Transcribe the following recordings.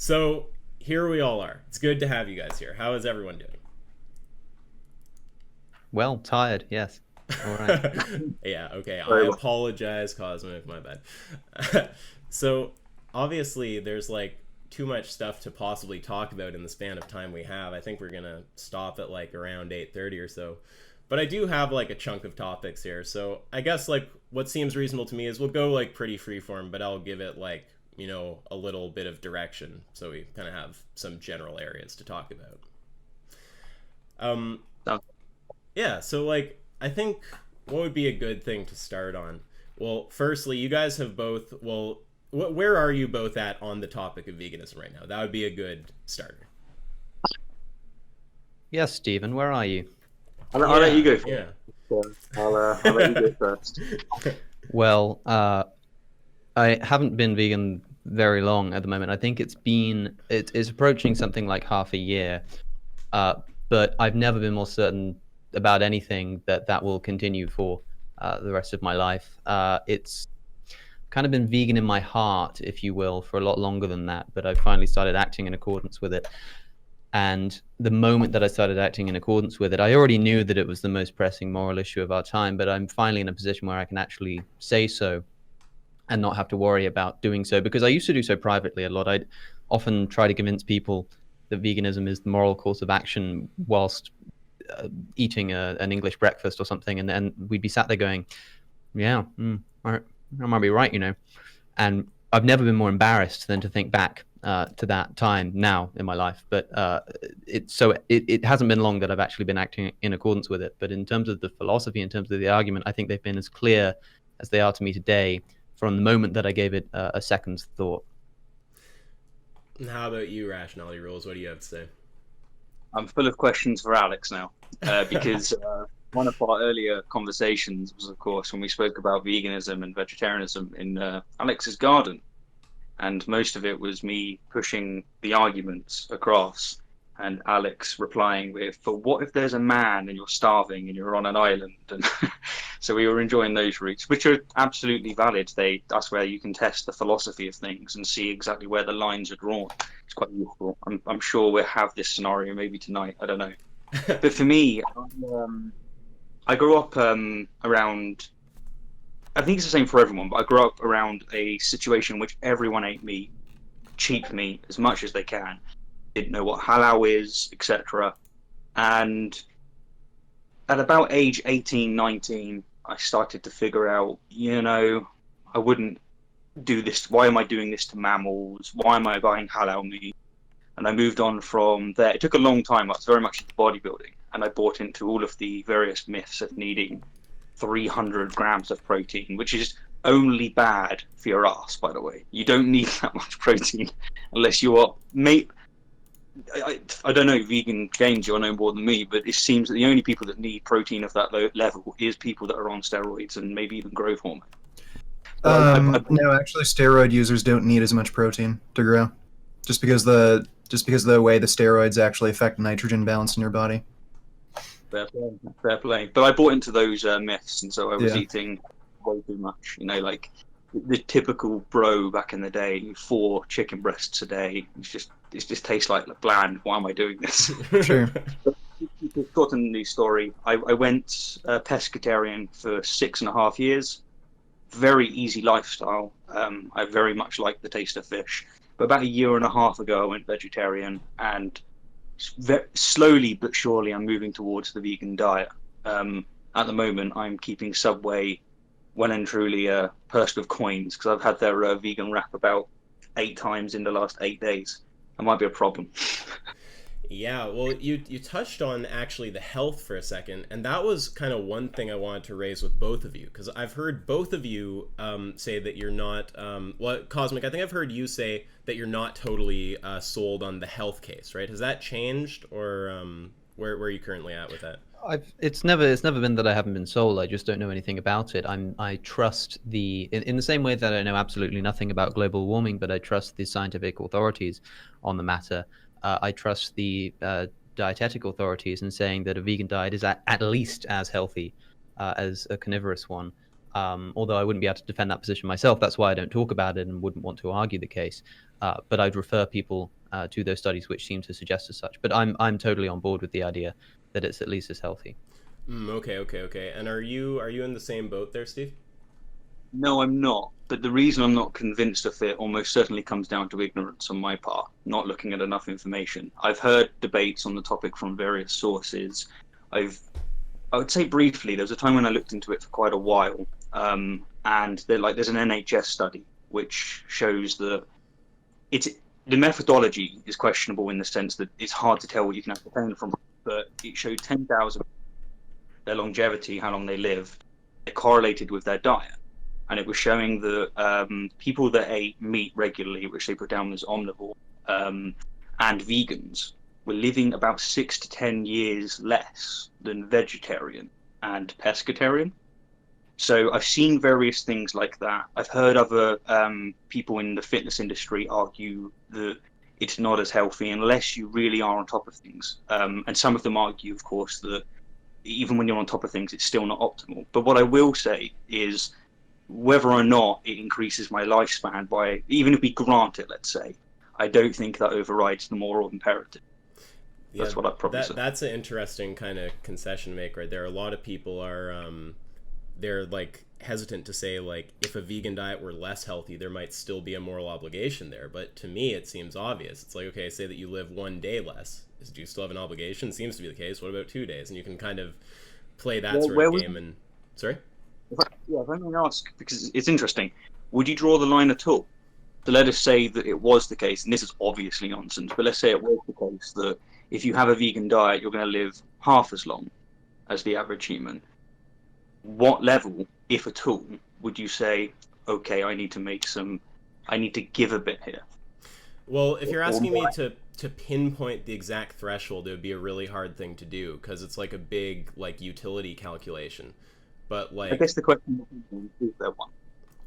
So here we all are. It's good to have you guys here. How is everyone Well, tired, yes. All right. doing? Yeah, okay. I Very well. apologize, Cosmic, my bad. So obviously there's like too much stuff to possibly talk about in the span of time we have. I think we're gonna stop at like around 8:30 or so. But I do have like a chunk of topics here. So I guess like what seems reasonable to me is we'll go like pretty freeform, but I'll give it like, a little bit of direction so we kind of have some general areas to talk about. Um, Sounds- yeah, so like I think what would be a good thing to start on? Well, firstly, you guys have both. Well, where are you both at on the topic of veganism right now? That would be a good starter. Yes, Stephen, where are you? I'll let you go Yeah. first. I'll let you go first. Well, I haven't been vegan very long at the moment. I think it's approaching something like half a year. Uh, but I've never been more certain about anything that will continue for the rest of my life. It's kind of been vegan in my heart, if you will, for a lot longer than that. But I finally started acting in accordance with it. And the moment that I started acting in accordance with it, I already knew that it was the most pressing moral issue of our time, but I'm finally in a position where I can actually say so and not have to worry about doing so, because I used to do so privately a lot. I'd often try to convince people that veganism is the moral course of action whilst eating an English breakfast or something, and then we'd be sat there going, yeah, I might be right. And I've never been more embarrassed than to think back to that time now in my life. But it hasn't been long that I've actually been acting in accordance with it. But in terms of the philosophy, in terms of the argument, I think they've been as clear as they are to me today from the moment that I gave it a second's thought. And how about you, Rationality Rules? What do you have to say? I'm full of questions for Alex now, because one of our earlier conversations was, of course, when we spoke about veganism and vegetarianism in Alex's garden, and most of it was me pushing the arguments across, and Alex replying with, "For what if there's a man and you're starving and you're on an island?" And so we were enjoying those routes, which are absolutely valid. That's where you can test the philosophy of things and see exactly where the lines are drawn. It's quite useful. I'm sure we'll have this scenario maybe tonight. I don't know. But for me, I grew up around. I think it's the same for everyone, but I grew up around a situation in which everyone ate meat, cheap meat, as much as they can. Didn't know what halal is, etc. And at about age 18, 19, I started to figure out, I wouldn't do this. Why am I doing this to mammals? Why am I buying halal meat? And I moved on from there. It took a long time. I was very much into bodybuilding, and I bought into all of the various myths of needing 300 grams of protein, which is only bad for your ass, by the way. You don't need that much protein unless you are mate. I don't know, vegan James, you'll know more than me, but it seems that the only people that need protein of that level is people that are on steroids and maybe even growth hormone. No, actually, steroid users don't need as much protein to grow, just because the way the steroids actually affect nitrogen balance in your body. Fair play, fair play. But I bought into those myths, and so I was Yeah. eating way too much. Like the typical bro back in the day, 4 chicken breasts a day. It just tastes like bland. Why am I doing this? Sure. Short and new story. I went pescatarian for 6.5 years. Very easy lifestyle. I very much like the taste of fish. But about a year and a half ago, I went vegetarian, and slowly but surely, I'm moving towards the vegan diet. At the moment, I'm keeping Subway well and truly pursed with coins because I've had their vegan wrap about 8 times in the last 8 days. That might be a problem. Yeah, well, you touched on actually the health for a second, and that was kind of one thing I wanted to raise with both of you, because I've heard both of you say that you're not, Cosmic, I think I've heard you say that you're not totally sold on the health case, right? Has that changed, or where are you currently at with that? It's never been that I haven't been sold. I just don't know anything about it. I trust in the same way that I know absolutely nothing about global warming, but I trust the scientific authorities on the matter. I trust the dietetic authorities in saying that a vegan diet is at least as healthy as a carnivorous one. Although I wouldn't be able to defend that position myself, that's why I don't talk about it and wouldn't want to argue the case. But I'd refer people to those studies which seem to suggest as such. But I'm totally on board with the idea that it's at least as healthy. Okay. And are you in the same boat there, Steve? No, I'm not. But the reason I'm not convinced of it almost certainly comes down to ignorance on my part, not looking at enough information. I've heard debates on the topic from various sources. I would say briefly, there was a time when I looked into it for quite a while, and there's an NHS study which shows that the methodology is questionable in the sense that it's hard to tell what you can ascertain from it, but it showed 10,000 their longevity, how long they lived, it correlated with their diet. And it was showing that people that ate meat regularly, which they put down as omnivore, and vegans were living about 6 to 10 years less than vegetarian and pescatarian. So I've seen various things like that. I've heard other people in the fitness industry argue that it's not as healthy unless you really are on top of things. And some of them argue, of course, that even when you're on top of things, it's still not optimal. But what I will say is, whether or not it increases my lifespan by, even if we grant it, let's say, I don't think that overrides the moral imperative. Yeah, that's what I'd probably say. That's an interesting kind of concession to make right there. A lot of people are, they're like hesitant to say, like, if a vegan diet were less healthy, there might still be a moral obligation there. But to me, it seems obvious. It's like, okay, say that you live 1 day less. Do you still have an obligation? Seems to be the case. What about 2 days? And you can kind of play that sort of game. And sorry? Yeah, if I may ask, because it's interesting, would you draw the line at all? So let us say that it was the case, and this is obviously nonsense, but let's say it was the case that if you have a vegan diet, you're going to live half as long as the average human. What level, if at all, would you say, okay, I need to give a bit here? Well, if you're asking me to pinpoint the exact threshold, it would be a really hard thing to do, because it's like a big like utility calculation. But like, I guess the question is there one?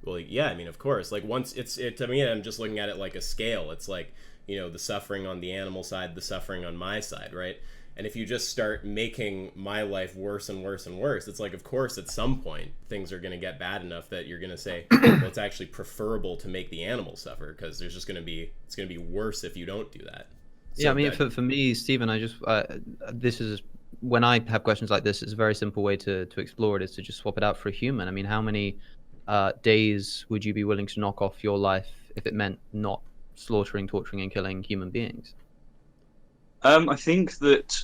Well, yeah, I mean, of course. Like, once to me, I'm just looking at it like a scale. It's like, you know, the suffering on the animal side, the suffering on my side, right? And if you just start making my life worse and worse and worse, it's like, of course, at some point, things are going to get bad enough that you're going to say, well, it's actually preferable to make the animal suffer, because it's going to be worse if you don't do that. So yeah, I mean, for me, Stephen, I just this is, when I have questions like this, it's a very simple way to explore it, is to just swap it out for a human. I mean, how many days would you be willing to knock off your life if it meant not slaughtering, torturing, and killing human beings? I think that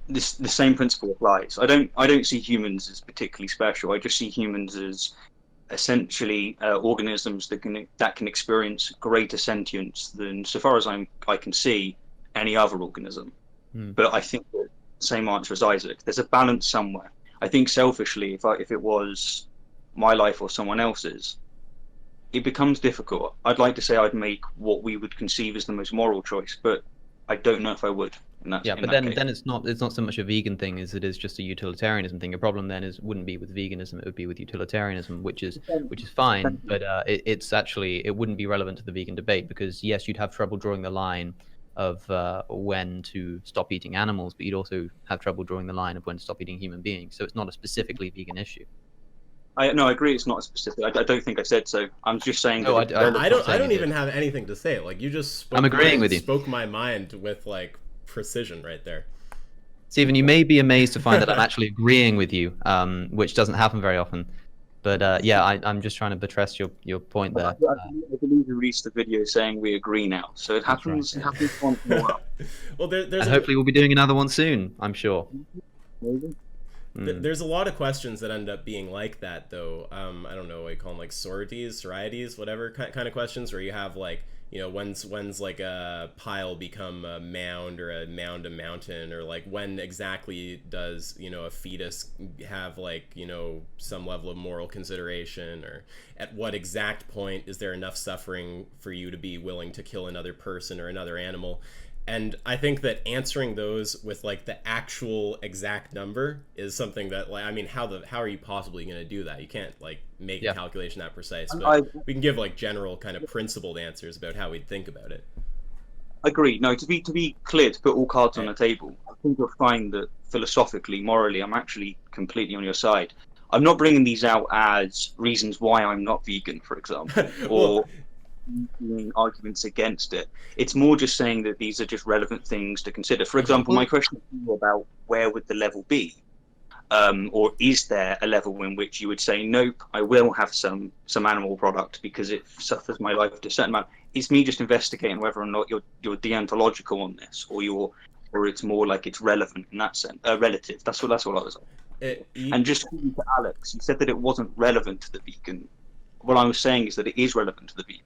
the same principle applies. I don't see humans as particularly special. I just see humans as essentially organisms that can experience greater sentience than, so far as I can see, any other organism. But I think the same answer as Isaac. There's a balance somewhere. I think selfishly, if it was my life or someone else's, it becomes difficult. I'd like to say I'd make what we would conceive as the most moral choice, but I don't know if I would. Yeah, but then it's not so much a vegan thing as it is just a utilitarianism thing. A problem then wouldn't be with veganism; it would be with utilitarianism, which is fine. But it wouldn't be relevant to the vegan debate, because yes, you'd have trouble drawing the line of when to stop eating animals, but you'd also have trouble drawing the line of when to stop eating human beings. So it's not a specifically vegan issue. I agree. It's not a specific. I don't think I said so. I'm just saying. No, I don't even have anything to say. Like, you just I'm agreeing with you. Spoke my mind with like precision right there. Stephen, you may be amazed to find that I'm actually agreeing with you, which doesn't happen very often. But yeah, I'm just trying to buttress your point there. I believe we released a video saying we agree now, so it happens. Right, yeah. It happens once in a while. Well, and hopefully we'll be doing another one soon, I'm sure. Maybe. There's a lot of questions that end up being like that, though. I don't know what you call them, like sororities, whatever kind of questions, where you have like, you know, when's like a pile become a mound, or a mound a mountain, or like when exactly does, you know, a fetus have like, you know, some level of moral consideration, or at what exact point is there enough suffering for you to be willing to kill another person or another animal. And I think that answering those with like the actual exact number is something that, like, I mean, how are you possibly going to do that? You can't like make a calculation that precise, but we can give like general kind of principled answers about how we'd think about it. Agreed. No, to be clear, to put all cards on the table, I think you'll find that philosophically, morally, I'm actually completely on your side. I'm not bringing these out as reasons why I'm not vegan, for example, or arguments against it. It's more just saying that these are just relevant things to consider. For example, my question to you about where would the level be, or is there a level in which you would say, nope, I will have some animal product because it suffers my life to a certain amount. It's me just investigating whether or not you're deontological on this, or it's more like it's relevant in that sense, relative. That's what I was. And just to Alex, you said that it wasn't relevant to the vegan. What I was saying is that it is relevant to the vegan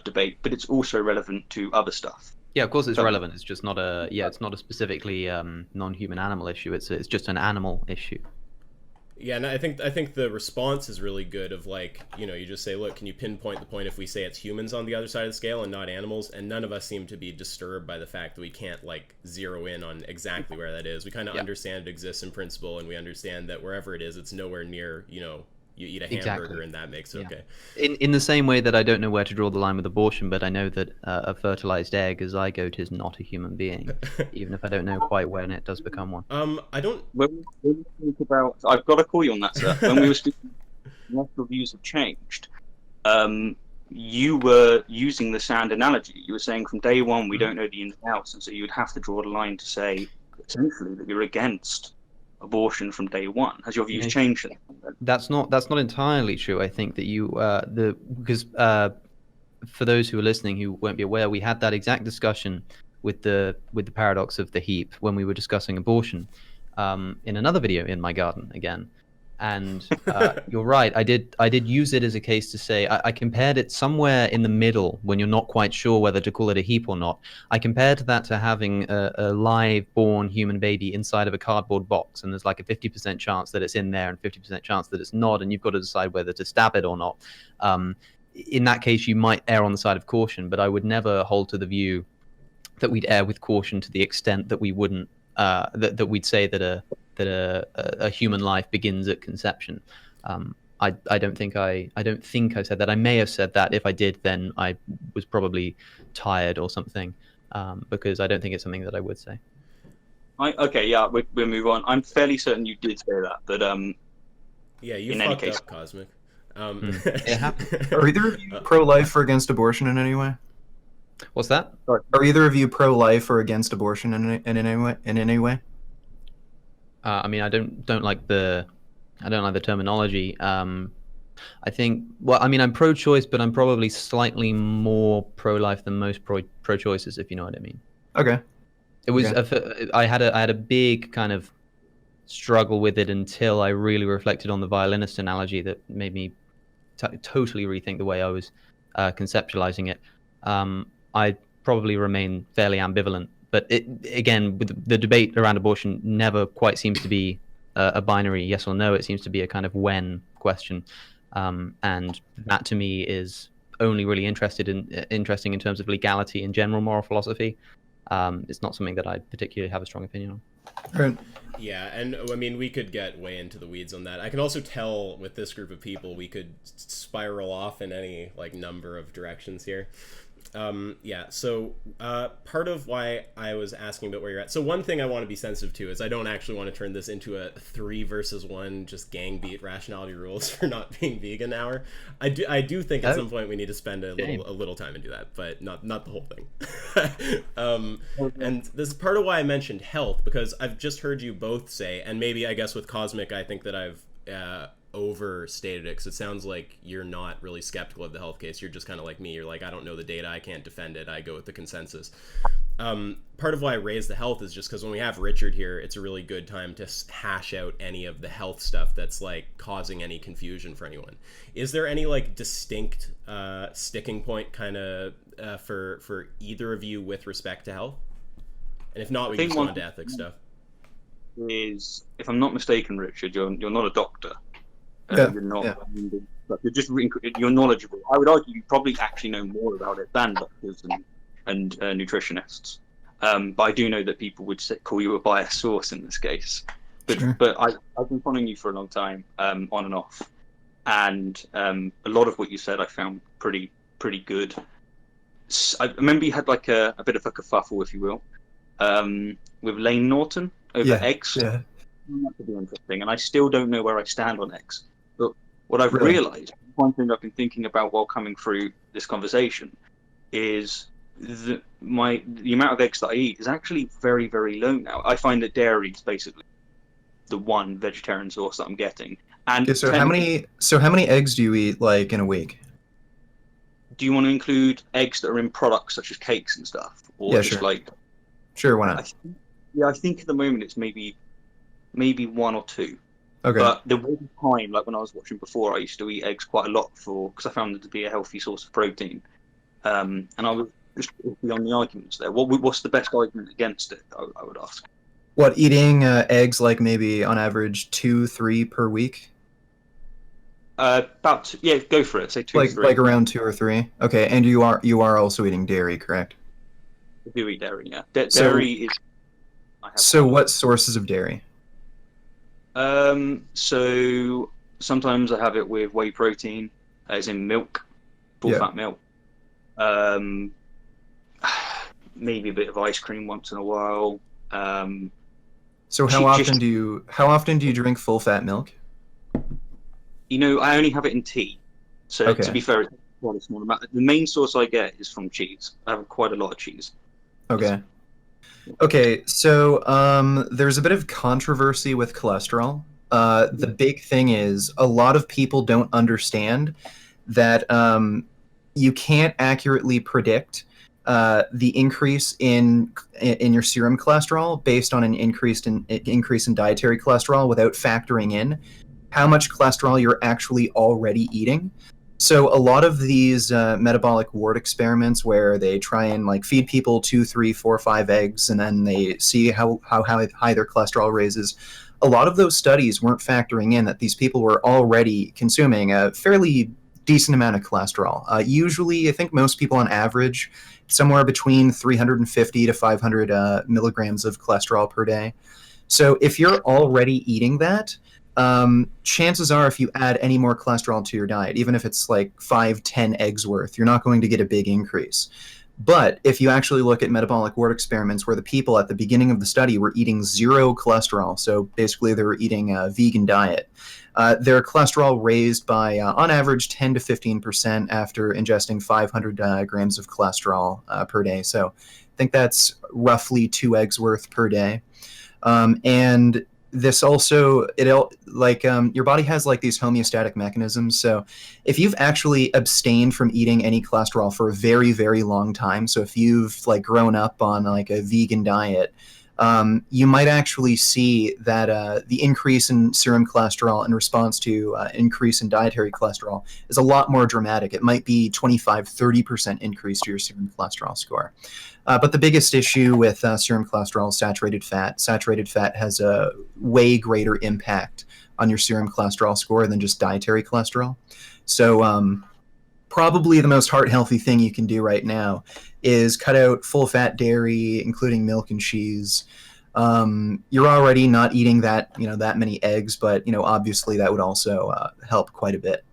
debate, but it's also relevant to other stuff. Yeah, of course it's relevant. It's just not it's not a specifically non-human animal issue. It's just an animal issue. Yeah, and I think the response is really good of like, you know, you just say, look, can you pinpoint the point if we say it's humans on the other side of the scale and not animals? And none of us seem to be disturbed by the fact that we can't like zero in on exactly where that is. We kind of understand it exists in principle, and we understand that wherever it is, it's nowhere near, you know, you eat a hamburger and that makes it okay. In the same way that I don't know where to draw the line with abortion, but I know that a fertilized egg, a zygote, is not a human being, even if I don't know quite when it does become one. I don't. When we think about, I've got to call you on that, sir. When we were speaking, national views have changed. You were using the sand analogy. You were saying from day one we don't know the ins and outs, and so you would have to draw the line to say essentially that you're against abortion from day one. Has your views changed? That's not entirely true. I think that because for those who are listening who won't be aware, we had that exact discussion with the paradox of the heap when we were discussing abortion in another video in my garden again. And you're right, I did use it as a case to say I compared it somewhere in the middle when you're not quite sure whether to call it a heap or not. I compared that to having a live born human baby inside of a cardboard box, and there's like a 50% chance that it's in there and 50% chance that it's not, and you've got to decide whether to stab it or not. In that case, you might err on the side of caution, but I would never hold to the view that we'd err with caution to the extent that we wouldn't that we'd say that a human life begins at conception. I don't think I said that. I may have said that. If I did, then I was probably tired or something, because I don't think it's something that I would say. We'll move on. I'm fairly certain you did say that, but yeah, you fucked up, Cosmic. It happened. Are either of you pro-life or against abortion in any way? What's that? Are either of you pro-life or against abortion in any way? I mean, I don't like the terminology. I think, well, I mean, I'm pro-choice, but I'm probably slightly more pro-life than most pro-choicers, if you know what I mean. Okay. It was I had a big kind of struggle with it until I really reflected on the violinist analogy that made me totally rethink the way I was conceptualizing it. I probably remain fairly ambivalent, but again, with the debate around abortion never quite seems to be a binary yes or no. It seems to be a kind of when question, and that to me is only really interesting in terms of legality and general moral philosophy. It's not something that I particularly have a strong opinion on. Right. Yeah, and I mean, we could get way into the weeds on that. I can also tell with this group of people, we could spiral off in any like number of directions here. So part of why I was asking about where you're at. So one thing I want to be sensitive to is I don't actually want to turn this into a 3 versus 1 just gang beat rationality rules for not being vegan hour. I do think at some point we need to spend a little time and do that, but not the whole thing. And this is part of why I mentioned health, because I've just heard you both say, and maybe I guess with Cosmic I think that I've overstated it, because it sounds like you're not really skeptical of the health case. You're just kind of like me. You're like, I don't know the data, I can't defend it, I go with the consensus. Part of why I raise the health is just because when we have Richard here, it's a really good time to hash out any of the health stuff that's like causing any confusion for anyone. Is there any like distinct sticking point kind of for either of you with respect to health? And if not, we can just go on to ethics stuff. Is, if I'm not mistaken, Richard, you're not a doctor. You're not. Yeah. You're just you're knowledgeable. I would argue you probably actually know more about it than doctors and nutritionists. But I do know that people would call you a biased source in this case. But I've been following you for a long time, on and off, and a lot of what you said I found pretty good. I remember you had like a bit of a kerfuffle, if you will, with Lane Norton over eggs. Yeah. that could be interesting, and I still don't know where I stand on eggs. But what I've Really? realised, one thing I've been thinking about while coming through this conversation, is the amount of eggs that I eat is actually very, very low now. I find that dairy is basically the one vegetarian source that I'm getting. And Okay, so how many eggs do you eat like in a week? do you want to include eggs that are in products such as cakes and stuff, or Yeah, just sure. like? Sure, why I not? think, yeah, I think at the moment it's maybe one or two. Okay. But there was a time, like when I was watching before, I used to eat eggs quite a lot because I found them to be a healthy source of protein. And I was just on the arguments there. What's the best argument against it? I would ask. What, eating eggs like maybe on average 2, 3 per week? About two, yeah, go for it. Say two, Like three. around 2 or 3. Okay, and you are also eating dairy, correct? I do eat dairy. Yeah, So dairy is. I have so what sources of dairy? So sometimes I have it with whey protein, as in milk, full Yeah. fat milk. Maybe a bit of ice cream once in a while. So how often do you drink full fat milk? I only have it in tea. So Okay. to be fair, it's quite a small amount. The main source I get is from cheese. I have quite a lot of cheese. Okay. Okay, so there's a bit of controversy with cholesterol. The big thing is a lot of people don't understand that you can't accurately predict the increase in your serum cholesterol based on an increase in dietary cholesterol without factoring in how much cholesterol you're actually already eating. So a lot of these metabolic ward experiments where they try and like feed people 2, 3, 4, 5 eggs and then they see how high their cholesterol raises. A lot of those studies weren't factoring in that these people were already consuming a fairly decent amount of cholesterol. Usually, I think most people on average, somewhere between 350 to 500 milligrams of cholesterol per day. So if you're already eating that, chances are if you add any more cholesterol to your diet, even if it's like 5, 10 eggs worth, you're not going to get a big increase. But if you actually look at metabolic ward experiments where the people at the beginning of the study were eating 0 cholesterol, so basically they were eating a vegan diet, their cholesterol raised by, on average, 10 to 15% after ingesting 500 grams of cholesterol per day. So I think that's roughly 2 eggs worth per day. And this also your body has like these homeostatic mechanisms. So if you've actually abstained from eating any cholesterol for a very, very long time, so if you've like grown up on like a vegan diet, you might actually see that the increase in serum cholesterol in response to increase in dietary cholesterol is a lot more dramatic. It might be 25-30% increase to your serum cholesterol score. But the biggest issue with serum cholesterol is saturated fat. Saturated fat has a way greater impact on your serum cholesterol score than just dietary cholesterol. So probably the most heart-healthy thing you can do right now is cut out full-fat dairy, including milk and cheese. You're already not eating that many eggs, but obviously that would also help quite a bit.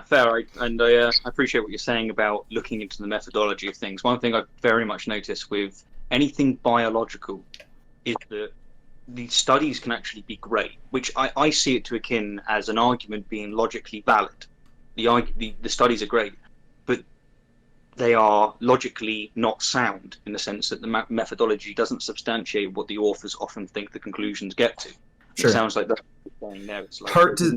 Fair, and I appreciate what you're saying about looking into the methodology of things. One thing I've very much noticed with anything biological is that the studies can actually be great, which I see it to akin as an argument being logically valid. The studies are great, but they are logically not sound in the sense that the methodology doesn't substantiate what the authors often think the conclusions get to. Sure. It sounds like that's what you're saying there. It's like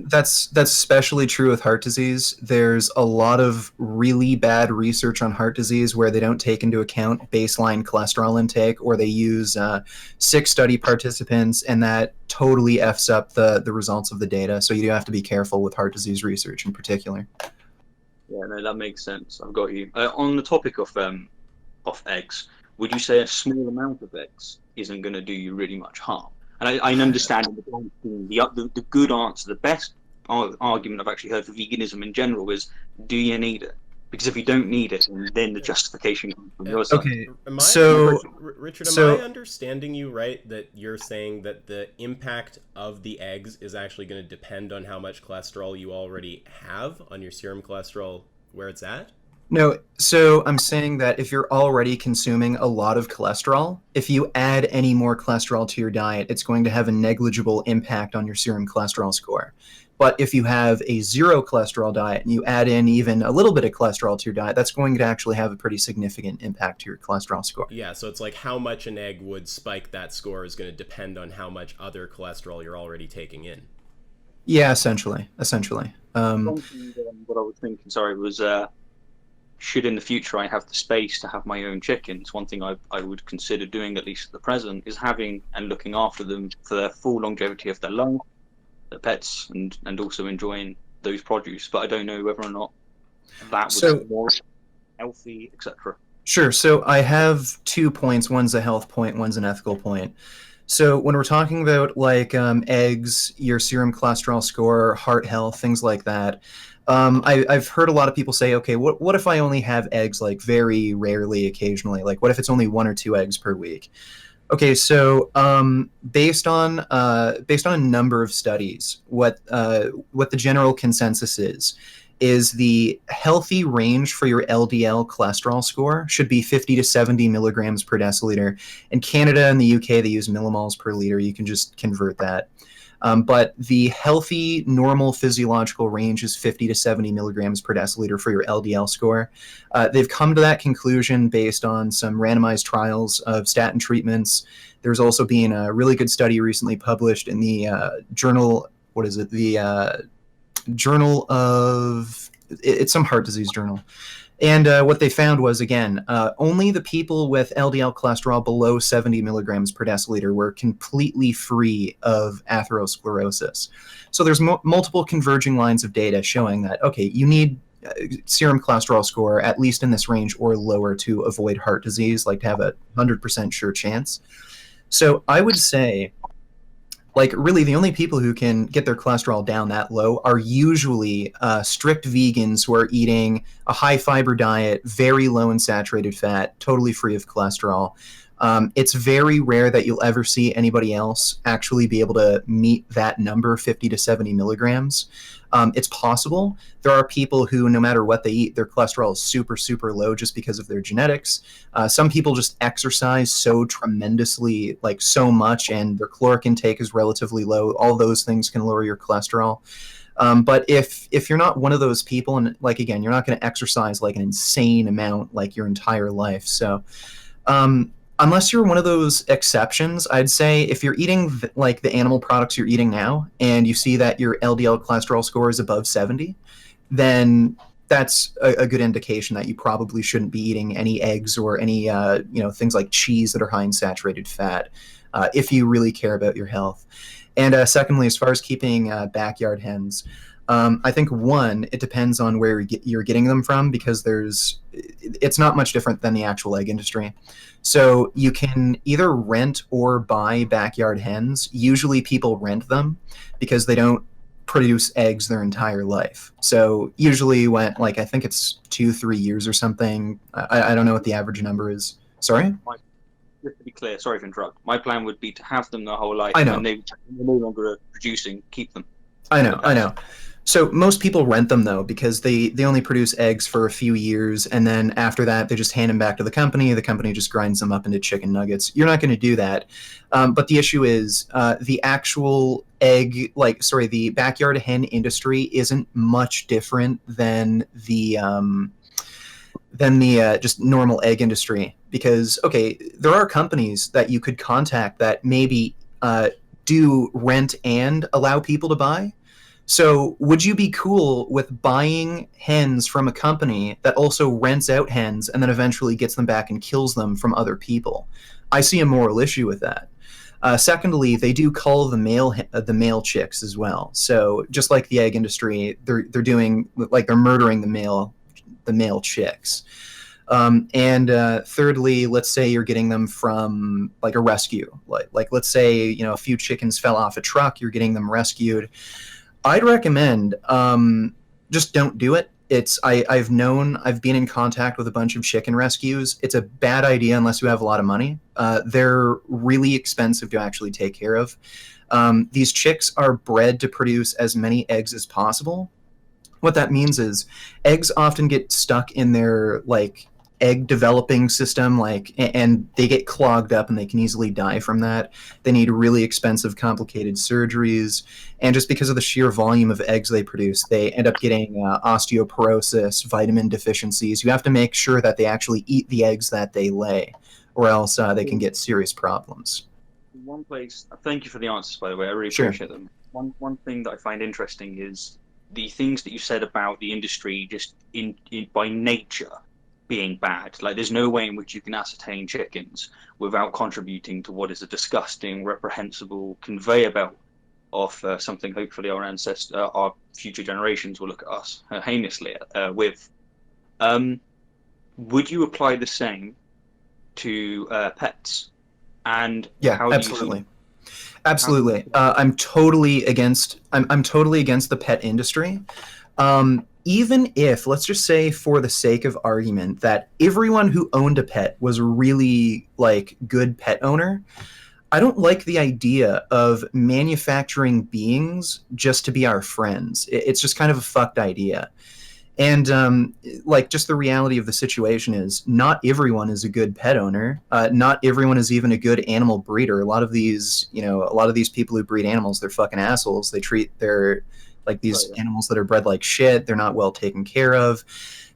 that's especially true with heart disease. There's a lot of really bad research on heart disease where they don't take into account baseline cholesterol intake, or they use 6 study participants, and that totally Fs up the results of the data. So you do have to be careful with heart disease research in particular. Yeah, no, that makes sense. I've got you. On the topic of eggs, would you say a small amount of eggs isn't going to do you really much harm? And I understand the good answer, the best argument I've actually heard for veganism in general is, do you need it? Because if you don't need it, then the justification comes from your side. Okay, Richard, am I understanding you right that you're saying that the impact of the eggs is actually going to depend on how much cholesterol you already have on your serum cholesterol where it's at? No, so I'm saying that if you're already consuming a lot of cholesterol, if you add any more cholesterol to your diet, it's going to have a negligible impact on your serum cholesterol score. But if you have a zero cholesterol diet and you add in even a little bit of cholesterol to your diet, that's going to actually have a pretty significant impact to your cholesterol score. Yeah, so it's like how much an egg would spike that score is going to depend on how much other cholesterol you're already taking in. Yeah, essentially. One thing, what I was thinking, sorry, was should in the future I have the space to have my own chickens, one thing I would consider doing, at least at the present, is having and looking after them for their full longevity of their life, their pets, and also enjoying those produce. But I don't know whether or not that would be more healthy, etc. Sure. So I have 2 points. One's a health point, one's an ethical point. So when we're talking about like eggs, your serum cholesterol score, heart health, things like that, I've heard a lot of people say, okay, what if I only have eggs like very rarely, occasionally? Like, what if it's only 1 or 2 eggs per week? Okay, so based on a number of studies, what the general consensus is the healthy range for your LDL cholesterol score should be 50 to 70 milligrams per deciliter. In Canada and the UK, they use millimoles per liter. You can just convert that. But the healthy, normal physiological range is 50 to 70 milligrams per deciliter for your LDL score. They've come to that conclusion based on some randomized trials of statin treatments. There's also been a really good study recently published in the journal, what is it? The Journal of, it's some heart disease journal. And what they found was, again, only the people with LDL cholesterol below 70 milligrams per deciliter were completely free of atherosclerosis. So there's multiple converging lines of data showing that, okay, you need serum cholesterol score at least in this range or lower to avoid heart disease, like to have a 100% sure chance. So I would say, like, really the only people who can get their cholesterol down that low are usually strict vegans who are eating a high fiber diet, very low in saturated fat, totally free of cholesterol. It's very rare that you'll ever see anybody else actually be able to meet that number, 50 to 70 milligrams. It's possible. There are people who, no matter what they eat, their cholesterol is super, super low just because of their genetics. Some people just exercise so tremendously, like so much, and their caloric intake is relatively low. All those things can lower your cholesterol. But if you're not one of those people, and like, again, you're not going to exercise like an insane amount like your entire life. So unless you're one of those exceptions, I'd say if you're eating like the animal products you're eating now and you see that your LDL cholesterol score is above 70, then that's a good indication that you probably shouldn't be eating any eggs or any things like cheese that are high in saturated fat if you really care about your health. And secondly, as far as keeping backyard hens, I think one, it depends on where you're getting them from, because it's not much different than the actual egg industry. So you can either rent or buy backyard hens. Usually people rent them because they don't produce eggs their entire life. So usually when, like, I think it's 2-3 years or something. I don't know what the average number is. Sorry? Just to be clear, sorry to interrupt. My plan would be to have them their whole life. I know. When they're no longer producing, keep them. I know. So most people rent them, though, because they only produce eggs for a few years, and then after that, they just hand them back to the company. The company just grinds them up into chicken nuggets. You're not going to do that. But the issue is the actual the backyard hen industry isn't much different than the just normal egg industry. Because, okay, there are companies that you could contact that maybe do rent and allow people to buy. So would you be cool with buying hens from a company that also rents out hens and then eventually gets them back and kills them from other people? I see a moral issue with that. Secondly, they do cull the male chicks as well. So just like the egg industry, they're doing, like, they're murdering the male chicks. And thirdly, let's say you're getting them from like a rescue. Like let's say, a few chickens fell off a truck, you're getting them rescued. I'd recommend just don't do it. I've been in contact with a bunch of chicken rescues. It's a bad idea unless you have a lot of money. They're really expensive to actually take care of. These chicks are bred to produce as many eggs as possible. What that means is eggs often get stuck in their like egg developing system, and they get clogged up and they can easily die from that. They need really expensive, complicated surgeries, and just because of the sheer volume of eggs they produce, they end up getting osteoporosis, vitamin deficiencies. You have to make sure that they actually eat the eggs that they lay, or else they can get serious problems. One place. Thank you for the answers, by the way. I really Sure. appreciate them. One thing that I find interesting is the things that you said about the industry just in by nature being bad. Like, there's no way in which you can ascertain chickens without contributing to what is a disgusting, reprehensible conveyor belt of something. Hopefully, our future generations will look at us heinously with. Would you apply the same to pets? And Yeah, how do absolutely. you see... Absolutely. I'm totally against. I'm totally against the pet industry. Even if, let's just say, for the sake of argument, that everyone who owned a pet was a really like good pet owner, I don't like the idea of manufacturing beings just to be our friends. It's just kind of a fucked idea. And like, just the reality of the situation is not everyone is a good pet owner. Not everyone is even a good animal breeder. A lot of these people who breed animals, they're fucking assholes. They treat their these animals that are bred like shit. They're not well taken care of.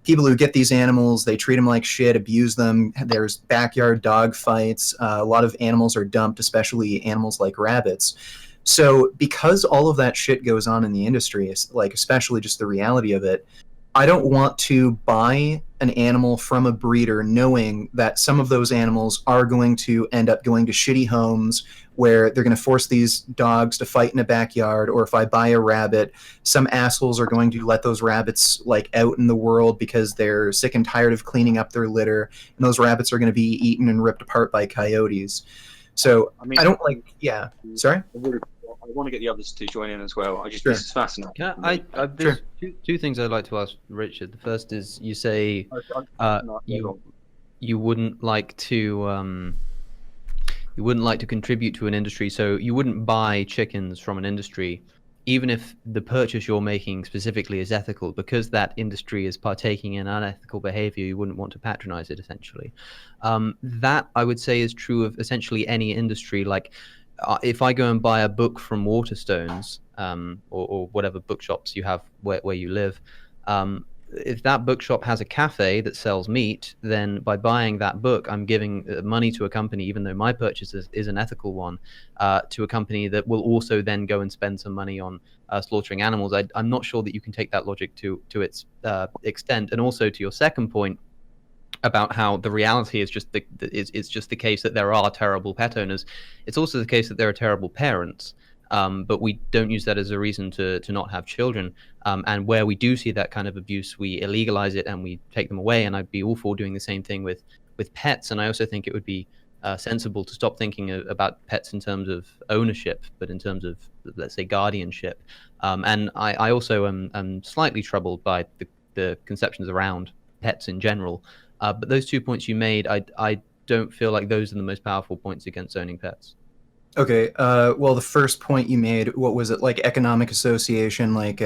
People who get these animals, they treat them like shit, abuse them. There's backyard dog fights. A lot of animals are dumped, especially animals like rabbits. So because all of that shit goes on in the industry, like especially just the reality of it, I don't want to buy an animal from a breeder knowing that some of those animals are going to end up going to shitty homes where they're going to force these dogs to fight in a backyard. Or if I buy a rabbit, some assholes are going to let those rabbits like out in the world because they're sick and tired of cleaning up their litter, and those rabbits are going to be eaten and ripped apart by coyotes. So I don't like. Yeah, sorry. I want to get the others to join in as well. This is fascinating. There's two things I'd like to ask Richard. The first is, you say you wouldn't like to contribute to an industry, so you wouldn't buy chickens from an industry, even if the purchase you're making specifically is ethical, because that industry is partaking in unethical behavior. You wouldn't want to patronize it, essentially. That, I would say, is true of essentially any industry. Like, if I go and buy a book from Waterstones, or whatever bookshops you have where you live, if that bookshop has a cafe that sells meat, then by buying that book, I'm giving money to a company, even though my purchase is an ethical one, to a company that will also then go and spend some money on slaughtering animals. I'm not sure that you can take that logic to its extent. And also, to your second point about how the reality is just it's just the case that there are terrible pet owners. It's also the case that there are terrible parents, but we don't use that as a reason to not have children. And where we do see that kind of abuse, we illegalize it and we take them away. And I'd be all for doing the same thing with pets. And I also think it would be sensible to stop thinking about pets in terms of ownership, but in terms of, let's say, guardianship. And I also am slightly troubled by the conceptions around pets in general. But those 2 points you made, I don't feel like those are the most powerful points against owning pets. Okay. Well, the first point you made, what was it, like economic association? Like,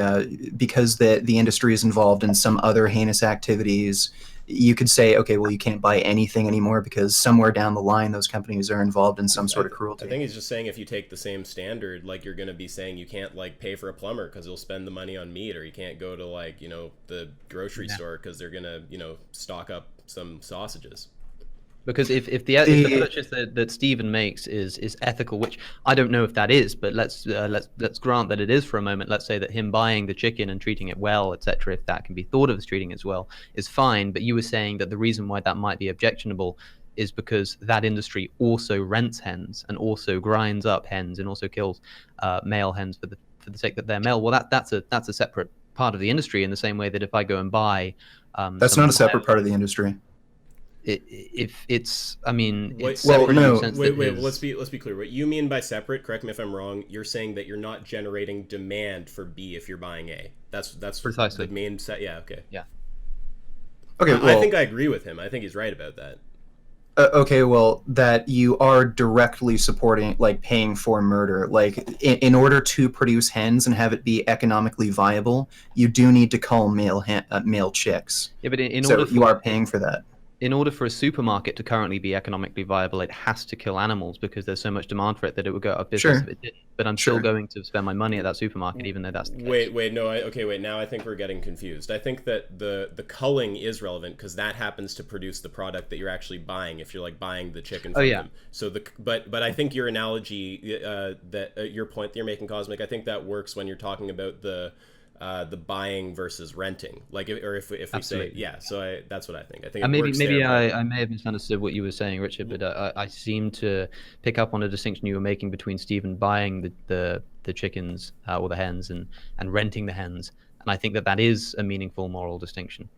because the industry is involved in some other heinous activities, you could say, okay, well, you can't buy anything anymore because somewhere down the line, those companies are involved in some sort of cruelty. I think he's just saying, if you take the same standard, like, you're going to be saying you can't like pay for a plumber because he'll spend the money on meat, or you can't go to like, the grocery store because they're going to, stock up some sausages. Because if the purchase that Stephen makes is ethical, which I don't know if that is, but let's grant that it is for a moment. Let's say that him buying the chicken and treating it well, etc., if that can be thought of as treating it as well, is fine. But you were saying that the reason why that might be objectionable is because that industry also rents hens and also grinds up hens and also kills male hens for the sake that they're male. Well, that's a separate part of the industry, in the same way that if I go and buy that's not a separate part of the industry. If it's, I mean, it's wait, separate in the sense that let's be clear. What you mean by separate, correct me if I'm wrong, you're saying that you're not generating demand for B if you're buying A. That's precisely the main set. Yeah, okay. Yeah. Okay, I think I agree with him. I think he's right about that. Okay, well, that you are directly supporting, like, paying for murder. Like, in order to produce hens and have it be economically viable, you do need to cull male chicks. Yeah, but in So order you for are paying for that. in order for a supermarket to currently be economically viable, it has to kill animals because there's so much demand for it that it would go out of business Sure. if it didn't. But I'm still Sure. going to spend my money at that supermarket, even though that's the case. Wait, no, wait. Now I think we're getting confused. I think that the culling is relevant because that happens to produce the product that you're actually buying. If you're like buying the chicken from them, so but I think your analogy, your point that you're making, Cosmic, I think that works when you're talking about the buying versus renting. Like, if we say, yeah. So that's what I think. I think it works maybe there, I may have misunderstood what you were saying, Richard, but I seem to pick up on a distinction you were making between Stephen buying the chickens or the hens and renting the hens, and I think that is a meaningful moral distinction.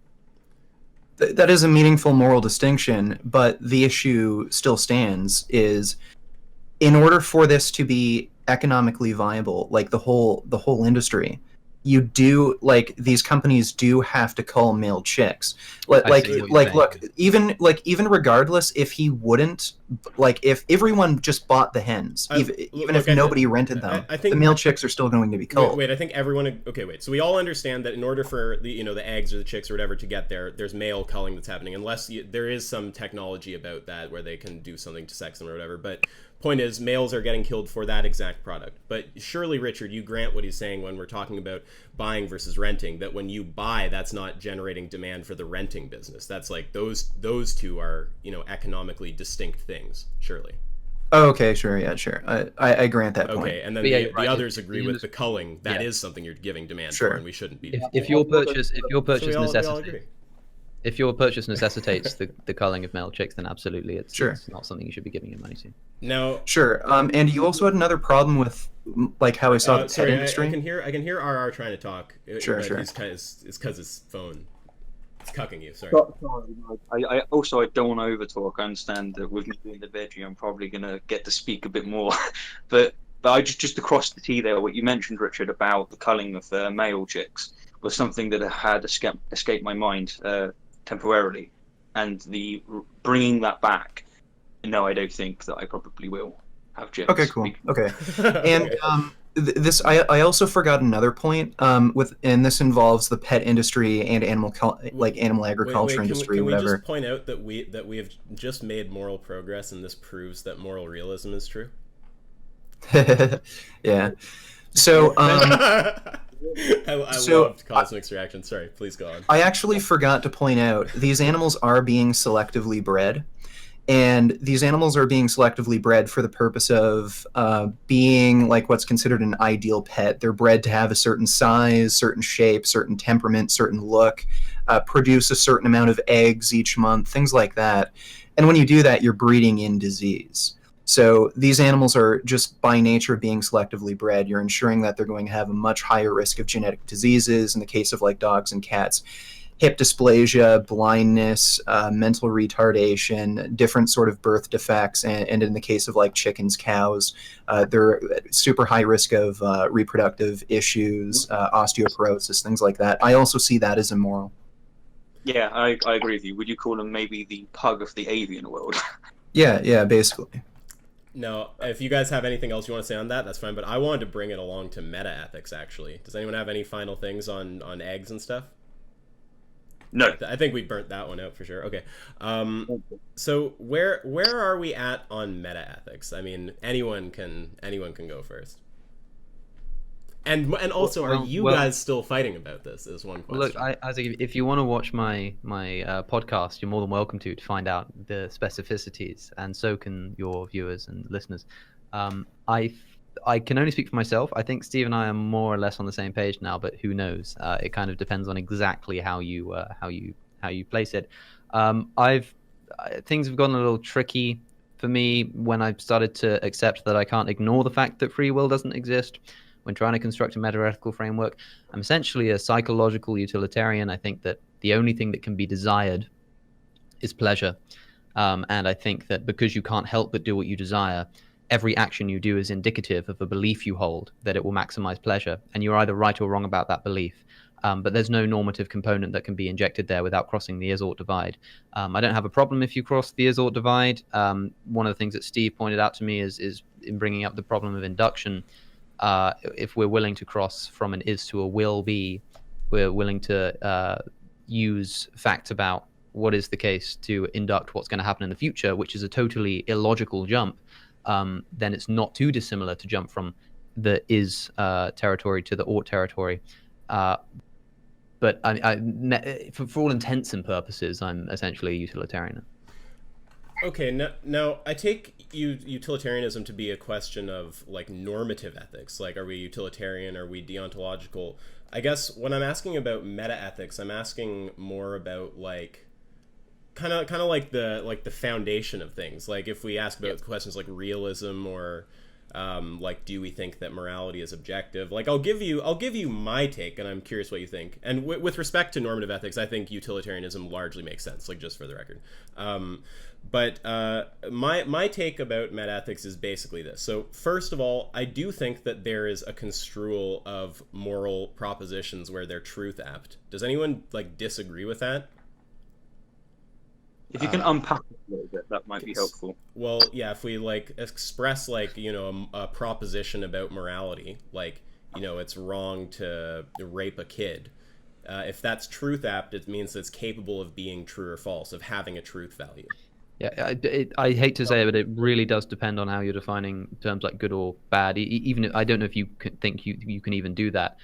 That is a meaningful moral distinction, but the issue still stands: is in order for this to be economically viable, like the whole industry, you do, like, these companies do have to cull male chicks. Look, even regardless, if he wouldn't, like, if everyone just bought the hens, even if nobody rented them, I think the male chicks are still going to be culled. Wait, I think everyone. Okay, wait. So we all understand that in order for the eggs or the chicks or whatever to get there, there's male culling that's happening, unless there is some technology about that where they can do something to sex them or whatever. But point is, males are getting killed for that exact product. But surely, Richard, you grant what he's saying when we're talking about buying versus renting, that when you buy, that's not generating demand for the renting business. That's like those two are economically distinct things, surely. Oh, okay, sure, yeah, sure. I grant that point. Okay, and then the others agree with the culling. That is something you're giving demand for, and we shouldn't be. If your purchase necessitates the culling of male chicks, then absolutely, it's not something you should be giving your money to. Now, sure. And you also had another problem with, like, how I saw the pet industry. I can hear RR trying to talk. Sure. It's because his phone. It's cucking you. Sorry. I don't want to overtalk. I understand that with me being the veggie, I'm probably going to get to speak a bit more. but I just across the T there, what you mentioned, Richard, about the culling of male chicks was something that had escaped my mind temporarily, and the bringing that back. No, I don't think that I probably will have chicks. Okay, cool. Okay, and this I also forgot another point. And this involves the pet industry and animal agriculture industry. Can we whatever. just point out that we have just made moral progress, and this proves that moral realism is true? Yeah. So I loved Cosmic's reaction. Sorry, please go on. I actually forgot to point out these animals are being selectively bred. And these animals are being selectively bred for the purpose of being like what's considered an ideal pet. They're bred to have a certain size, certain shape, certain temperament, certain look, produce a certain amount of eggs each month, things like that. And when you do that, you're breeding in disease. So these animals are just by nature being selectively bred. You're ensuring that they're going to have a much higher risk of genetic diseases in the case of like dogs and cats. Hip dysplasia, blindness, mental retardation, different sort of birth defects, and in the case of like chickens, cows, they're super high risk of reproductive issues, osteoporosis, things like that. I also see that as immoral. Yeah, I agree with you. Would you call them maybe the pug of the avian world? Yeah, basically. No, if you guys have anything else you want to say on that, that's fine. But I wanted to bring it along to meta-ethics, actually. Does anyone have any final things on eggs and stuff? No, I think we burnt that one out for sure. Okay, so where are we at on meta ethics? I mean, anyone can go first. And also, are you guys still fighting about this? Is one question. Look, Isaac, if you want to watch my podcast, you're more than welcome to find out the specificities, and so can your viewers and listeners. I can only speak for myself. I think Steve and I are more or less on the same page now, but who knows? It kind of depends on exactly how you place it. Things have gotten a little tricky for me when I started to accept that I can't ignore the fact that free will doesn't exist. When trying to construct a meta-ethical framework, I'm essentially a psychological utilitarian. I think that the only thing that can be desired is pleasure, and I think that because you can't help but do what you desire, every action you do is indicative of a belief you hold that it will maximize pleasure, and you're either right or wrong about that belief. but there's no normative component that can be injected there without crossing the is-ought divide. I don't have a problem if you cross the is-ought divide. One of the things that Steve pointed out to me is in bringing up the problem of induction. If we're willing to cross from an is to a will be, we're willing to use facts about what is the case to induct what's going to happen in the future, which is a totally illogical jump, then it's not too dissimilar to jump from the is territory to the ought territory. But for all intents and purposes, I'm essentially a utilitarian. Okay, now I take utilitarianism to be a question of like normative ethics. Like, are we utilitarian? Are we deontological? I guess when I'm asking about meta ethics, I'm asking more about like kind of like the foundation of things. Like if we ask about questions like realism or like, do we think that morality is objective? Like, I'll give you my take, and I'm curious what you think. And with respect to normative ethics, I think utilitarianism largely makes sense. Like, just for the record. But my take about metaethics is basically this. So first of all, I do think that there is a construal of moral propositions where they're truth apt. Does anyone like disagree with that? If you can unpack it a little bit, that might be helpful. Well, yeah, if we like express like, you know, a proposition about morality, like, you know, it's wrong to rape a kid. If that's truth apt, it means it's capable of being true or false, of having a truth value. Yeah, I hate to say it, but it really does depend on how you're defining terms like good or bad. Even if, I don't know if you think you can even do that,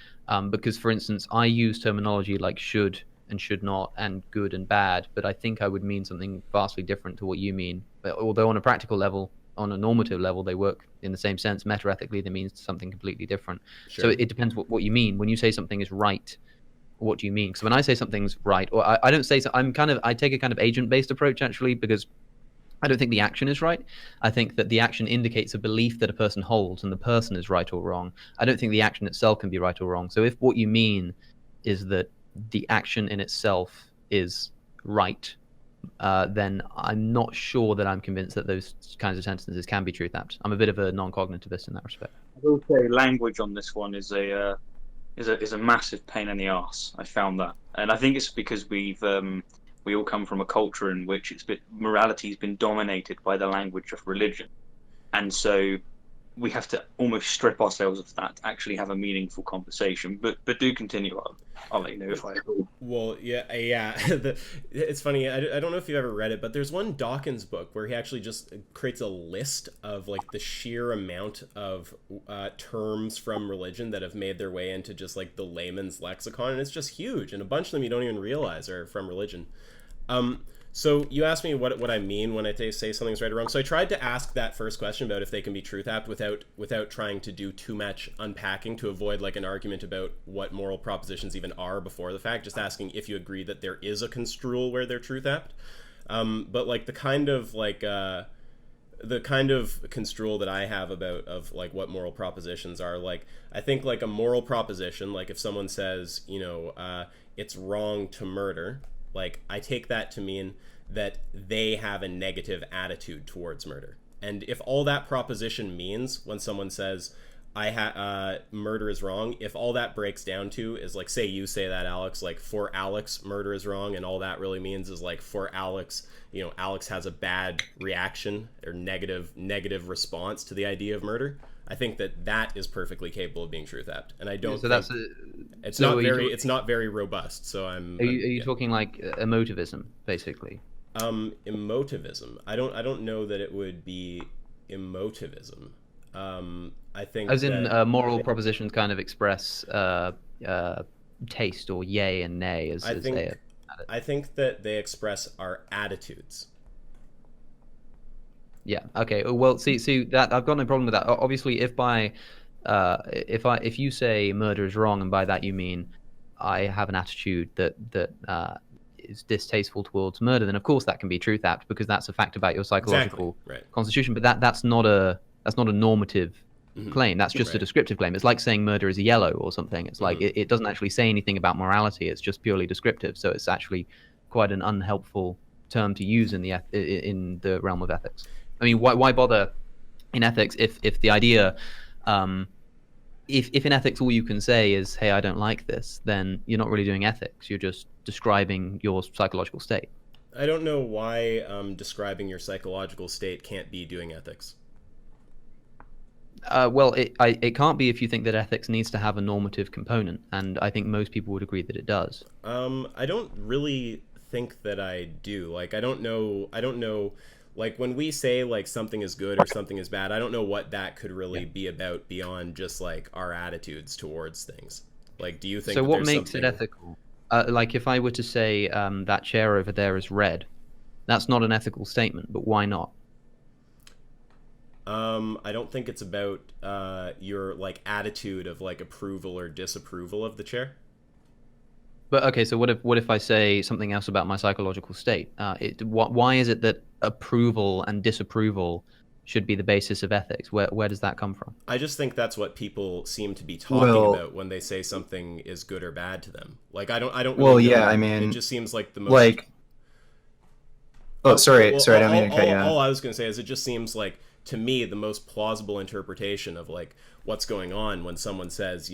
because, for instance, I use terminology like should and should not and good and bad, but I think I would mean something vastly different to what you mean. But although on a practical level, on a normative level, they work in the same sense, metaethically they mean something completely different. Sure. So it depends what you mean. When you say something is right, what do you mean? Because when I say something's right, or I don't say so, I take a kind of agent-based approach, actually, because I don't think the action is right. I think that the action indicates a belief that a person holds, and the person is right or wrong. I don't think the action itself can be right or wrong. So if what you mean is that the action in itself is right, then I'm not sure that I'm convinced that those kinds of sentences can be truth apt. I'm a bit of a non-cognitivist in that respect. I will say language on this one is a massive pain in the arse. I found that, and I think it's because we all come from a culture in which morality has been dominated by the language of religion, and so we have to almost strip ourselves of that to actually have a meaningful conversation. But do continue. I'll let you know if I agree. Well, yeah. It's funny. I don't know if you've ever read it, but there's one Dawkins book where he actually just creates a list of like the sheer amount of terms from religion that have made their way into just like the layman's lexicon, and it's just huge. And a bunch of them you don't even realize are from religion. So you asked me what I mean when I say something's right or wrong. So I tried to ask that first question about if they can be truth apt without trying to do too much unpacking to avoid like an argument about what moral propositions even are before the fact. Just asking if you agree that there is a construal where they're truth apt. But like the kind of construal that I have of like what moral propositions are, like I think like a moral proposition, like if someone says, you know, it's wrong to murder. Like, I take that to mean that they have a negative attitude towards murder. And if all that proposition means when someone says, murder is wrong, if all that breaks down to is like, say you say that, Alex, like for Alex, murder is wrong, and all that really means is like for Alex, you know, Alex has a bad reaction or negative response to the idea of murder. I think that is perfectly capable of being truth apt, and I don't. So it's not very robust. So I'm. Are you talking like emotivism, basically? Emotivism. I don't know that it would be emotivism. I think as in moral propositions kind of express taste or yay and nay, as they say it. I think that they express our attitudes. Yeah. Okay. Well, see that I've got no problem with that. Obviously, if you say murder is wrong, and by that you mean I have an attitude that is distasteful towards murder, then of course that can be truth apt because that's a fact about your psychological constitution. But that's not a normative claim. That's just a descriptive claim. It's like saying murder is yellow or something. It's like it doesn't actually say anything about morality. It's just purely descriptive. So it's actually quite an unhelpful term to use in the realm of ethics. I mean, why bother in ethics if the idea if in ethics all you can say is, hey, I don't like this, then you're not really doing ethics. You're just describing your psychological state. I don't know why describing your psychological state can't be doing ethics. Well, it can't be if you think that ethics needs to have a normative component, and I think most people would agree that it does. I don't really think that I do. Like, I don't know, like, when we say, like, something is good or something is bad, I don't know what that could really be about beyond just, like, our attitudes towards things. Like, do you think So that what there's makes something... it ethical? Like, if I were to say that chair over there is red, that's not an ethical statement, but why not? I don't think it's about your, like, attitude of, like, approval or disapproval of the chair. But okay, so what if I say something else about my psychological state? Why is it that approval and disapproval should be the basis of ethics? Where does that come from? I just think that's what people seem to be talking Well, about when they say something is good or bad to them. Like, I don't well, really know. yeah, I mean, it just seems like the most... like, oh, sorry, Well, sorry, I don't mean to cut you all off. I was going to say is it just seems like, to me, the most plausible interpretation of, like, what's going on when someone says,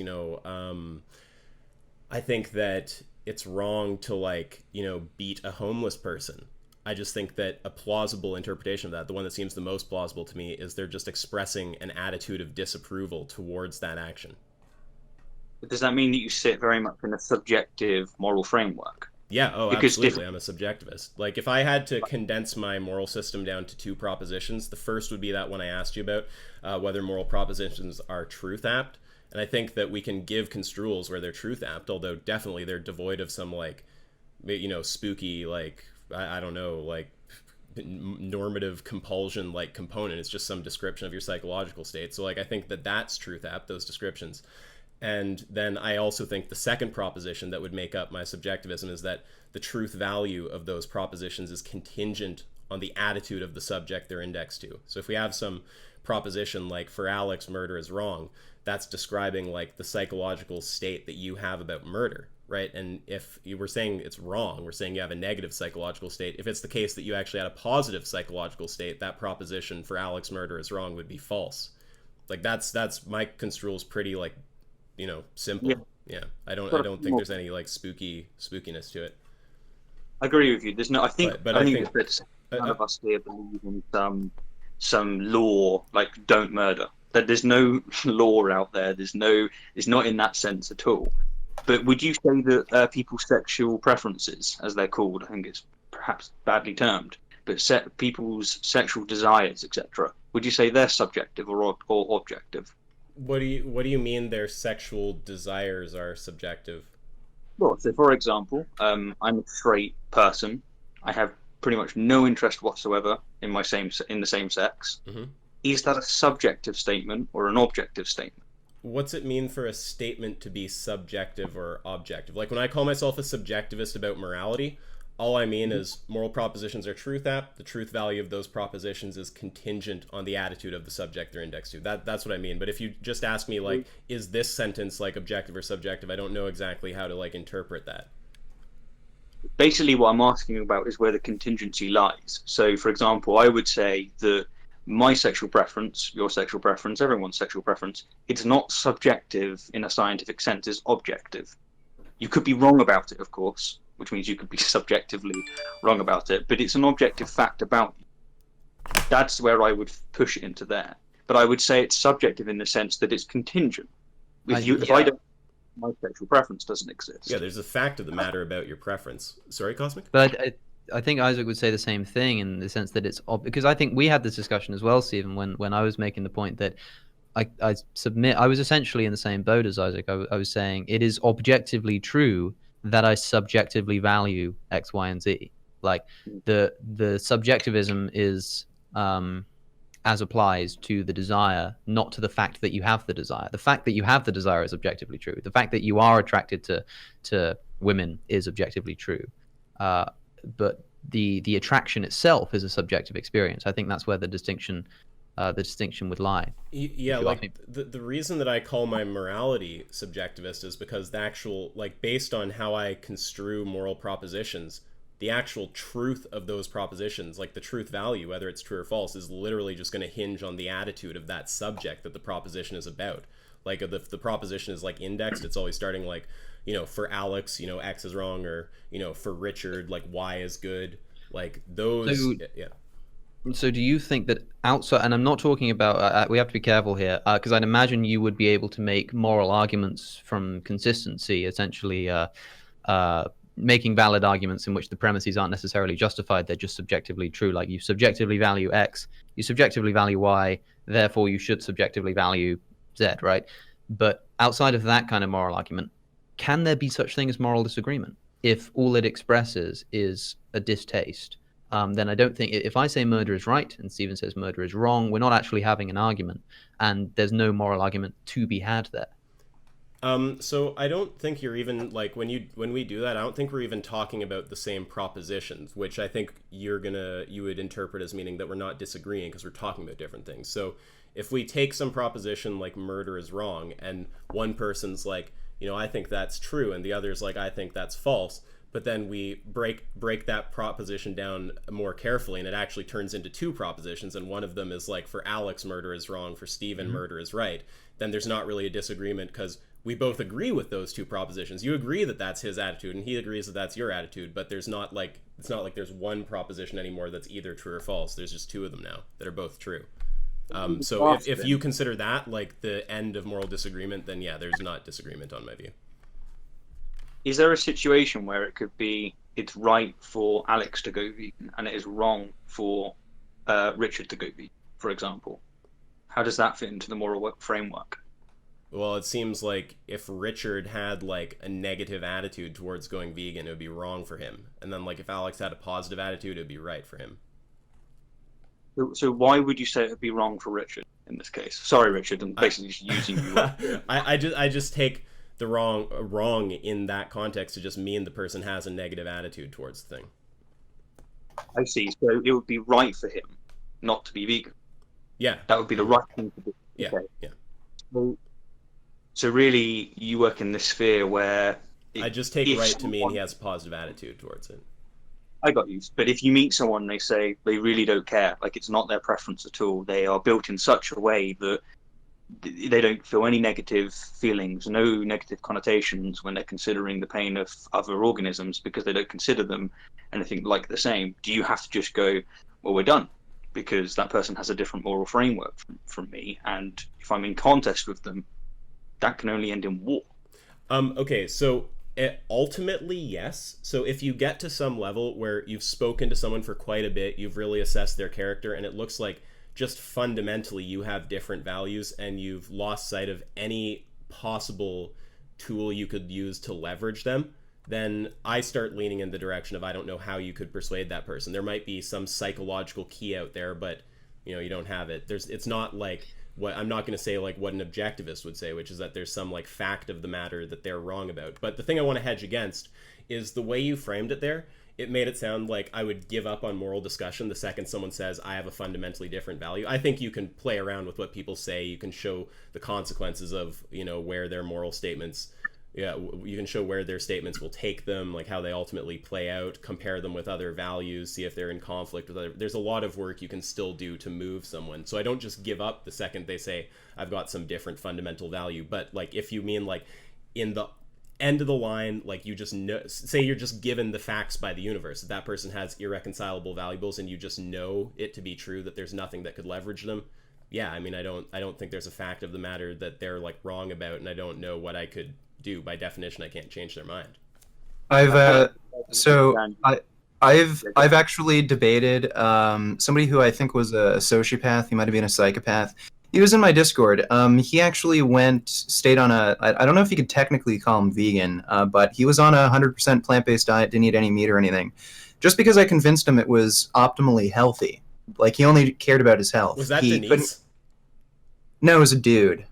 I think that it's wrong to, like, beat a homeless person. I just think that a plausible interpretation of that, the one that seems the most plausible to me, is they're just expressing an attitude of disapproval towards that action. But does that mean that you sit very much in a subjective moral framework? Yeah, oh, Because absolutely. I'm a subjectivist. Like, if I had to condense my moral system down to two propositions, the first would be that one I asked you about, whether moral propositions are truth-apt. And I think that we can give construals where they're truth-apt, although definitely they're devoid of some, like, spooky, like, I don't know, like, normative compulsion, like, component. It's just some description of your psychological state. So, like, I think that that's truth-apt, those descriptions. And then I also think the second proposition that would make up my subjectivism is that the truth value of those propositions is contingent on the attitude of the subject they're indexed to. So if we have some proposition like, for Alex, murder is wrong, that's describing, like, the psychological state that you have about murder, right? And if you were saying it's wrong, we're saying you have a negative psychological state. If it's the case that you actually had a positive psychological state, that proposition, for Alex, murder is wrong, would be false. Like, that's my construal is pretty, like, simple. Yeah. I don't think there's any, like, spookiness to it. I agree with you. There's no. I think. But I think that none of us here believe in some law like don't murder. That there's no law out there. There's no. It's not in that sense at all. But would you say that people's sexual preferences, as they're called, I think it's perhaps badly termed, but people's sexual desires, etc. Would you say they're subjective or objective? What do you mean their sexual desires are subjective? Well, so for example, I'm a straight person. I have pretty much no interest whatsoever in the same sex. Mm-hmm. Is that a subjective statement or an objective statement? What's it mean for a statement to be subjective or objective? Like, when I call myself a subjectivist about morality, all I mean is moral propositions are truth-apt. The truth value of those propositions is contingent on the attitude of the subject they're indexed to. That's what I mean. But if you just ask me, like, is this sentence, like, objective or subjective, I don't know exactly how to, like, interpret that. Basically, what I'm asking about is where the contingency lies. So, for example, I would say that my sexual preference, your sexual preference, everyone's sexual preference, it's not subjective in a scientific sense, it's objective. You could be wrong about it, of course, which means you could be subjectively wrong about it, but it's an objective fact about you. That's where I would push it into there. But I would say it's subjective in the sense that it's contingent. If I don't, my sexual preference doesn't exist. Yeah, there's a fact of the matter about your preference. Sorry, Cosmic? But I think Isaac would say the same thing in the sense that it's because I think we had this discussion as well, Stephen, when I was making the point that I was essentially in the same boat as Isaac. I was saying it is objectively true that I subjectively value X, Y, and Z. Like the subjectivism is as applies to the desire, not to the fact that you have the desire. The fact that you have the desire is objectively true. The fact that you are attracted to women is objectively true. But the attraction itself is a subjective experience. I think that's where the distinction would lie. Yeah, like the reason that I call my morality subjectivist is because the actual, like, based on how I construe moral propositions, the actual truth of those propositions, like the truth value, whether it's true or false, is literally just going to hinge on the attitude of that subject that the proposition is about. like the proposition is like indexed, it's always starting like, for Alex, X is wrong, or for Richard, like Y is good, like those. So, yeah. So do you think that outside, and I'm not talking about, we have to be careful here, because I'd imagine you would be able to make moral arguments from consistency, essentially making valid arguments in which the premises aren't necessarily justified, they're just subjectively true. Like you subjectively value X, you subjectively value Y, therefore you should subjectively value Z, right? But outside of that kind of moral argument, can there be such thing as moral disagreement? If all it expresses is a distaste, then I don't think, if I say murder is right and Stephen says murder is wrong, we're not actually having an argument, and there's no moral argument to be had there. So I don't think you're even, like, when we do that, I don't think we're even talking about the same propositions, which I think you would interpret as meaning that we're not disagreeing because we're talking about different things. So if we take some proposition like murder is wrong, and one person's like, I think that's true, and the other's like, I think that's false, but then we break that proposition down more carefully, and it actually turns into two propositions, and one of them is like, for Alex, murder is wrong, for Stephen, murder is right. Then there's not really a disagreement because we both agree with those two propositions. You agree that that's his attitude, and he agrees that that's your attitude, but it's not like there's one proposition anymore that's either true or false. There's just two of them now that are both true. So if you consider that like the end of moral disagreement, then yeah, there's not disagreement on my view. Is there a situation where it could be it's right for Alex to go vegan and it is wrong for Richard to go vegan, for example? How does that fit into the moral framework? Well, it seems like if Richard had like a negative attitude towards going vegan, it would be wrong for him. And then like if Alex had a positive attitude, it would be right for him. So why would you say it would be wrong for Richard in this case? Sorry, Richard, I'm basically just using you. I just take the wrong in that context to just mean the person has a negative attitude towards the thing. I see. So it would be right for him not to be vegan. Yeah. That would be the right thing to do. Yeah. Okay. Yeah. So really, you work in this sphere where I just take right to mean he has a positive attitude towards it. I got you. But if you meet someone and they say they really don't care, like it's not their preference at all, they are built in such a way that they don't feel any negative feelings, no negative connotations when they're considering the pain of other organisms because they don't consider them anything like the same. Do you have to just go, well, we're done? Because that person has a different moral framework from me, and if I'm in contest with them, that can only end in war. Okay, so ultimately, yes. So if you get to some level where you've spoken to someone for quite a bit, you've really assessed their character, and it looks like just fundamentally you have different values and you've lost sight of any possible tool you could use to leverage them, then I start leaning in the direction of I don't know how you could persuade that person. There might be some psychological key out there, but you don't have it. It's not like what I'm not going to say like what an objectivist would say, which is that there's some like fact of the matter that they're wrong about. But the thing I want to hedge against is the way you framed it there. It made it sound like I would give up on moral discussion the second someone says I have a fundamentally different value. I think you can play around with what people say. You can show the consequences of, where their moral statements, you can show where their statements will take them, like how they ultimately play out, compare them with other values, see if they're in conflict with other. There's a lot of work you can still do to move someone. So I don't just give up the second they say I've got some different fundamental value. But like if you mean like in the end of the line, like you just know, say you're just given the facts by the universe that person has irreconcilable valuables and you just know it to be true, that there's nothing that could leverage them. Yeah, I mean, I don't think there's a fact of the matter that they're like wrong about, and I don't know what I could do. By definition, I can't change their mind. I've actually debated somebody who I think was a sociopath. He might have been a psychopath. He was in my Discord. He actually stayed on I don't know if you could technically call him vegan, but he was on a 100% plant-based diet, didn't eat any meat or anything. Just because I convinced him it was optimally healthy. Like, he only cared about his health. Was that Denise? No, it was a dude.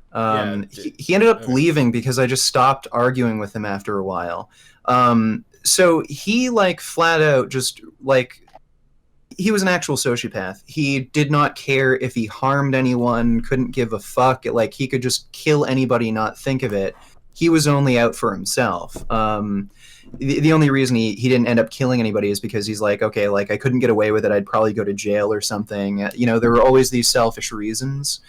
He ended up Okay. leaving because I just stopped arguing with him after a while. So he, like, flat out just, like, he was an actual sociopath. He did not care if he harmed anyone, couldn't give a fuck. Like, he could just kill anybody, not think of it. He was only out for himself. The only reason he didn't end up killing anybody is because he's like, okay, like, I couldn't get away with it, I'd probably go to jail or something. There were always these selfish reasons.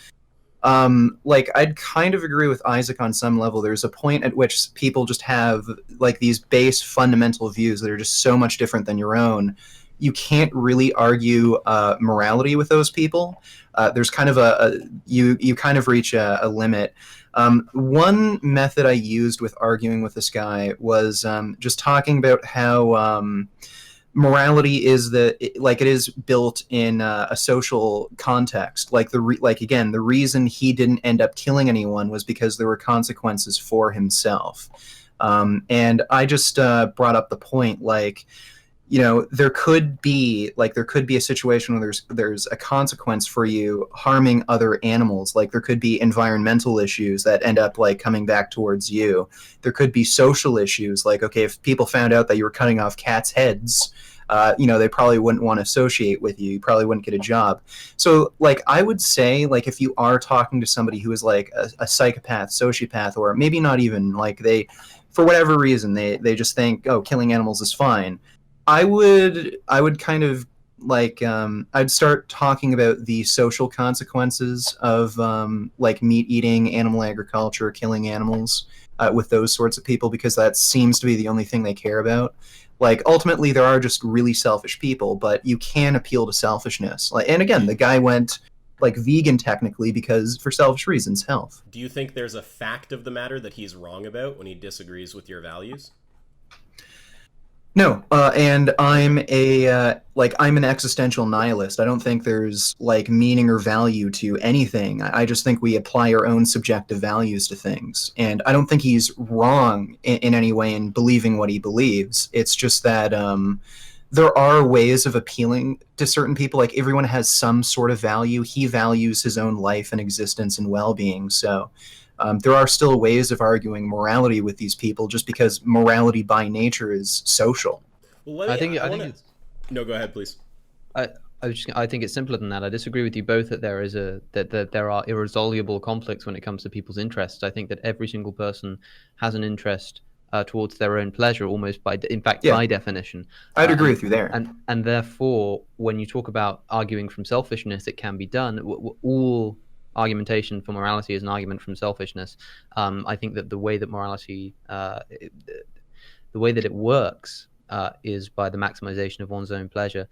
like I'd kind of agree with Isaac on some level. There's a point at which people just have like these base fundamental views that are just so much different than your own. You can't really argue morality with those people. There's kind of you kind of reach a limit. One method I used with arguing with this guy was just talking about how morality is like it is built in a social context. Like again, the reason he didn't end up killing anyone was because there were consequences for himself. And I just brought up the point, like, you know, there could be a situation where there's a consequence for you harming other animals. Like there could be environmental issues that end up like coming back towards you. There could be social issues, like, okay, if people found out that you were cutting off cats' heads, you know, they probably wouldn't want to associate with you. You probably wouldn't get a job. So like I would say, like, if you are talking to somebody who is like a psychopath, sociopath, or maybe not even, like, they, for whatever reason, they just think, oh, killing animals is fine, I would kind of like I'd start talking about the social consequences of like meat eating, animal agriculture, killing animals with those sorts of people, because that seems to be the only thing they care about. Like ultimately, there are just really selfish people, but you can appeal to selfishness. Like, and again, the guy went like vegan technically because for selfish reasons, health. Do you think there's a fact of the matter that he's wrong about when he disagrees with your values? No, and I'm I'm an existential nihilist. I don't think there's like meaning or value to anything. I just think we apply our own subjective values to things, and I don't think he's wrong in any way in believing what he believes. It's just that there are ways of appealing to certain people. Like everyone has some sort of value. He values his own life and existence and well-being, so. There are still ways of arguing morality with these people, just because morality by nature is social. Well, I think it's. No, go ahead, please. I think it's simpler than that. I disagree with you both that there are irresolvable conflicts when it comes to people's interests. I think that every single person has an interest towards their own pleasure, almost by definition. I'd agree with you there. And therefore, when you talk about arguing from selfishness, it can be done. All argumentation for morality is an argument from selfishness. I think that the way that morality, the way that it works, is by the maximization of one's own pleasure.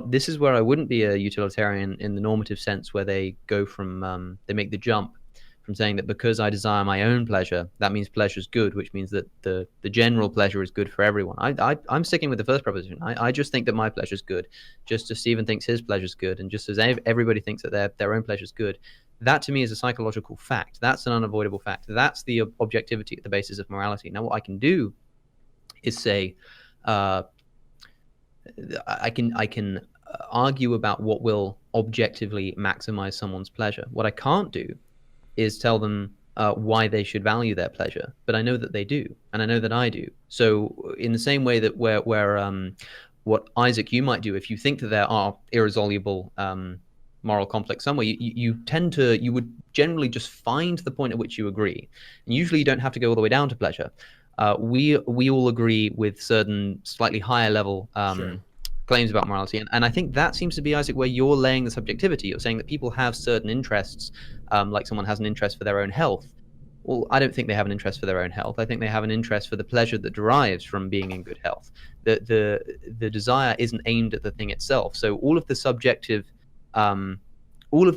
This is where I wouldn't be a utilitarian in the normative sense, where they go from they make the jump from saying that because I desire my own pleasure, that means pleasure is good, which means that the general pleasure is good for everyone. I'm sticking with the first proposition. I just think that my pleasure is good, just as Stephen thinks his pleasure is good, and just as everybody thinks that their own pleasure is good. That to me is a psychological fact. That's an unavoidable fact. That's the objectivity at the basis of morality. Now, what I can do is say, I can argue about what will objectively maximize someone's pleasure. What I can't do is tell them why they should value their pleasure. But I know that they do, and I know that I do. So in the same way that where what Isaac you might do, if you think that there are irresolvable moral conflict somewhere, you would generally just find the point at which you agree, and usually you don't have to go all the way down to pleasure. We all agree with certain slightly higher level Sure. claims about morality, and I think that seems to be, Isaac, where you're laying the subjectivity. You're saying that people have certain interests, like someone has an interest for their own health. Well, I don't think they have an interest for their own health. I think they have an interest for the pleasure that derives from being in good health. The desire isn't aimed at the thing itself. So all of the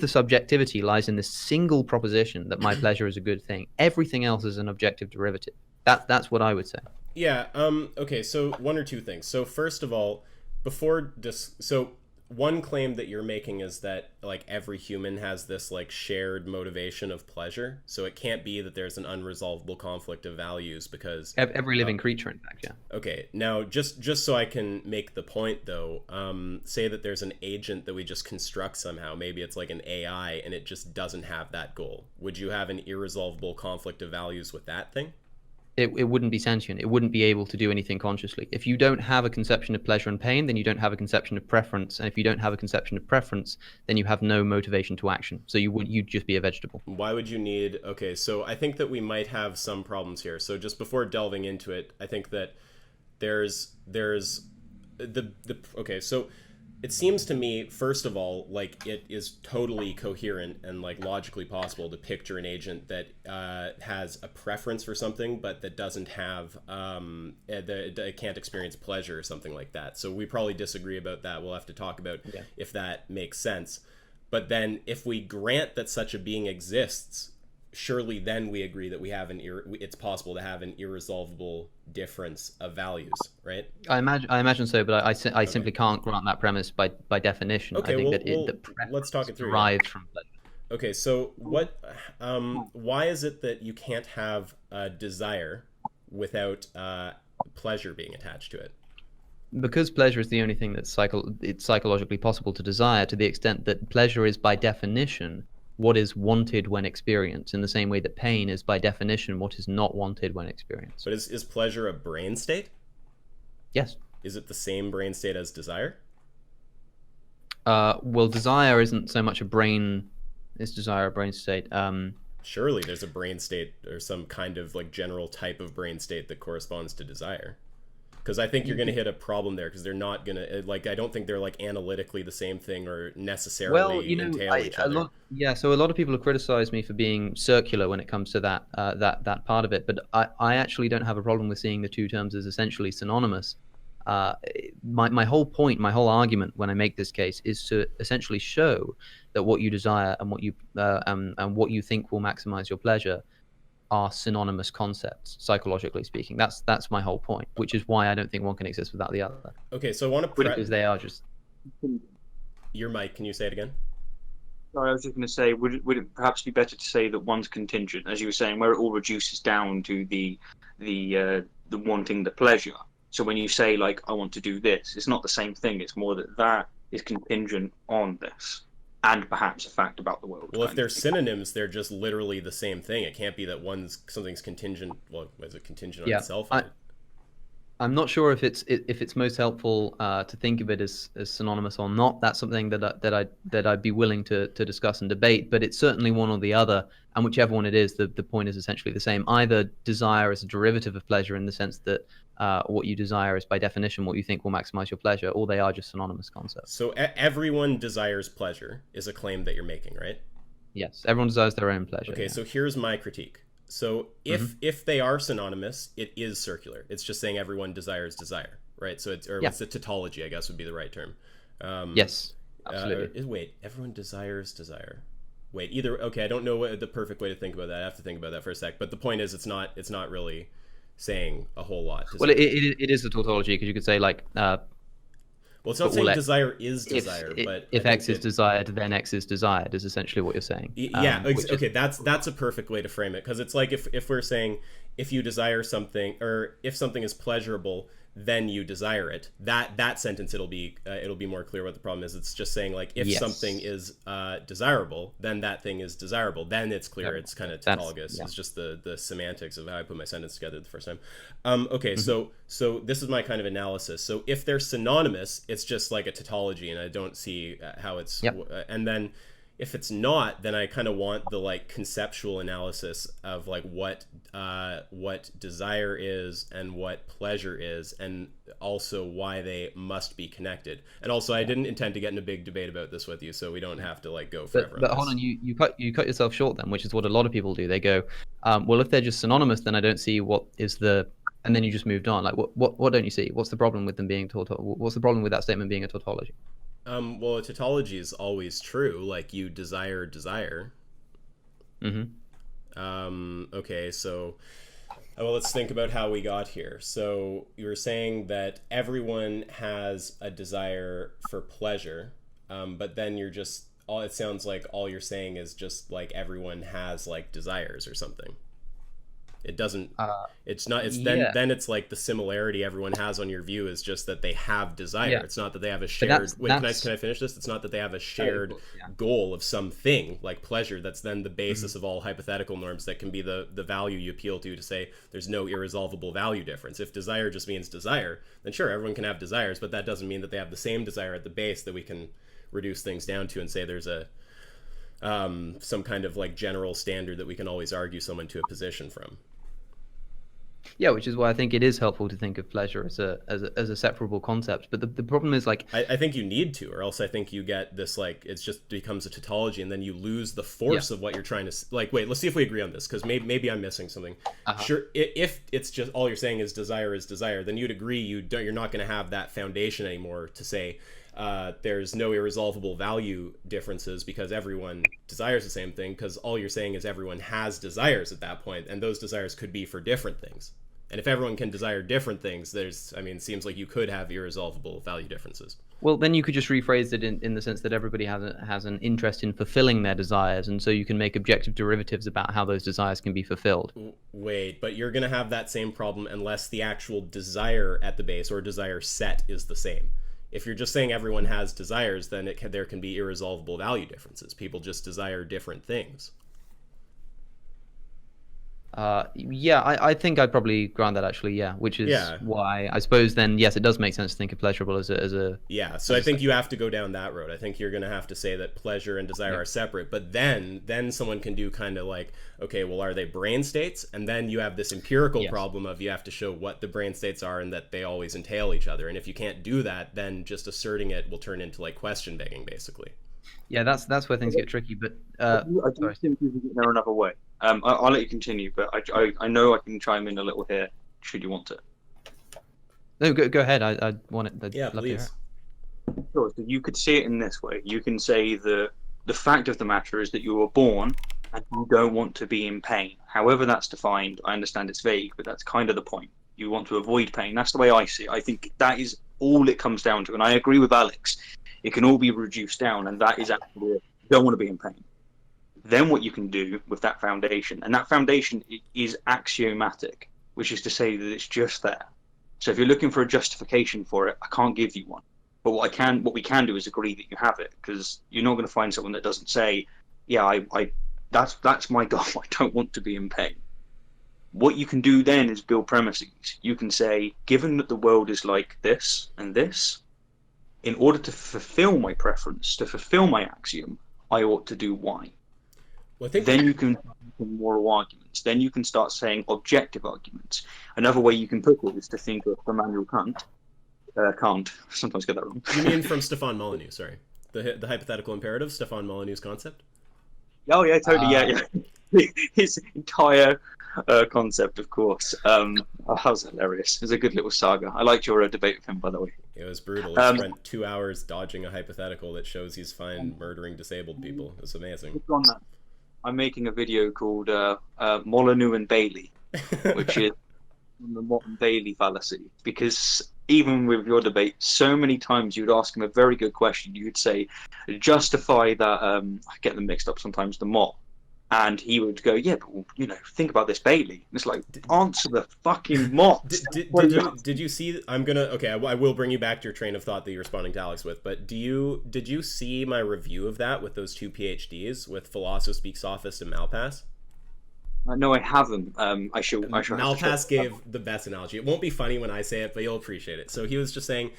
subjectivity lies in this single proposition that my pleasure is a good thing. Everything else is an objective derivative. That's what I would say. Yeah. Okay. So one or two things. So first of all, so one claim that you're making is that like every human has this like shared motivation of pleasure. So it can't be that there's an unresolvable conflict of values because Every living creature, in fact, yeah. Okay. Now, just so I can make the point though, say that there's an agent that we just construct somehow. Maybe it's like an AI and it just doesn't have that goal. Would you have an irresolvable conflict of values with that thing? It wouldn't be sentient. It wouldn't be able to do anything consciously. If you don't have a conception of pleasure and pain, then you don't have a conception of preference. And if you don't have a conception of preference, then you have no motivation to action. So you'd just be a vegetable. Why would you need... Okay, so I think that we might have some problems here. So just before delving into it, I think that there's okay, so it seems to me, first of all, like it is totally coherent and like logically possible to picture an agent that has a preference for something, but that doesn't have that can't experience pleasure or something like that. So we probably disagree about that. We'll have to talk about if that makes sense. But then, if we grant that such a being exists, surely then we agree that we have it's possible to have an irresolvable difference of values, right? I imagine so, but I simply can't grant that premise by definition. Okay, I think let's talk it through. Derives from pleasure. Okay, so why is it that you can't have a desire without pleasure being attached to it? Because pleasure is the only thing that's it's psychologically possible to desire, to the extent that pleasure is by definition what is wanted when experienced, in the same way that pain is by definition what is not wanted when experienced. But is pleasure a brain state? Yes. Is it the same brain state as desire? Well, desire isn't so much a brain. Is desire a brain state? Surely there's a brain state or some kind of like general type of brain state that corresponds to desire. Because I think you're going to hit a problem there, because they're not going to, like, I don't think they're like analytically the same thing or necessarily entail each other. So a lot of people have criticized me for being circular when it comes to that part of it, but I actually don't have a problem with seeing the two terms as essentially synonymous. My whole point, my whole argument when I make this case is to essentially show that what you desire and what you think will maximize your pleasure are synonymous concepts, psychologically speaking. That's my whole point, which is why I don't think one can exist without the other. Okay, so I want to because they are just. Your mic, can you say it again? Sorry, I was just going to say, would it perhaps be better to say that one's contingent, as you were saying, where it all reduces down to the wanting the pleasure. So when you say like I want to do this, it's not the same thing. It's more that is contingent on this. And perhaps a fact about the world. Well, if they're synonyms, they're just literally the same thing. It can't be that something's contingent. Well, is it contingent on itself? I'm not sure if it's most helpful to think of it as synonymous or not. That's something that I'd be willing to discuss and debate. But it's certainly one or the other, and whichever one it is, the point is essentially the same. Either desire is a derivative of pleasure in the sense that what you desire is by definition what you think will maximize your pleasure, or they are just synonymous concepts. So everyone desires pleasure is a claim that you're making, right? Yes, everyone desires their own pleasure. Okay, so here's my critique. So if they are synonymous, it is circular. It's just saying everyone desires desire, right? So it's a tautology, I guess would be the right term. Yes, absolutely. Wait, everyone desires desire. Wait, okay, I don't know what the perfect way to think about that. I have to think about that for a sec. But the point is, it's not really saying a whole lot. Well, it is a tautology, because you could say like. Well, it's not saying desire is desire, but if X is desired, then X is desired, is essentially what you're saying. Yeah, okay, that's a perfect way to frame it, because it's like if we're saying if you desire something, or if something is pleasurable, then you desire it. That sentence it'll be more clear what the problem is. It's just saying like if something is desirable, then that thing is desirable. Then it's clear. It's kind of tautologous. It's just the semantics of how I put my sentence together the first time. Okay, so this is my kind of analysis. So if they're synonymous, it's just like a tautology, and I don't see how it's. And then if it's not, then I kind of want the like conceptual analysis of like what desire is and what pleasure is, and also why they must be connected. And also, I didn't intend to get in a big debate about this with you, so we don't have to like go forever. But hold on, you cut yourself short then, which is what a lot of people do. They go, well, if they're just synonymous, then I don't see what is the. And then you just moved on. Like, what don't you see? What's the problem with them being What's the problem with that statement being a tautology? Well, a tautology is always true. Like you desire desire. Okay, so well, let's think about how we got here. So you were saying that everyone has a desire for pleasure, but then you're just it sounds like all you're saying is just like everyone has like desires or something. It doesn't. It's not. It's then it's like the similarity everyone has on your view is just that they have desire. Yeah. It's not that they have a shared. Wait, can I finish this? It's not that they have a shared goal of something like pleasure. That's then the basis of all hypothetical norms. That can be the value you appeal to say there's no irresolvable value difference. If desire just means desire, then sure, everyone can have desires, but that doesn't mean that they have the same desire at the base that we can reduce things down to and say there's a some kind of like general standard that we can always argue someone to a position from. Yeah, which is why I think it is helpful to think of pleasure as a separable concept. But the problem is like I think you need to, or else I think you get this like it just becomes a tautology, and then you lose the force of what you're trying to like. Wait, let's see if we agree on this, because maybe I'm missing something. Sure, if it's just all you're saying is desire, then you'd agree you're not going to have that foundation anymore to say there's no irresolvable value differences because everyone desires the same thing, because all you're saying is everyone has desires at that point, and those desires could be for different things. And if everyone can desire different things, it seems like you could have irresolvable value differences. Well, then you could just rephrase it in the sense that everybody has an interest in fulfilling their desires, and so you can make objective derivatives about how those desires can be fulfilled. Wait, but you're going to have that same problem unless the actual desire at the base or desire set is the same. If you're just saying everyone has desires, then there can be irresolvable value differences. People just desire different things. Yeah, I think I'd probably grant that actually, yeah, which is why I suppose then, yes, it does make sense to think of pleasurable as a yeah, so I think you have to go down that road. I think you're going to have to say that pleasure and desire are separate, but then someone can do kind of like, okay, well, are they brain states? And then you have this empirical problem of you have to show what the brain states are and that they always entail each other. And if you can't do that, then just asserting it will turn into like question begging, basically. Yeah, that's where things get tricky. But I do think we can get there another way. I'll let you continue, but I know I can chime in a little here, should you want to. No, go ahead. I want it. Yeah, please. Sure. So you could see it in this way. You can say the fact of the matter is that you were born and you don't want to be in pain. However that's defined, I understand it's vague, but that's kind of the point. You want to avoid pain. That's the way I see it. I think that is all it comes down to. And I agree with Alex. It can all be reduced down, and that is actually it. You don't want to be in pain. Then what you can do with that foundation, and that foundation is axiomatic, which is to say that it's just there. So if you're looking for a justification for it, I can't give you one. But what we can do is agree that you have it, because you're not going to find someone that doesn't say, yeah, that's my goal. I don't want to be in pain. What you can do then is build premises. You can say, given that the world is like this and this, in order to fulfill my preference, to fulfill my axiom, I ought to do Y. Well, I think then you can make moral arguments. Then you can start saying objective arguments. Another way you can put it is to think of Immanuel Kant. Sometimes get that wrong. You mean from Stefan Molyneux, sorry. The hypothetical imperative, Stefan Molyneux's concept? Oh, yeah, totally, yeah. His entire concept, of course. That was hilarious. It was a good little saga. I liked your debate with him, by the way. It was brutal. He spent 2 hours dodging a hypothetical that shows he's fine murdering disabled people. It's amazing. I'm making a video called Molyneux and Bailey, which is the modern Bailey fallacy. Because even with your debate, so many times you'd ask him a very good question. You'd say, justify that, I get them mixed up sometimes, the Mott. And he would go, yeah, but think about this Bailey. And it's like, answer the fucking Mott. Did you see? I will bring you back to your train of thought that you're responding to Alex with. But did you see my review of that with those 2 PhDs with Philosopher Speaks Sophist and Malpass? No, I haven't. I should. Malpass gave the best analogy. It won't be funny when I say it, but you'll appreciate it. So he was just saying,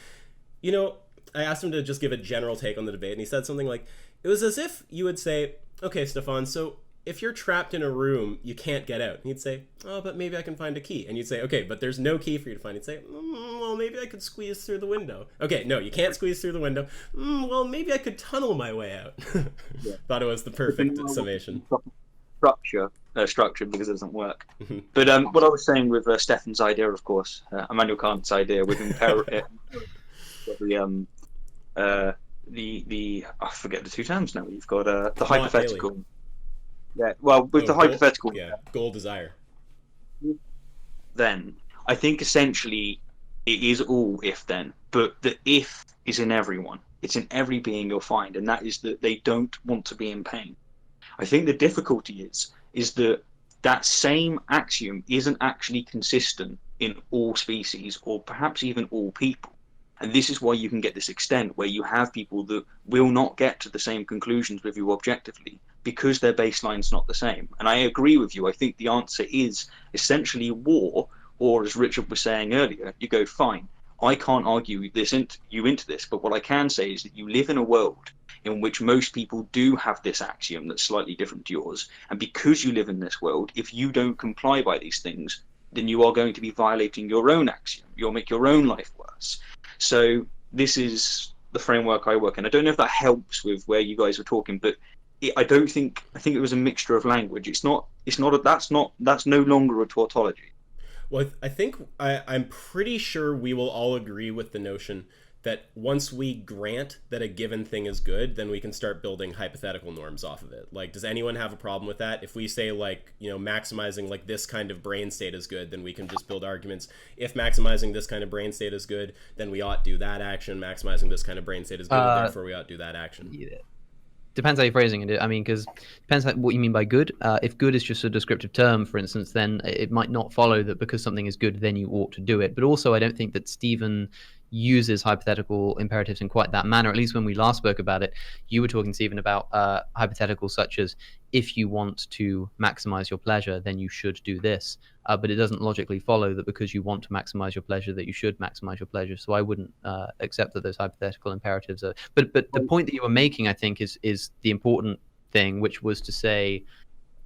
I asked him to just give a general take on the debate, and he said something like, it was as if you would say, okay, Stefan, so if you're trapped in a room, you can't get out. And he'd say, oh, but maybe I can find a key. And you'd say, okay, but there's no key for you to find. He'd say, well, maybe I could squeeze through the window. Okay, no, you can't squeeze through the window. Well, maybe I could tunnel my way out. Yeah. Thought it was the perfect summation. Structure because it doesn't work. But what I was saying with Stefan's idea, of course, Immanuel Kant's idea with the I forget the 2 terms now. You've got the hypothetical. Daily. Yeah, well, with the hypothetical. Goal desire. Then I think essentially it is all if then, but the if is in everyone. It's in every being you'll find, and that is that they don't want to be in pain. I think the difficulty is that same axiom isn't actually consistent in all species or perhaps even all people. And this is why you can get this extent where you have people that will not get to the same conclusions with you objectively because their baseline's not the same. And I agree with you. I think the answer is essentially war, or as Richard was saying earlier, you go, fine, I can't argue you into this, but what I can say is that you live in a world in which most people do have this axiom that's slightly different to yours. And because you live in this world, if you don't comply by these things, then you are going to be violating your own axiom. You'll make your own life worse. So this is the framework I work in. I don't know if that helps with where you guys were talking, but I think it was a mixture of language. That's no longer a tautology. Well, I think I'm pretty sure we will all agree with the notion that once we grant that a given thing is good, then we can start building hypothetical norms off of it. Like, does anyone have a problem with that? If we say, like, you know, maximizing like this kind of brain state is good, then we can just build arguments. If maximizing this kind of brain state is good, then we ought to do that action. Maximizing this kind of brain state is good, therefore we ought to do that action. Yeah. Depends how you're phrasing it. I mean, because depends what you mean by good. If good is just a descriptive term, for instance, then it might not follow that because something is good, then you ought to do it. But also, I don't think that Stephen uses hypothetical imperatives in quite that manner. At least when we last spoke about it, you were talking, Stephen, about hypotheticals such as, if you want to maximize your pleasure, then you should do this. But it doesn't logically follow that because you want to maximize your pleasure, that you should maximize your pleasure. So I wouldn't accept that those hypothetical imperatives are. But the point that you were making, I think, is the important thing, which was to say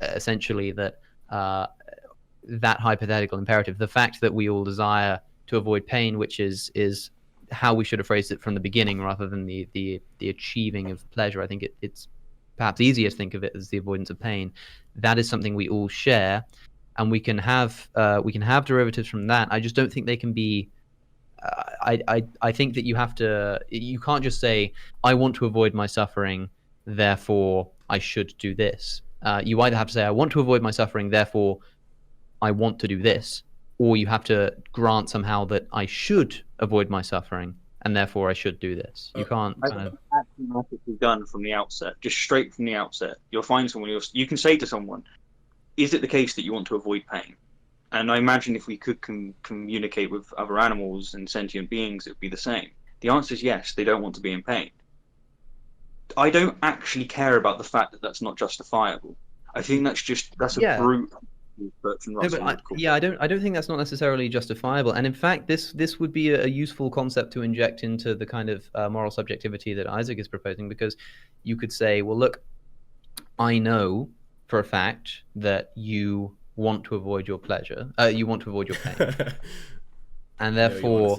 essentially that that hypothetical imperative, the fact that we all desire to avoid pain, which is how we should have phrased it from the beginning, rather than the achieving of pleasure. I think it's perhaps easier to think of it as the avoidance of pain. That is something we all share, and we can have derivatives from that. I just don't think they can be. I think that you can't just say, I want to avoid my suffering, therefore I should do this. You either have to say, I want to avoid my suffering, therefore I want to do this, or you have to grant somehow that I should avoid my suffering, and therefore I should do this. You can't kind of axiomatically done from the outset, just straight from the outset. You'll find someone you can say to someone, is it the case that you want to avoid pain? And I imagine if we could communicate with other animals and sentient beings, it would be the same. The answer is yes, they don't want to be in pain. I don't actually care about the fact that that's not justifiable. I think that's a brute. I don't think that's not necessarily justifiable. And in fact, this would be a useful concept to inject into the kind of moral subjectivity that Isaac is proposing, because you could say, well, look, I know for a fact that you want to avoid your pleasure, you want to avoid your pain, and therefore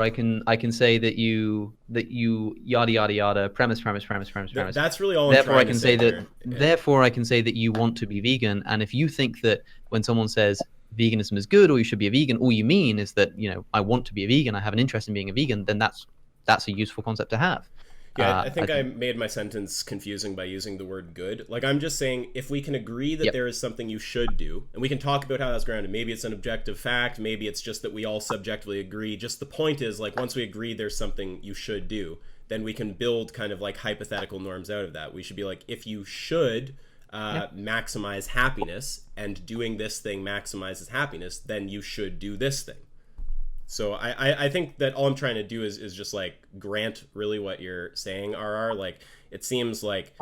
I can say that you yada yada yada premise. That's really all. Therefore, I can say that. Therefore, I can say that you want to be vegan, and if you think that when someone says veganism is good or you should be a vegan, all you mean is that, you know, I want to be a vegan, I have an interest in being a vegan, then that's a useful concept to have. Yeah, I think I made my sentence confusing by using the word good. Like, I'm just saying, if we can agree that there is something you should do, and we can talk about how that's grounded. Maybe it's an objective fact, maybe it's just that we all subjectively agree. Just the point is, like, once we agree there's something you should do, then we can build kind of like hypothetical norms out of that. We should be like, if you should maximize happiness, and doing this thing maximizes happiness, then you should do this thing. So I think that all I'm trying to do is just like grant really what you're saying, RR. Like, it seems like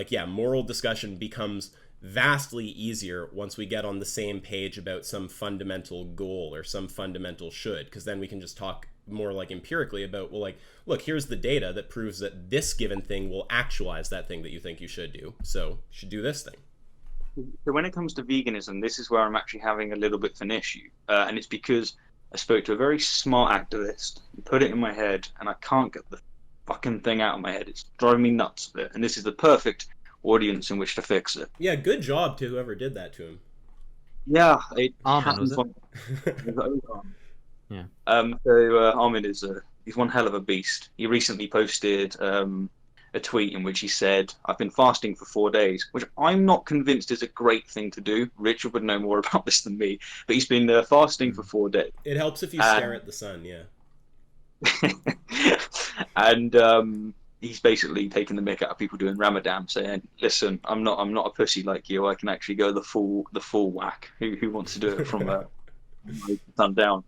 yeah, moral discussion becomes vastly easier once we get on the same page about some fundamental goal or some fundamental should, because then we can just talk more like empirically about, well, like, look, here's the data that proves that this given thing will actualize that thing that you think you should do, so you should do this thing. So when it comes to veganism, this is where I'm actually having a little bit of an issue, and it's because I spoke to a very smart activist, put it in my head, and I can't get the fucking thing out of my head. It's driving me nuts. And this is the perfect audience in which to fix it. Yeah, good job to whoever did that to him. Yeah, it Armin, was it? Yeah. So Armin he's one hell of a beast. He recently posted a tweet in which he said, I've been fasting for 4 days, which I'm not convinced is a great thing to do. Richard would know more about this than me, but he's been fasting for 4 days. It helps if you stare at the sun, yeah. And he's basically taking the mick out of people doing Ramadan, saying, listen, I'm not a pussy like you. I can actually go the full whack. Who wants to do it from sun down?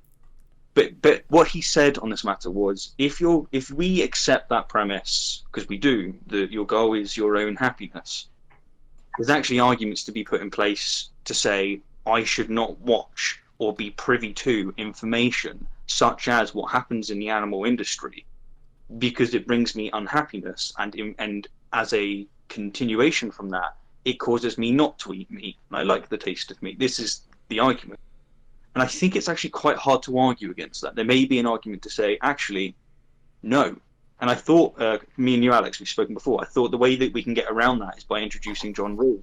But what he said on this matter was, if we accept that premise, because we do, that your goal is your own happiness, there's actually arguments to be put in place to say, I should not watch or be privy to information such as what happens in the animal industry, because it brings me unhappiness, and as a continuation from that, it causes me not to eat meat. I like the taste of meat. This is the argument. And I think it's actually quite hard to argue against that. There may be an argument to say, actually, no. And I thought, me and you, Alex, we've spoken before, I thought the way that we can get around that is by introducing John Rule.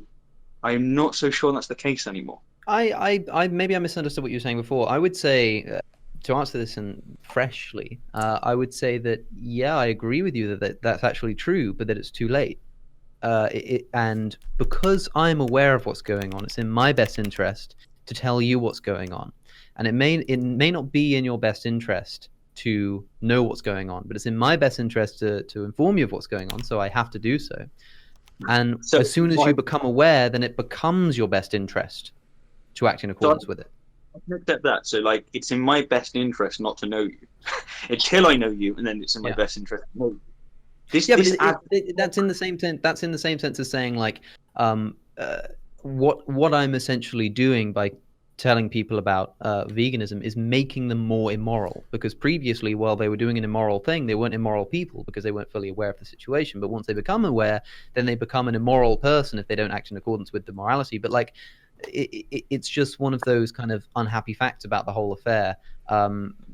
I'm not so sure that's the case anymore. I maybe I misunderstood what you were saying before. I would say, to answer this freshly, I would say that, yeah, I agree with you that that's actually true, but that it's too late. And because I'm aware of what's going on, it's in my best interest to tell you what's going on. And it may not be in your best interest to know what's going on, but it's in my best interest to inform you of what's going on, so I have to do so. And So, as soon as you become aware, then it becomes your best interest to act in accordance with it. I can accept that. So, like, it's in my best interest not to know you until I know you, and then it's in my best interest to know you. That's in the same sense. That's in the same sense as saying, like, what I'm essentially doing by telling people about veganism is making them more immoral, because previously, while they were doing an immoral thing, they weren't immoral people because they weren't fully aware of the situation. But once they become aware, then they become an immoral person if they don't act in accordance with the morality. But like, it's just one of those kind of unhappy facts about the whole affair.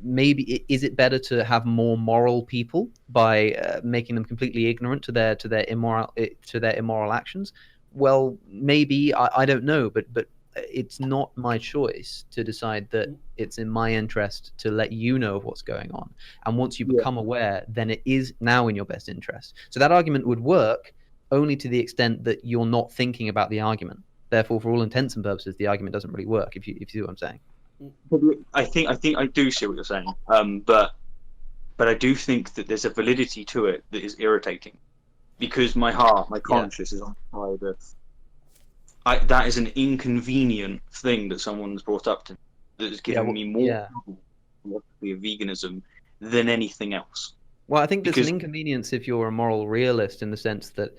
Maybe is it better to have more moral people by making them completely ignorant to their immoral actions? Well, maybe, I don't know, but it's not my choice to decide that it's in my interest to let you know of what's going on. And once you become aware, then it is now in your best interest. So that argument would work only to the extent that you're not thinking about the argument. Therefore, for all intents and purposes, the argument doesn't really work, if you see what I'm saying. I think I do see what you're saying, but I do think that there's a validity to it that is irritating, because my conscience is on the side of that is an inconvenient thing that someone's brought up to me that is giving me more philosophy of veganism than anything else. Well, I think there's an inconvenience if you're a moral realist, in the sense that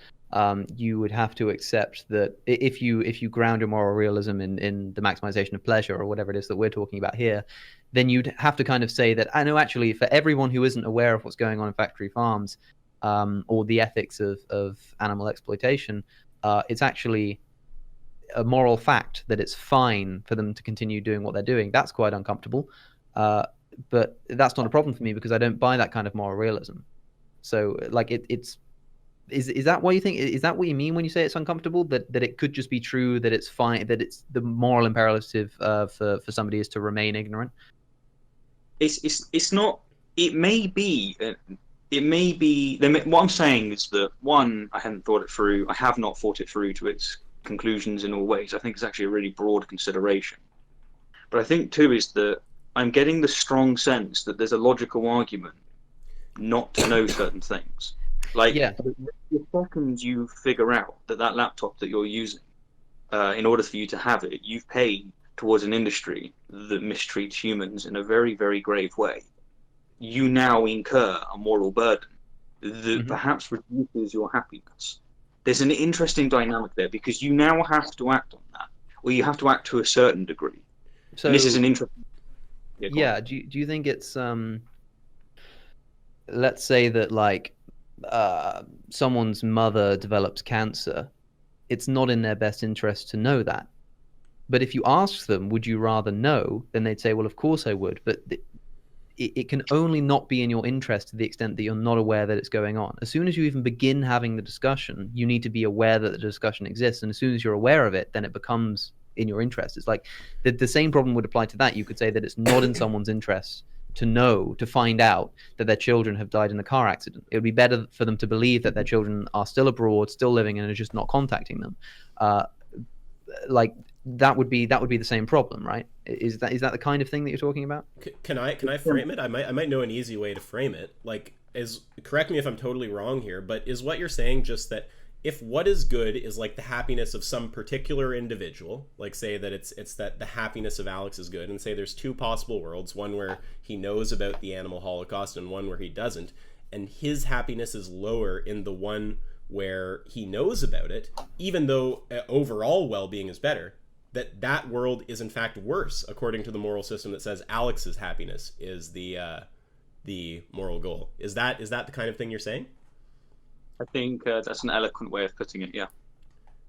you would have to accept that if you ground your moral realism in the maximization of pleasure, or whatever it is that we're talking about here, then you'd have to kind of say that, I know, actually, for everyone who isn't aware of what's going on in factory farms, or the ethics of animal exploitation, it's actually a moral fact that it's fine for them to continue doing what they're doing. That's quite uncomfortable, but that's not a problem for me, because I don't buy that kind of moral realism. So, like, is that what you think? Is that what you mean when you say it's uncomfortable? That it could just be true, that it's fine, that it's the moral imperative for somebody is to remain ignorant? It's not. It may be. What I'm saying is that, one, I haven't thought it through. I have not thought it through to its conclusions in all ways. I think it's actually a really broad consideration. But I think, two, is that I'm getting the strong sense that there's a logical argument not to know certain things. Like, the second you figure out that laptop that you're using, in order for you to have it, you've paid towards an industry that mistreats humans in a very, very grave way. You now incur a moral burden that perhaps reduces your happiness. There's an interesting dynamic there, because you now have to act on that, or you have to act to a certain degree. So, and this is an interesting. Do you think it's let's say that, like, someone's mother develops cancer, it's not in their best interest to know that. But if you ask them, would you rather know, then they'd say, well, of course I would. But it can only not be in your interest to the extent that you're not aware that it's going on. As soon as you even begin having the discussion, you need to be aware that the discussion exists. And as soon as you're aware of it, then it becomes in your interest. It's like the same problem would apply to that. You could say that it's not in someone's interest to find out that their children have died in a car accident. It would be better for them to believe that their children are still abroad, still living, and are just not contacting them. Like, that would be the same problem, right? Is that the kind of thing that you're talking about? Can I frame it? I might know an easy way to frame it. Like, correct me if I'm totally wrong here, but is what you're saying just that if what is good is like the happiness of some particular individual, like say that it's that the happiness of Alex is good, and say there's two possible worlds, one where he knows about the animal holocaust and one where he doesn't, and his happiness is lower in the one where he knows about it, even though overall well-being is better, that world is in fact worse according to the moral system that says Alex's happiness is the moral goal. Is that the kind of thing you're saying? I think that's an eloquent way of putting it, yeah.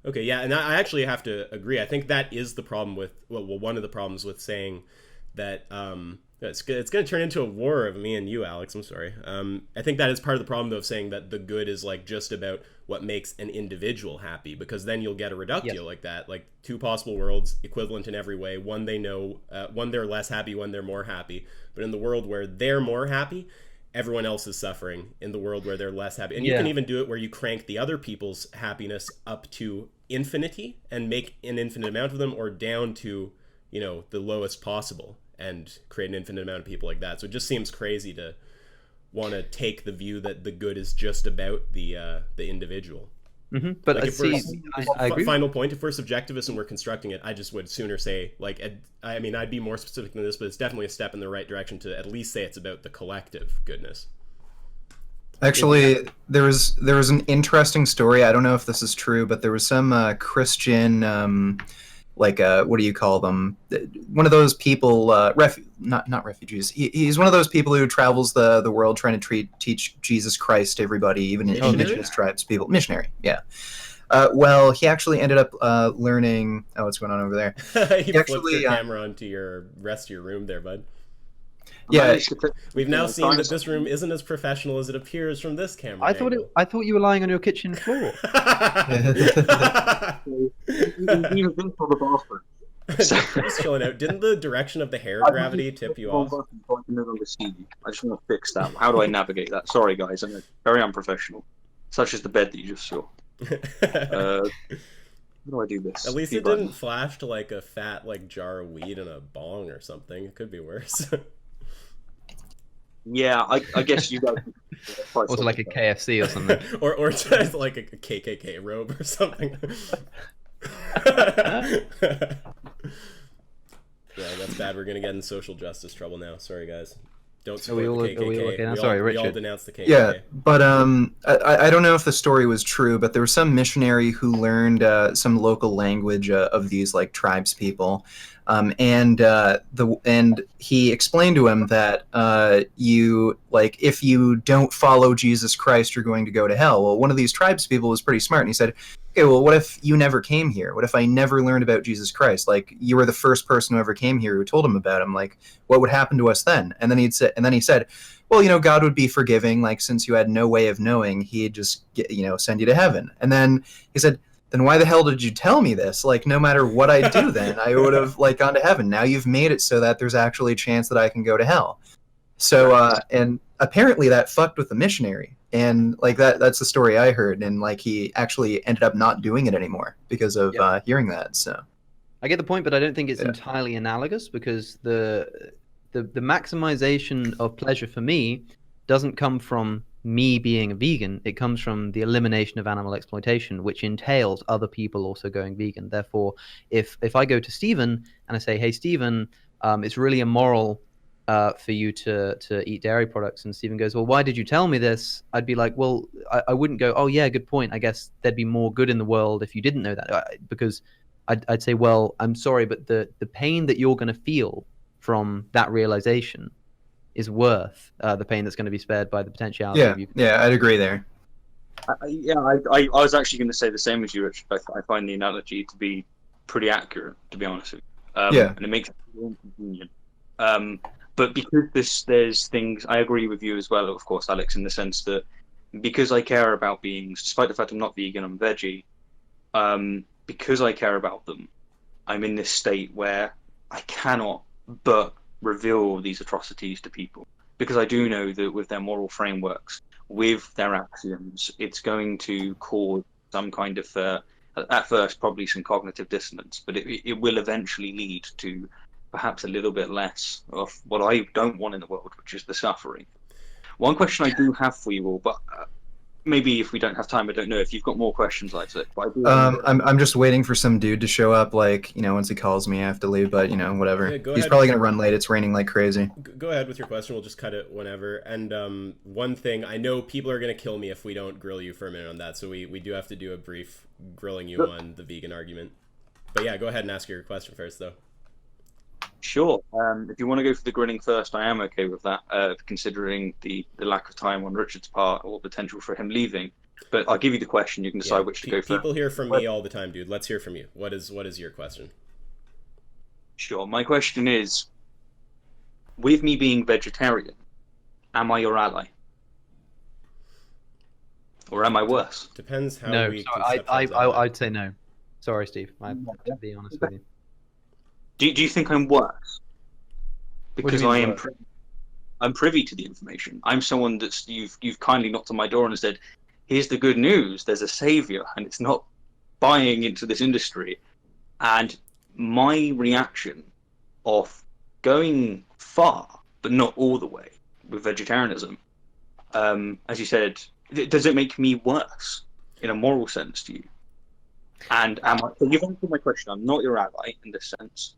Okay, yeah, and I actually have to agree. I think that is the problem with one of the problems with saying that it's going to turn into a war of me and you, Alex. I'm sorry. I think that is part of the problem, though, of saying that the good is like just about what makes an individual happy, because then you'll get a reductio like that, like two possible worlds, equivalent in every way. One they know, one they're less happy, one they're more happy. But in the world where they're more happy, everyone else is suffering. In the world where they're less happy, and you can even do it where you crank the other people's happiness up to infinity and make an infinite amount of them, or down to, you know, the lowest possible, and create an infinite amount of people like that. So it just seems crazy to want to take the view that the good is just about the individual. Mm-hmm. But like I agree. Final point: if we're subjectivists and we're constructing it, I just would sooner say, like, I mean, I'd be more specific than this, but it's definitely a step in the right direction to at least say it's about the collective goodness. Actually, there was an interesting story. I don't know if this is true, but there was some Christian, what do you call them? One of those people, not refugees. He's one of those people who travels the world trying to teach Jesus Christ to everybody, even indigenous tribes people. Missionary, yeah. Well, he actually ended up learning. Oh, what's going on over there? He flipped your camera onto your rest of your room there, bud. Yeah, we've now seen that this room isn't as professional as it appears from this camera. I thought you were lying on your kitchen floor. Even been for the bathroom. Just chilling out. Didn't the direction of the hair gravity tip you off? I can no longer see you. I just want to fix that. How do I navigate that? Sorry, guys. I'm very unprofessional. Such as the bed that you just saw. How do I do this? At least it didn't flash to like a fat jar of weed and a bong or something. It could be worse. Yeah, I guess you guys. Also, like a KFC or something, or just like a KKK robe or something. Yeah, that's bad. We're gonna get in social justice trouble now. Sorry, guys. Don't support the KKK. We all denounce the KKK. Yeah, but I don't know if the story was true, but there was some missionary who learned some local language of these like tribes people, and he explained to him that if you don't follow Jesus Christ, you're going to go to hell. Well, one of these tribes people was pretty smart, and he said, okay, well, what if you never came here? What if I never learned about Jesus Christ? Like, you were the first person who ever came here who told him about him. Like, what would happen to us then? And then he said, well, you know, God would be forgiving. Like, since you had no way of knowing, he'd just send you to heaven. And then he said, then why the hell did you tell me this? Like, no matter what I do, then I would have gone to heaven. Now you've made it so that there's actually a chance that I can go to hell. So, and apparently that fucked with the missionary. And that's the story I heard, and he actually ended up not doing it anymore because of hearing that. So I get the point, but I don't think it's entirely analogous, because the maximization of pleasure for me doesn't come from me being a vegan. It comes from the elimination of animal exploitation, which entails other people also going vegan. Therefore, if I go to Stephen and I say, hey, Stephen, it's really immoral for you to eat dairy products, and Stephen goes, well, why did you tell me this? I'd be like, well, I wouldn't go, oh yeah, good point, I guess there'd be more good in the world if you didn't know that, because I'd say, well, I'm sorry, but the pain that you're going to feel from that realization is worth the pain that's going to be spared by the potentiality of you. Yeah, I'd agree there. I was actually going to say the same as you, Rich. I find the analogy to be pretty accurate, to be honest with you. And it makes it more convenient. But because there's things, I agree with you as well, of course, Alex, in the sense that because I care about beings, despite the fact I'm not vegan, I'm veggie, because I care about them, I'm in this state where I cannot but reveal these atrocities to people. Because I do know that with their moral frameworks, with their axioms, it's going to cause some kind of, at first, probably some cognitive dissonance, but it will eventually lead to perhaps a little bit less of what I don't want in the world, which is the suffering. One question I do have for you all, but maybe if we don't have time, I don't know if you've got more questions like that. But I'm just waiting for some dude to show up. Once he calls me, I have to leave. But whatever. Yeah, he's probably gonna run late. It's raining like crazy. Go ahead with your question. We'll just cut it whenever. And one thing, I know people are gonna kill me if we don't grill you for a minute on that. So we do have to do a brief grilling you on the vegan argument. But yeah, go ahead and ask your question first, though. Sure. If you want to go for the grilling first, I am okay with that, considering the lack of time on Richard's part or potential for him leaving. But I'll give you the question. You can decide which to go for. People hear from me all the time, dude. Let's hear from you. What is your question? Sure. My question is, with me being vegetarian, am I your ally? Or am I worse? Depends how No, we I'd say no. Sorry, Steve. I have to be honest with you. Do you think I'm worse? Because mean I am worse? I'm privy to the information. I'm someone that's you've kindly knocked on my door and said, "Here's the good news. There's a savior, and it's not buying into this industry." And my reaction of going far, but not all the way, with vegetarianism, as you said, does it make me worse in a moral sense to you? And so you've answered my question. I'm not your ally in this sense.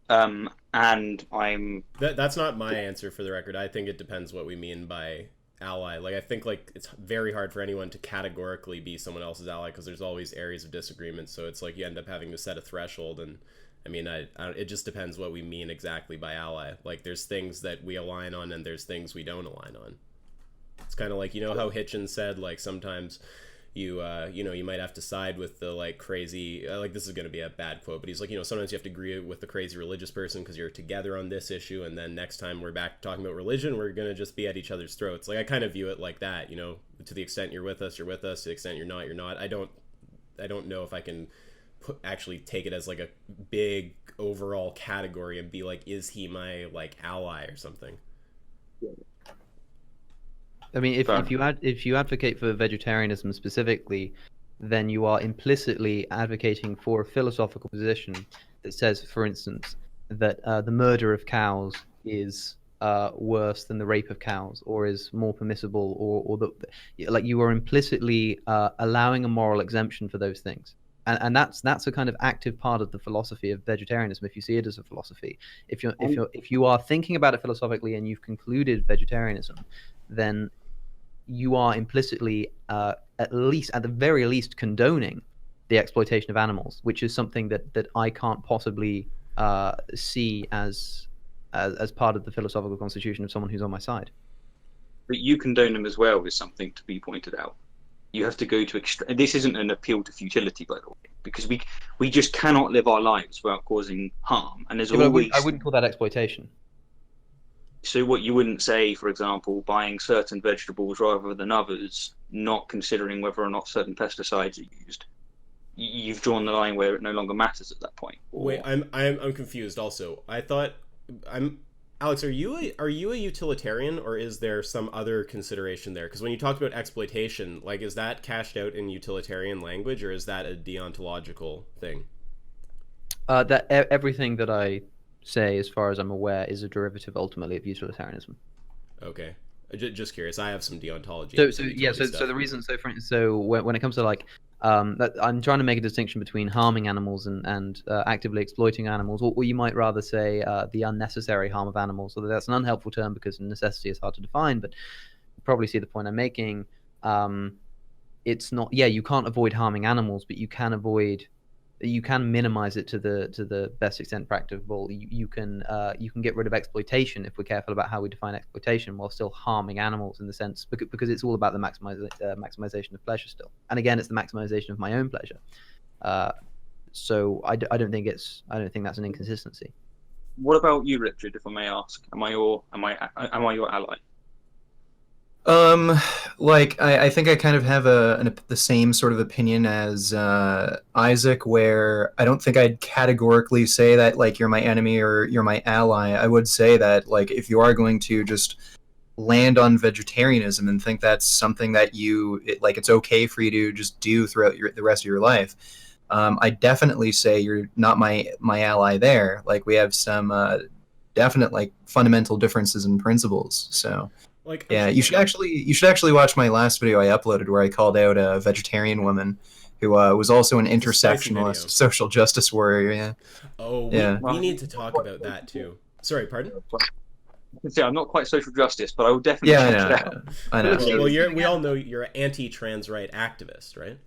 And I'm... That's not my answer, for the record. I think it depends what we mean by ally. Like, I think, like, it's very hard for anyone to categorically be someone else's ally, because there's always areas of disagreement. So it's like you end up having to set a threshold. And I mean, it just depends what we mean exactly by ally. Like, there's things that we align on and there's things we don't align on. It's kind of like, you know how Hitchens said, like, sometimes you might have to side with the, like, crazy, like, this is going to be a bad quote, but he's like, sometimes you have to agree with the crazy religious person because you're together on this issue, and then next time we're back talking about religion, we're going to just be at each other's throats. Like, I kind of view it like that, to the extent you're with us, you're with us, to the extent you're not. I don't know if I can actually take it as, like, a big overall category and be like, is he my, like, ally or something? I mean, if you advocate for vegetarianism specifically, then you are implicitly advocating for a philosophical position that says, for instance, that the murder of cows is worse than the rape of cows, or is more permissible, or like you are implicitly allowing a moral exemption for those things. And that's a kind of active part of the philosophy of vegetarianism. If you see it as a philosophy, if you are thinking about it philosophically and you've concluded vegetarianism, then you are implicitly, at the very least, condoning the exploitation of animals, which is something that I can't possibly see as part of the philosophical constitution of someone who's on my side. But you condone them as well is something to be pointed out. You have to go to extreme. This isn't an appeal to futility, by the way, because we just cannot live our lives without causing harm. And there's always... I wouldn't call that exploitation. So what you wouldn't say, for example, buying certain vegetables rather than others, not considering whether or not certain pesticides are used. You've drawn the line where it no longer matters at that point. Or... Wait, I'm confused. Also, Alex, are you a utilitarian, or is there some other consideration there? Because when you talked about exploitation, like, is that cashed out in utilitarian language, or is that a deontological thing? That everything that I say, as far as I'm aware, is a derivative ultimately of utilitarianism. Okay, just curious. I have some deontology. So the reason, when it comes to, like, I'm trying to make a distinction between harming animals and actively exploiting animals, or you might rather say the unnecessary harm of animals. So that's an unhelpful term because necessity is hard to define, but you probably see the point I'm making. It's not, you can't avoid harming animals, but you can minimize it to the best extent practicable. You can get rid of exploitation if we're careful about how we define exploitation, while still harming animals in the sense, because it's all about the maximization of pleasure still. And again, it's the maximization of my own pleasure. So I don't think that's an inconsistency. What about you, Richard? If I may ask, am I your ally? Like, I think I kind of have the same sort of opinion as Isaac, where I don't think I'd categorically say that, like, you're my enemy or you're my ally. I would say that, like, if you are going to just land on vegetarianism and think that's something that it's okay for you to just do throughout the rest of your life, I definitely say you're not my ally there. Like, we have some definite, like, fundamental differences in principles. So... Like, yeah, you should actually watch my last video I uploaded where I called out a vegetarian woman who was also an intersectionalist social justice warrior. Yeah. Oh, we need to talk about that too. Sorry, pardon? Yeah, I'm not quite social justice, but I will definitely check it out. I know. Well, we all know you're an anti-trans right activist, right?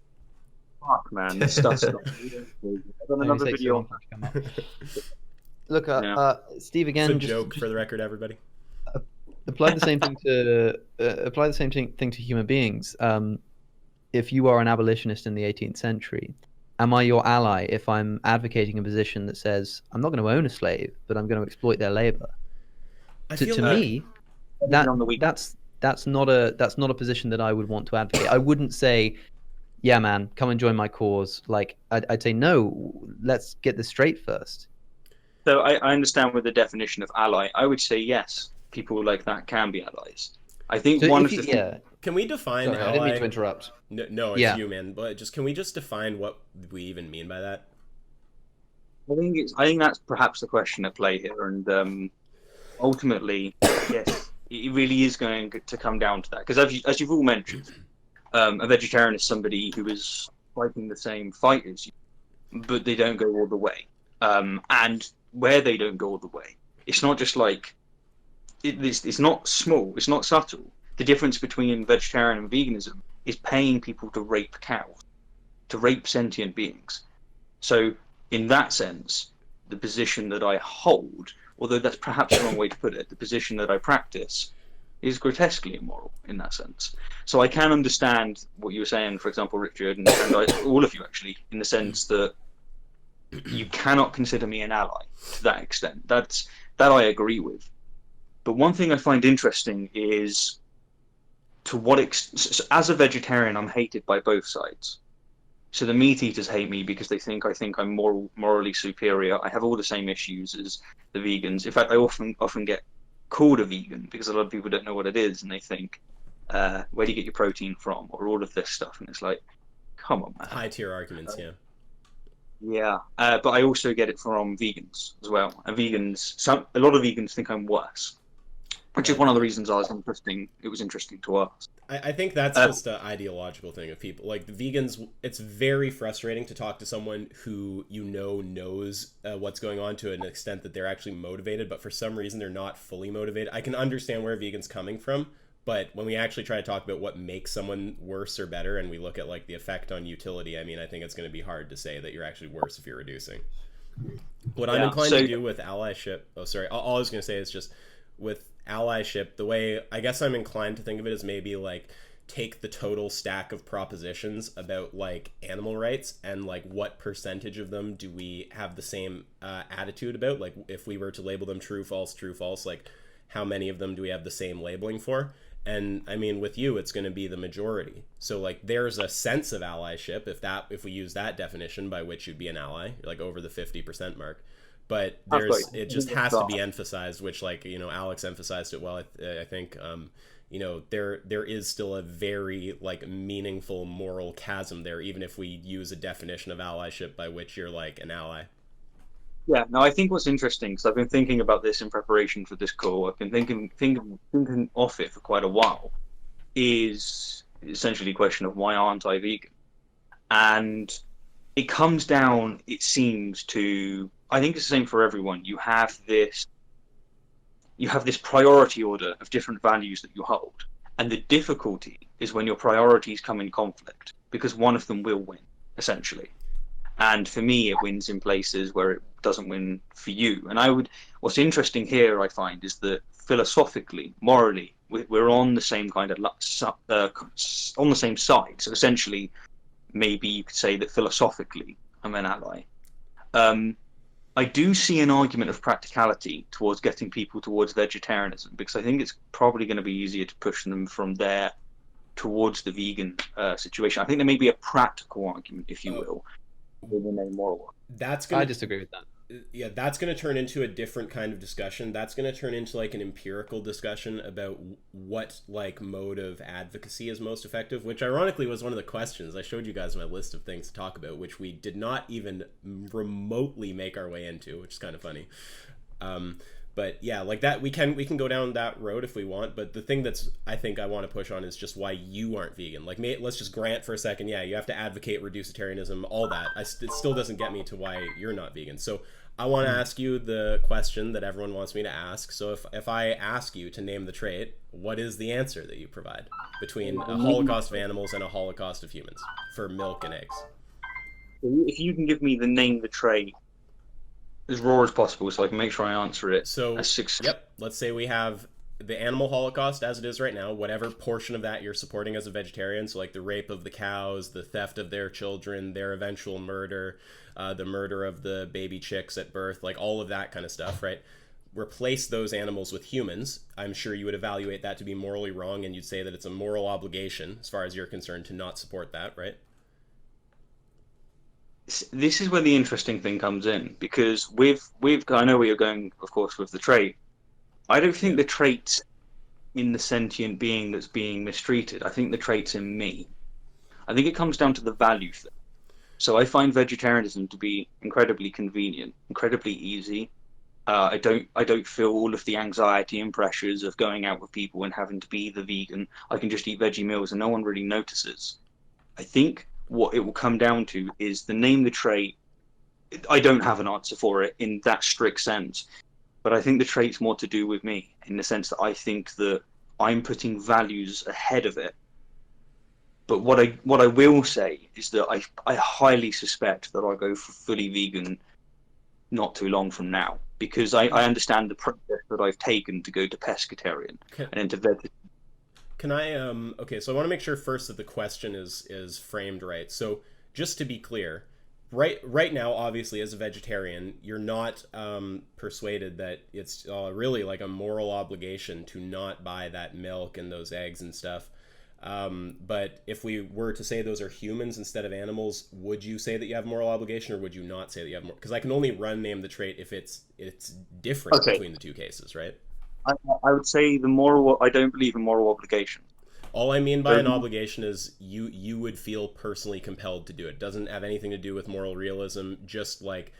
Fuck, man, this stuff's not... I've done another video. Look, Steve, again. It's a joke for the record, everybody. Apply the same thing to human beings. if you are an abolitionist in the 18th century, am I your ally if I'm advocating a position that says I'm not going to own a slave, but I'm going to exploit their labor? I To, feel to like me, On the week. that's not a position that I would want to advocate. I wouldn't say, yeah, man, come and join my cause. Like I'd say, no, let's get this straight first. So I understand with the definition of ally. I would say yes, people like that can be allies. I think So one if of you, the yeah, can we define sorry, ally? I didn't mean to interrupt. No, it's Yeah. you, man. But just can we just define what we even mean by that? I think that's perhaps the question at play here, and ultimately, yes, it really is going to come down to that. Because as you've all mentioned, a vegetarian is somebody who is fighting the same fight as you, but they don't go all the way. And where they don't go all the way, it's not just like it's not small, it's not subtle. The difference between vegetarian and veganism is paying people to rape cows, to rape sentient beings. So in that sense, the position that I hold, although that's perhaps the wrong way to put it, the position that I practice is grotesquely immoral in that sense. So I can understand what you were saying, for example, Richard, and all of you actually, in the sense that you cannot consider me an ally to that extent. That I agree with. But one thing I find interesting is to what as a vegetarian, I'm hated by both sides. So the meat eaters hate me because they think I'm morally superior. I have all the same issues as the vegans. In fact, I often get called a vegan because a lot of people don't know what it is, and they think, where do you get your protein from, or all of this stuff, and it's like, come on, man. High tier arguments, yeah. Yeah, but I also get it from vegans as well. And a lot of vegans think I'm worse, which is one of the reasons it was interesting to us. I think that's just an ideological thing of people. Like the vegans, it's very frustrating to talk to someone who knows what's going on to an extent that they're actually motivated, but for some reason they're not fully motivated. I can understand where vegans coming from, but when we actually try to talk about what makes someone worse or better, and we look at like the effect on utility, I mean, I think it's going to be hard to say that you're actually worse if you're reducing. What I'm inclined to do with allyship, all I was going to say is just with allyship, the way I guess I'm inclined to think of it is maybe like take the total stack of propositions about like animal rights and like what percentage of them do we have the same attitude about, like if we were to label them true false, like how many of them do we have the same labeling for. And I mean, with you, it's going to be the majority. So like there's a sense of allyship if we use that definition by which you'd be an ally, like over the 50% mark. But it just has to be emphasized, which like, Alex emphasized it well. I think, there is still a very like meaningful moral chasm there, even if we use a definition of allyship by which you're like an ally. Yeah, no, I think what's interesting, because I've been thinking about this in preparation for this call, I've been thinking of it for quite a while, is essentially a question of why aren't I vegan? And it comes down, it seems, to, I think it's the same for everyone. You have this priority order of different values that you hold. And the difficulty is when your priorities come in conflict, because one of them will win, essentially. And for me, it wins in places where it doesn't win for you. And what's interesting here, I find, is that philosophically, morally, we're on the same kind of on the same side. So essentially, maybe you could say that philosophically, I'm an ally. I do see an argument of practicality towards getting people towards vegetarianism, because I think it's probably going to be easier to push them from there towards the vegan situation. I think there may be a practical argument, if you will, than a moral one. I disagree with that. Yeah, that's going to turn into a different kind of discussion. That's going to turn into like an empirical discussion about what like mode of advocacy is most effective, which ironically was one of the questions. I showed you guys my list of things to talk about, which we did not even remotely make our way into, which is kind of funny. But yeah, like that, we can go down that road if we want. But the thing that's I think I want to push on is just why you aren't vegan. Like, let's just grant for a second, yeah, you have to advocate reducitarianism, all that. It still doesn't get me to why you're not vegan. So I want to ask you the question that everyone wants me to ask. So if I ask you to name the trait, what is the answer that you provide between a holocaust of animals and a holocaust of humans for milk and eggs? If you can give me the trait as raw as possible, so I can make sure I answer it. So, yep. Let's say we have the animal holocaust as it is right now, whatever portion of that you're supporting as a vegetarian, so like the rape of the cows, the theft of their children, their eventual murder, the murder of the baby chicks at birth, like all of that kind of stuff, right? Replace those animals with humans. I'm sure you would evaluate that to be morally wrong, and you'd say that it's a moral obligation, as far as you're concerned, to not support that, right? This is where the interesting thing comes in, because with I know where you're going, of course, with the trait. I don't think the trait's in the sentient being that's being mistreated. I think the trait's in me. I think it comes down to the value thing. So I find vegetarianism to be incredibly convenient, incredibly easy. I don't feel all of the anxiety and pressures of going out with people and having to be the vegan. I can just eat veggie meals and no one really notices. I think what it will come down to is the name the trait. I don't have an answer for it in that strict sense, but I think the trait's more to do with me in the sense that I think that I'm putting values ahead of it. But what I will say is that I highly suspect that I'll go for fully vegan not too long from now, because I understand the process that I've taken to go to pescatarian and into vegetarian. Can I okay, so I want to make sure first that the question is framed right. So just to be clear, right now, obviously, as a vegetarian, you're not persuaded that it's really like a moral obligation to not buy that milk and those eggs and stuff. But if we were to say those are humans instead of animals, would you say that you have moral obligation, or would you not say that you have more? Because I can only name the trait if it's different between the two cases, right? I would say I don't believe in moral obligation. All I mean by an obligation is you would feel personally compelled to do it. It doesn't have anything to do with moral realism. Just like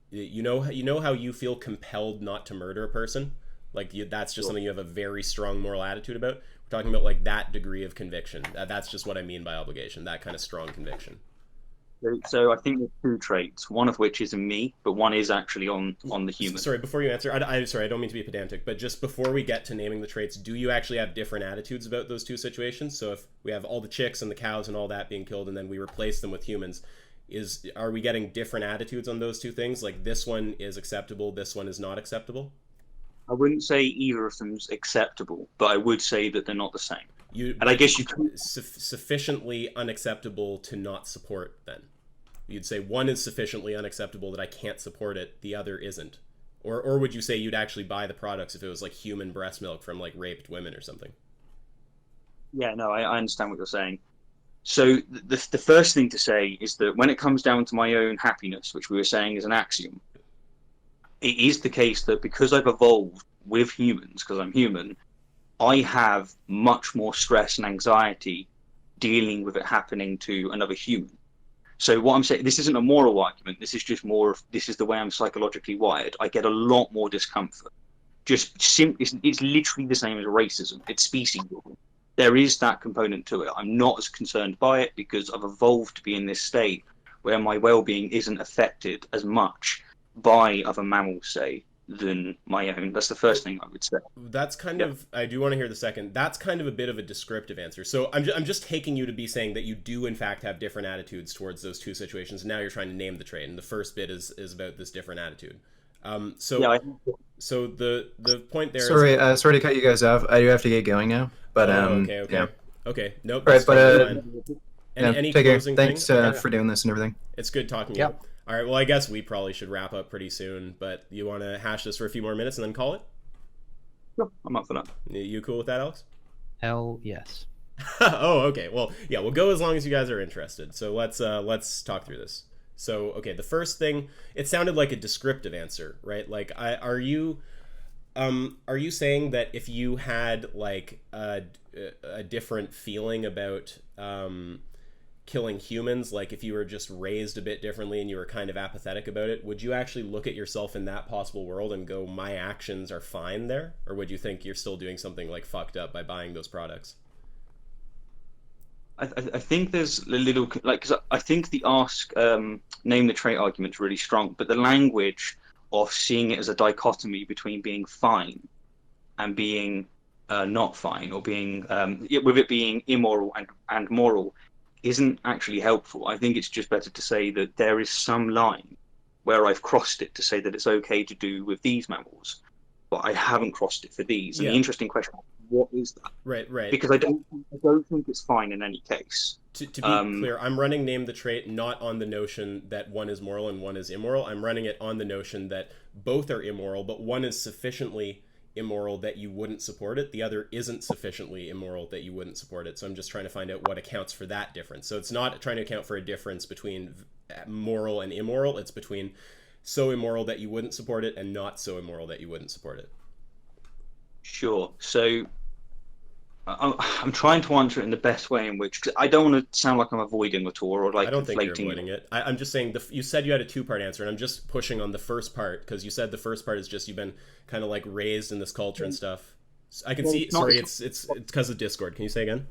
you know how you feel compelled not to murder a person, like that's just something you have a very strong moral attitude about. We're talking about like that degree of conviction. That's just what I mean by obligation. That kind of strong conviction. So I think there's two traits, one of which is in me, but one is actually on the human. Sorry, before you answer, sorry, I don't mean to be pedantic, but just before we get to naming the traits, do you actually have different attitudes about those two situations? So if we have all the chicks and the cows and all that being killed, and then we replace them with humans, are we getting different attitudes on those two things? Like this one is acceptable, this one is not acceptable? I wouldn't say either of them's acceptable, but I would say that they're not the same. And I guess you could sufficiently unacceptable to not support then. You'd say one is sufficiently unacceptable that I can't support it, the other isn't. Or would you say you'd actually buy the products if it was like human breast milk from like raped women or something? Yeah, no, I understand what you're saying. So the first thing to say is that when it comes down to my own happiness, which we were saying is an axiom, it is the case that because I've evolved with humans, because I'm human, I have much more stress and anxiety dealing with it happening to another human. So what I'm saying, this isn't a moral argument. This is just this is the way I'm psychologically wired. I get a lot more discomfort. It's literally the same as racism. It's species. There is that component to it. I'm not as concerned by it because I've evolved to be in this state where my well-being isn't affected as much by other mammals, say, than my own. That's the first thing I would say. That's kind of, I do want to hear the second. That's kind of a bit of a descriptive answer. So I'm just taking you to be saying that you do in fact have different attitudes towards those two situations. And now you're trying to name the trait, and the first bit is about this different attitude. So the point there. Sorry to cut you guys off. I do have to get going now. But okay. Yeah. Okay. Nope. All right, but any take care. closing Thanks things? for doing this and everything. It's good talking to you. All right, well, I guess we probably should wrap up pretty soon, but you want to hash this for a few more minutes and then call it? Sure, I'm up for that. You cool with that, Alex? Hell yes. Oh, okay. Well, yeah, we'll go as long as you guys are interested. So let's talk through this. So, okay, the first thing, it sounded like a descriptive answer, right? Like, are you saying that if you had like a different feeling about killing humans, like if you were just raised a bit differently and you were kind of apathetic about it, would you actually look at yourself in that possible world and go, my actions are fine there? Or would you think you're still doing something like fucked up by buying those products? I think there's a little, like, because I think the name the trait argument is really strong, but the language of seeing it as a dichotomy between being fine and being not fine, or being with it being immoral and moral, isn't actually helpful. I think it's just better to say that there is some line where I've crossed it to say that it's okay to do with these mammals. but I haven't crossed it for these. And Yeah. the interesting question, what is that? Right. Because I don't think it's fine in any case. To be clear, I'm running name the trait not on the notion that one is moral and one is immoral. I'm running it on the notion that both are immoral, but one is sufficiently immoral that you wouldn't support it. The other isn't sufficiently immoral that you wouldn't support it. So I'm just trying to find out what accounts for that difference. So it's not trying to account for a difference between moral and immoral. It's between so immoral that you wouldn't support it and not so immoral that you wouldn't support it. Sure. So I'm trying to answer it in the best way in which, cause I don't want to sound like I'm avoiding it or like I don't think you're conflating avoiding it. I'm just saying, you said you had a two-part answer, and I'm just pushing on the first part, because you said the first part is just you've been kind of like raised in this culture and stuff. I can see, sorry, it's because of Discord. Can you say again?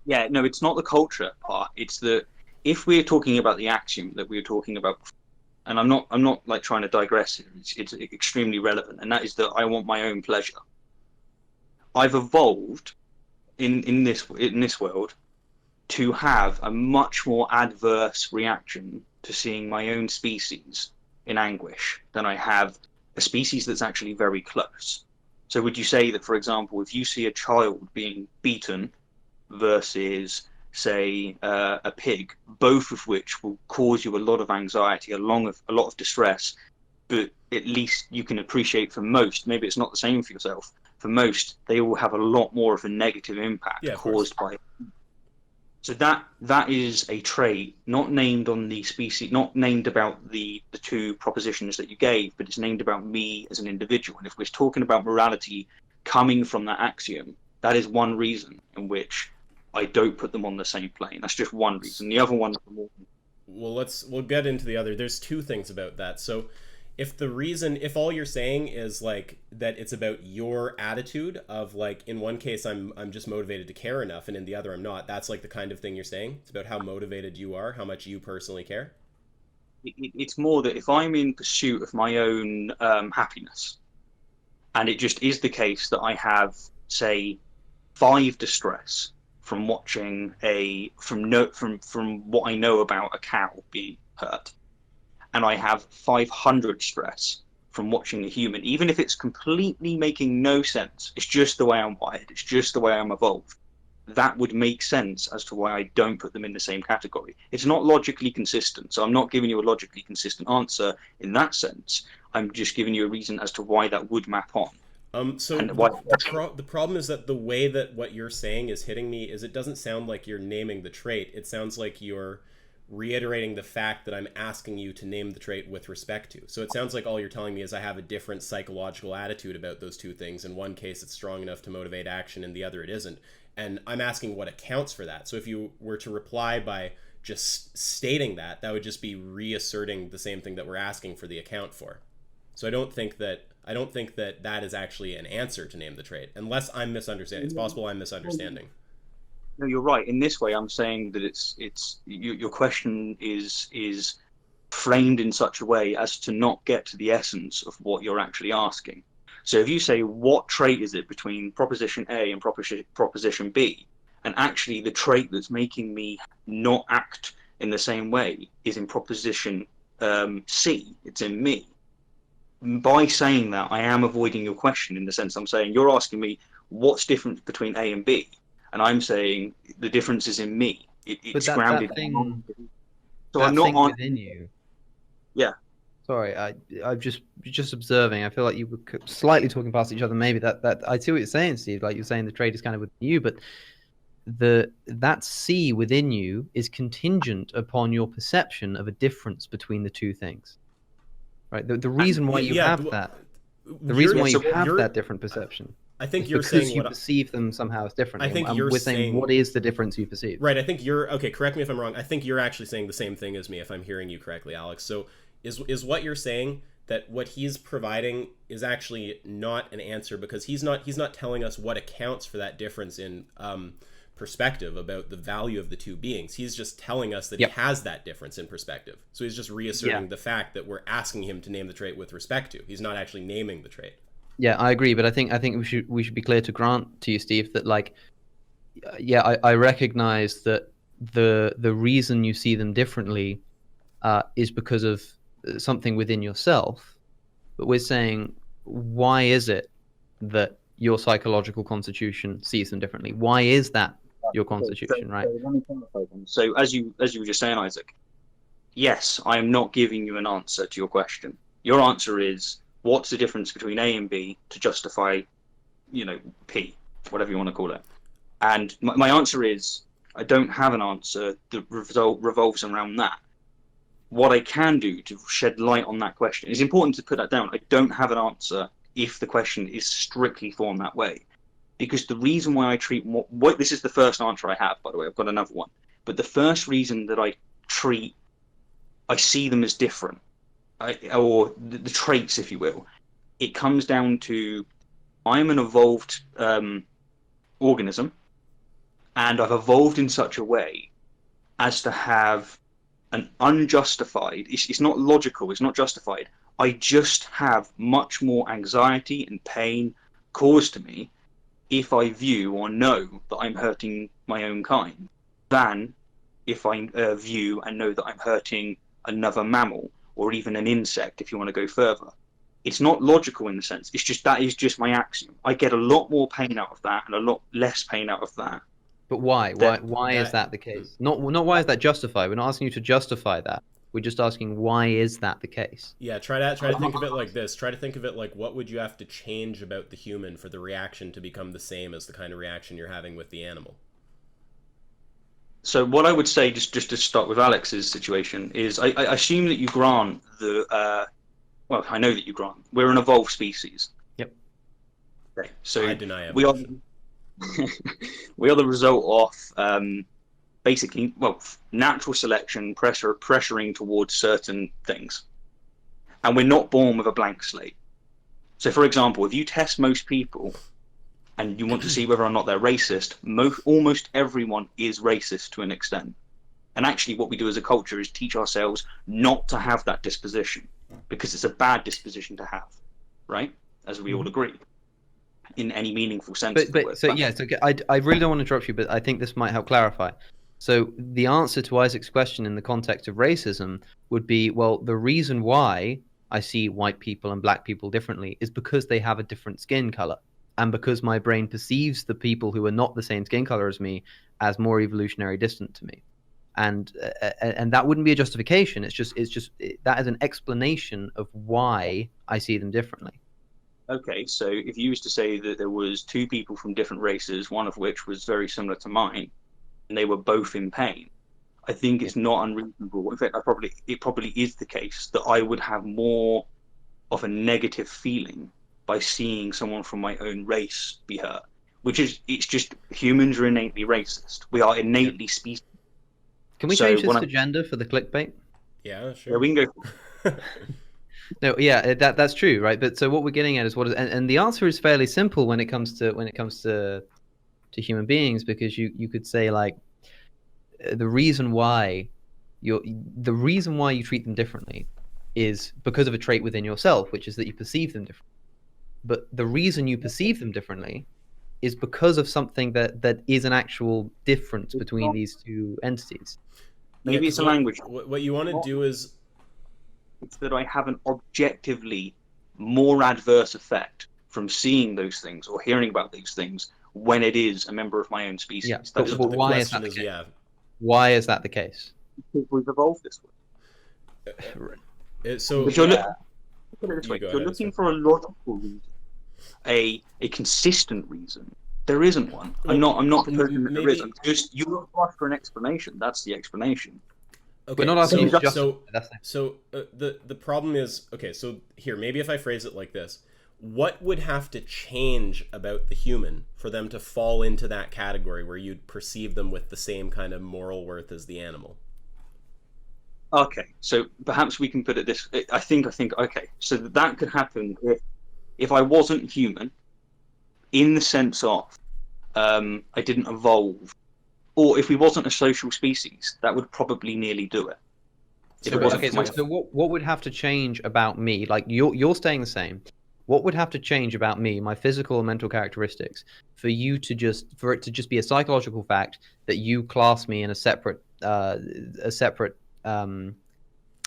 Yeah, no, it's not the culture part. It's the, if we're talking about the axiom that we were talking about, and I'm not like trying to digress here, it's extremely relevant, and that is that I want my own pleasure. I've evolved in this world to have a much more adverse reaction to seeing my own species in anguish than I have a species that's actually very close. So would you say that, for example, if you see a child being beaten versus, say, a pig, both of which will cause you a lot of anxiety, a lot of distress, but at least you can appreciate for most, maybe it's not the same for yourself, for most, they will have a lot more of a negative impact caused by it. So that is a trait not named on the species, not named about the two propositions that you gave, but it's named about me as an individual. And if we're talking about morality coming from that axiom, that is one reason in which I don't put them on the same plane. That's just one reason. The other one... Well, we'll get into the other. There's two things about that. So if all you're saying is like that it's about your attitude of like, in one case I'm just motivated to care enough and in the other I'm not, that's like the kind of thing you're saying. It's about how motivated you are, how much you personally care. It's more that if I'm in pursuit of my own happiness, and it just is the case that I have, say, 5 distress from watching from what I know about a cow being hurt, and I have 500 stress from watching a human, even if it's completely making no sense, it's just the way I'm wired, it's just the way I'm evolved, that would make sense as to why I don't put them in the same category. It's not logically consistent, so I'm not giving you a logically consistent answer in that sense. I'm just giving you a reason as to why that would map on. So the problem is that the way that what you're saying is hitting me is it doesn't sound like you're naming the trait. It sounds like you're reiterating the fact that I'm asking you to name the trait with respect to. So it sounds like all you're telling me is I have a different psychological attitude about those two things. In one case, it's strong enough to motivate action, in the other, it isn't. And I'm asking what accounts for that. So if you were to reply by just stating that would just be reasserting the same thing that we're asking for the account for. So I don't think that that is actually an answer to name the trait, unless I'm misunderstanding. It's possible I'm misunderstanding. No, you're right. In this way, I'm saying that your question is framed in such a way as to not get to the essence of what you're actually asking. So if you say, what trait is it between proposition A and proposition B, and actually the trait that's making me not act in the same way is in proposition C, it's in me. By saying that, I am avoiding your question in the sense I'm saying you're asking me what's different between A and B, and I'm saying the difference is in me. It's grounded. That thing, so I'm not on within you. Yeah. Sorry, I'm just observing. I feel like you were slightly talking past each other. Maybe that I see what you're saying, Steve. Like you're saying the trait is kind of within you, but that C within you is contingent upon your perception of a difference between the two things. Right. The reason why you have that, the reason why you have that different perception. I think it's you're because saying you perceive them somehow as different. I think we're saying what is the difference you perceive. Right. I think you're okay. Correct me if I'm wrong. I think you're actually saying the same thing as me, if I'm hearing you correctly, Alex. So is what you're saying that what he's providing is actually not an answer, because he's not telling us what accounts for that difference in perspective about the value of the two beings. He's just telling us that he has that difference in perspective. So he's just reasserting the fact that we're asking him to name the trait with respect to. He's not actually naming the trait. Yeah, I agree, but I think we should be clear to grant to you, Steve, that like, I recognize that the reason you see them differently is because of something within yourself. But we're saying why is it that your psychological constitution sees them differently? Why is that your constitution, right? Let me clarify then. So as you were just saying, Isaac, yes, I am not giving you an answer to your question. Your answer is, what's the difference between A and B to justify, P, whatever you want to call it? And my answer is, I don't have an answer that revolves around that. What I can do to shed light on that question, it's important to put that down. I don't have an answer if the question is strictly formed that way. Because the reason why I treat this is the first answer I have, by the way, I've got another one. But the first reason that I see them as different, or the traits, if you will, it comes down to I'm an evolved organism, and I've evolved in such a way as to have an unjustified, it's not logical, it's not justified. I just have much more anxiety and pain caused to me if I view or know that I'm hurting my own kind than if I view and know that I'm hurting another mammal or even an insect, if you want to go further. It's not logical in the sense, it's just that is just my axiom. I get a lot more pain out of that and a lot less pain out of that. But why? Why is that the case? Not why is that justified? We're not asking you to justify that. We're just asking, why is that the case? Yeah, try to think of it like this. Try to think of it like, what would you have to change about the human for the reaction to become the same as the kind of reaction you're having with the animal? So what I would say, just to start with Alex's situation, is I assume that you grant well, I know that you grant we're an evolved species. Yep. Okay, so I deny evolution. We are the result of basically, natural selection, pressuring towards certain things. And we're not born with a blank slate. So, for example, if you test most people and you want to see whether or not they're racist, almost everyone is racist to an extent. And actually what we do as a culture is teach ourselves not to have that disposition, because it's a bad disposition to have, right? As we all agree. In any meaningful sense. I really don't want to interrupt you, but I think this might help clarify. So the answer to Isaac's question in the context of racism would be, well, the reason why I see white people and black people differently is because they have a different skin color, and because my brain perceives the people who are not the same skin color as me as more evolutionary distant to me. And that wouldn't be a justification. It's just that is an explanation of why I see them differently. Okay, so if you was to say that there was two people from different races, one of which was very similar to mine, and they were both in pain, I think it's not unreasonable. In fact, it probably is the case that I would have more of a negative feeling by seeing someone from my own race be hurt. It's just humans are innately racist. We are innately species. Can we change this to gender for the clickbait? Yeah, sure. Yeah, we can go. No, yeah, that's true, right? But so what we're getting at is and the answer is fairly simple when it comes to human beings, because you could say, like, the reason why you treat them differently is because of a trait within yourself, which is that you perceive them differently. But the reason you perceive them differently is because of something that is an actual difference between these two entities. Maybe it's a language. What you want to do is, it's that I have an objectively more adverse effect from seeing those things or hearing about these things when it is a member of my own species. Yeah, but why is that the case? Yeah. Why is that the case? Because we've evolved this way. So you're looking for a logical reason, a consistent reason. There isn't one. I'm not proposing that there is. You look for an explanation. That's the explanation. Okay, we're not asking you to the problem is, okay, so here, maybe if I phrase it like this, what would have to change about the human for them to fall into that category where you'd perceive them with the same kind of moral worth as the animal? Okay, so perhaps we can put it this, I think, okay, so that could happen if I wasn't human, in the sense of I didn't evolve, or if we wasn't a social species, that would probably nearly do it. So what would have to change about me? Like, you're staying the same. What would have to change about me, my physical and mental characteristics, for it to just be a psychological fact that you class me in a separate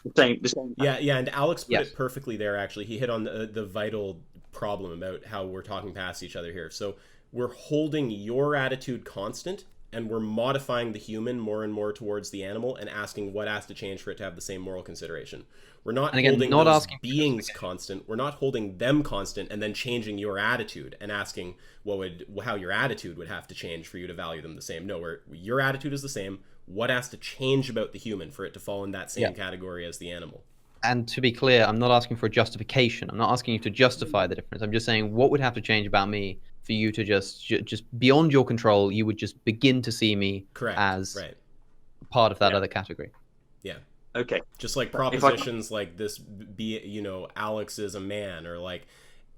The same. Yeah, and Alex put Yes. it perfectly there, actually. He hit on the vital problem about how we're talking past each other here. So we're holding your attitude constant, and we're modifying the human more and more towards the animal and asking what has to change for it to have the same moral consideration. We're not And again, holding not those asking for beings justification. constant. We're not holding them constant and then changing your attitude and asking how your attitude would have to change for you to value them the same. No, your attitude is the same. What has to change about the human for it to fall in that same category as the animal? And to be clear, I'm not asking for a justification. I'm not asking you to justify the difference. I'm just saying what would have to change about me for you to just beyond your control, you would just begin to see me Correct. as Right. part of that other category. Yeah. Okay. Just like propositions like this, Alex is a man, or like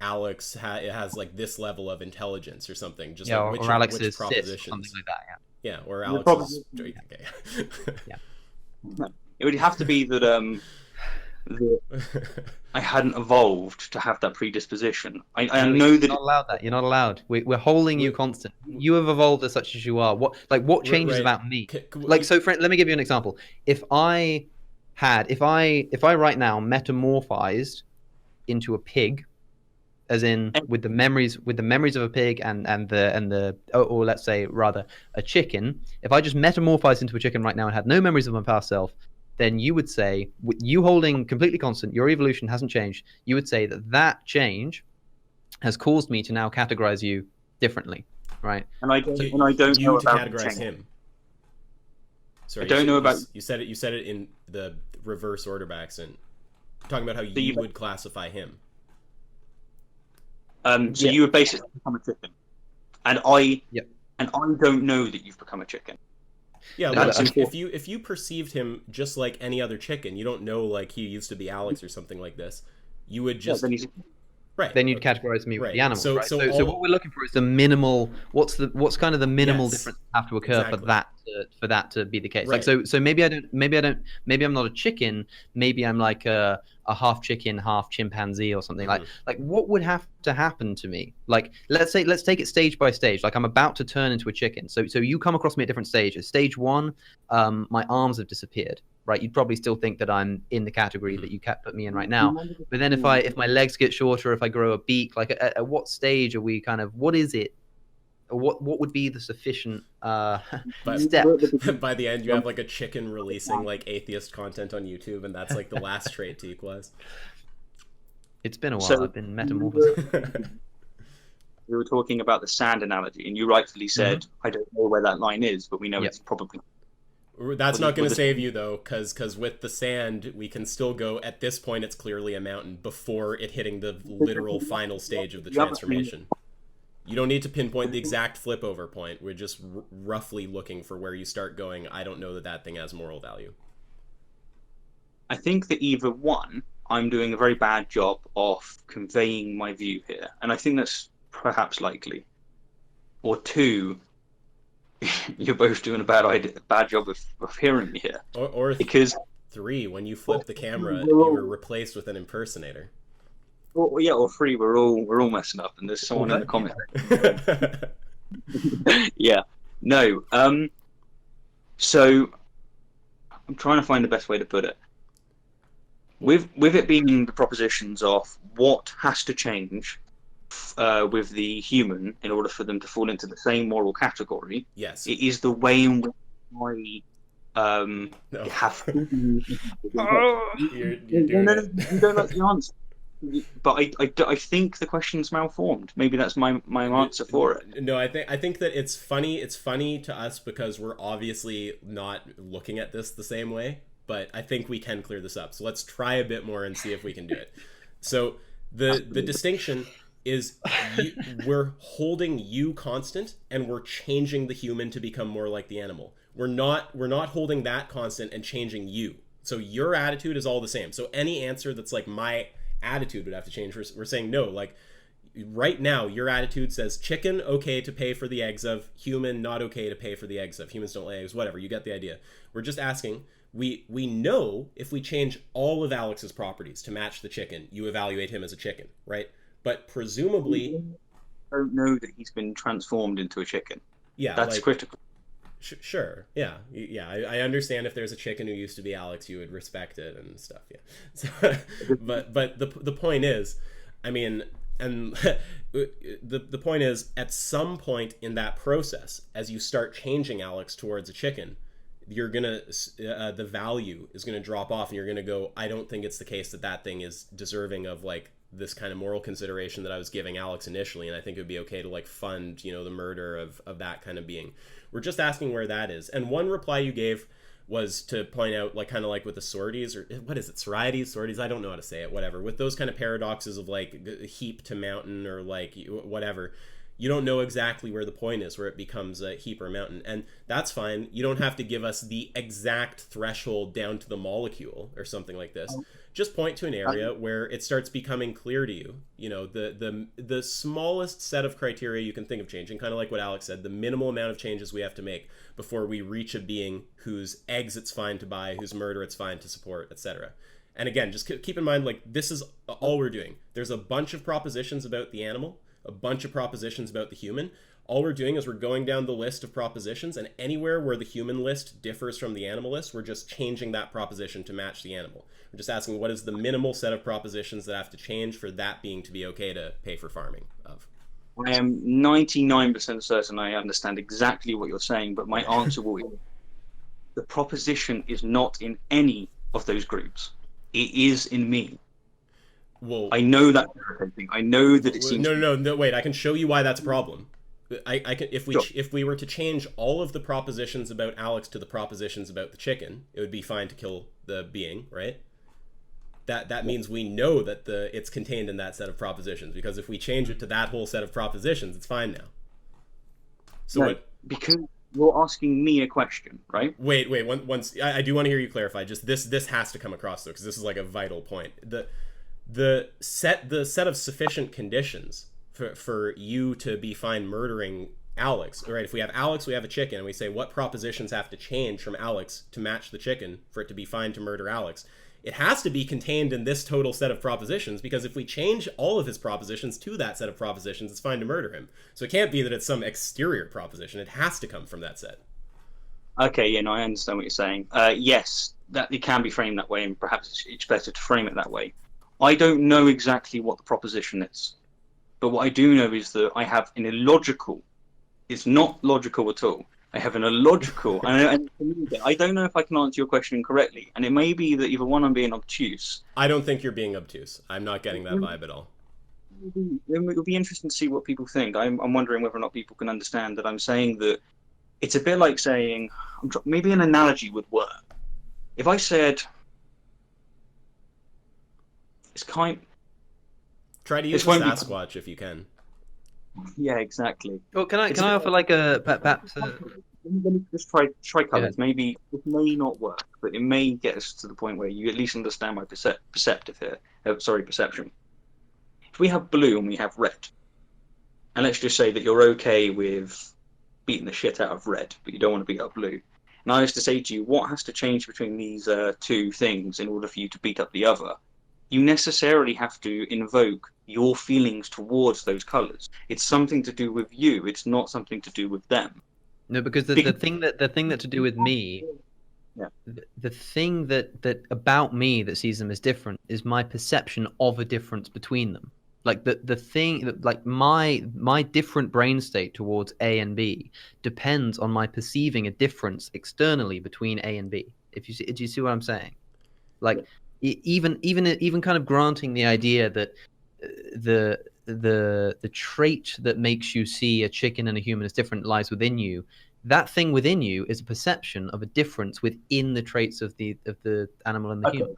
Alex has like this level of intelligence or something. Just like or Alex which is propositions, cis, something like that. Yeah, or Alex is okay. Yeah. It would have to be that that I hadn't evolved to have that predisposition. I know You're that not allowed that. You're not allowed. We're holding you constant. You have evolved as such as you are. What changes Right. about me? Like, So, let me give you an example. If I right now metamorphized into a pig, as in with the memories of a pig or let's say rather a chicken, if I just metamorphized into a chicken right now and had no memories of my past self, then you would say, you holding completely constant, your evolution hasn't changed, you would say that change has caused me to now categorize you differently, right? and I don't you know to about categorize change. him. Sorry, I don't know about. You said it in the reverse order by accident. Talking about how you would classify him. So you would basically become a chicken, and I don't know that you've become a chicken. Yeah, like if you perceived him just like any other chicken, you don't know like he used to be Alex or something like this, you would just Then you'd categorize me with the animal. So, right? So what we're looking for is the minimal. What's kind of the minimal difference have to occur for that to be the case? Right. Like so maybe I'm not a chicken. Maybe I'm like a half chicken, half chimpanzee or something. Like what would have to happen to me? Like let's take it stage by stage. Like I'm about to turn into a chicken. So you come across me at different stages. Stage 1, my arms have disappeared. Right, you'd probably still think that I'm in the category that you put me in right now. But then if my legs get shorter, if I grow a beak, like at what stage are we kind of? What is it? What would be the sufficient step? By the end, you have like a chicken releasing like atheist content on YouTube, and that's like the last trait to equalize. It's been a while. I've been metamorphosed. We were talking about the sand analogy, and you rightfully said, I don't know where that line is, but we know it's probably. That's not going to save you though, because with the sand, we can still go. At this point, it's clearly a mountain before it hitting the literal final stage of the transformation. You don't need to pinpoint the exact flip over point. We're just roughly looking for where you start going. I don't know that thing has moral value. I think that either one, I'm doing a very bad job of conveying my view here, and I think that's perhaps likely. Or 2. You're both doing a bad job of hearing me here. Or because 3, when you flip the camera, you were replaced with an impersonator. Or 3, we're all messing up, and there's someone in the comments. Yeah, no. So I'm trying to find the best way to put it. With it being the propositions of what has to change with the human in order for them to fall into the same moral category. Yes. It is the way in which I have to. You're doing it. You don't like the answer. But I think the question's malformed. Maybe that's my answer for it. No, I think that it's funny. It's funny to us because we're obviously not looking at this the same way. But I think we can clear this up. So let's try a bit more and see if we can do it. So the distinction is we're holding you constant and we're changing the human to become more like the animal. We're not holding that constant and changing you. So your attitude is all the same. So any answer that's like my attitude would have to change. We're saying no, like right now your attitude says chicken okay to pay for the eggs of, human not okay to pay for the eggs of. Humans don't lay eggs, whatever, you get the idea. We're just asking, we know if we change all of Alex's properties to match the chicken, you evaluate him as a chicken, right? But presumably I don't know that he's been transformed into a chicken. Yeah, that's critical. Sure. Yeah. Yeah. I understand if there's a chicken who used to be Alex, you would respect it and stuff. Yeah. So, but the point is, I mean, and the point is, at some point in that process, as you start changing Alex towards a chicken, you're gonna the value is gonna drop off, and you're gonna go, I don't think it's the case that that thing is deserving of like this kind of moral consideration that I was giving Alex initially, and I think it would be okay to like fund, you know, the murder of that kind of being. We're just asking where that is. And one reply you gave was to point out, like, kind of like with the sorties, or what is it, sororities, sorties, I don't know how to say it, whatever, with those kind of paradoxes of like heap to mountain, or like whatever, you don't know exactly where the point is, where it becomes a heap or a mountain. And that's fine. You don't have to give us the exact threshold down to the molecule or something like this. Just point to an area where it starts becoming clear to you, you know, the smallest set of criteria you can think of changing, kind of like what Alex said, the minimal amount of changes we have to make before we reach a being whose eggs it's fine to buy, whose murder it's fine to support, etc. And again, just keep in mind, like, this is all we're doing. There's a bunch of propositions about the animal, a bunch of propositions about the human. All we're doing is we're going down the list of propositions, and anywhere where the human list differs from the animal list, we're just changing that proposition to match the animal. We're just asking, what is the minimal set of propositions that have to change for that being to be okay to pay for farming of? I am 99% certain I understand exactly what you're saying, but my answer will be, the proposition is not in any of those groups. It is in me. Well, I know that's irritating. I know that it seems... No, wait, I can show you why that's a problem. I can, Sure. if we were to change all of the propositions about Alex to the propositions about the chicken, it would be fine to kill the being, right? That means we know that it's contained in that set of propositions, because if we change it to that whole set of propositions, it's fine now. So No, what? because you're asking me a question, right? Wait. Once I do want to hear you clarify. Just this has to come across though, because this is like a vital point. The set of sufficient conditions for you to be fine murdering Alex, right? If we have Alex, we have a chicken, and we say what propositions have to change from Alex to match the chicken for it to be fine to murder Alex, it has to be contained in this total set of propositions, because if we change all of his propositions to that set of propositions, it's fine to murder him. So it can't be that it's some exterior proposition. It has to come from that set. Okay, yeah, no, I understand what you're saying. Yes, that it can be framed that way, and perhaps it's better to frame it that way. I don't know exactly what the proposition is, but what I do know is that I have an illogical, it's not logical at all, I have an illogical, and I don't know if I can answer your question correctly, and it may be that either one, I'm being obtuse. I don't think you're being obtuse. I'm not getting that vibe at all. It would be interesting to see what people think. I'm wondering whether or not people can understand that I'm saying that it's a bit like saying, maybe an analogy would work. If I said, it's kind... Try to use This won't be- Sasquatch if you can. Yeah, exactly. Well, can I offer like a perhaps? Let me just try colours. Maybe it may not work, but it may get us to the point where you at least understand my perception. If we have blue and we have red, and let's just say that you're okay with beating the shit out of red, but you don't want to beat up blue. And I was to say to you, what has to change between these two things in order for you to beat up the other? You necessarily have to invoke your feelings towards those colours. It's something to do with you. It's not something to do with them. No, because the thing that to do with me, Yeah. the thing that about me that sees them as different is my perception of a difference between them. Like the thing that, like, my different brain state towards A and B depends on my perceiving a difference externally between A and B. Do you see what I'm saying? Like, even kind of granting the idea that the trait that makes you see a chicken and a human as different lies within you. That thing within you is a perception of a difference within the traits of the animal and the human.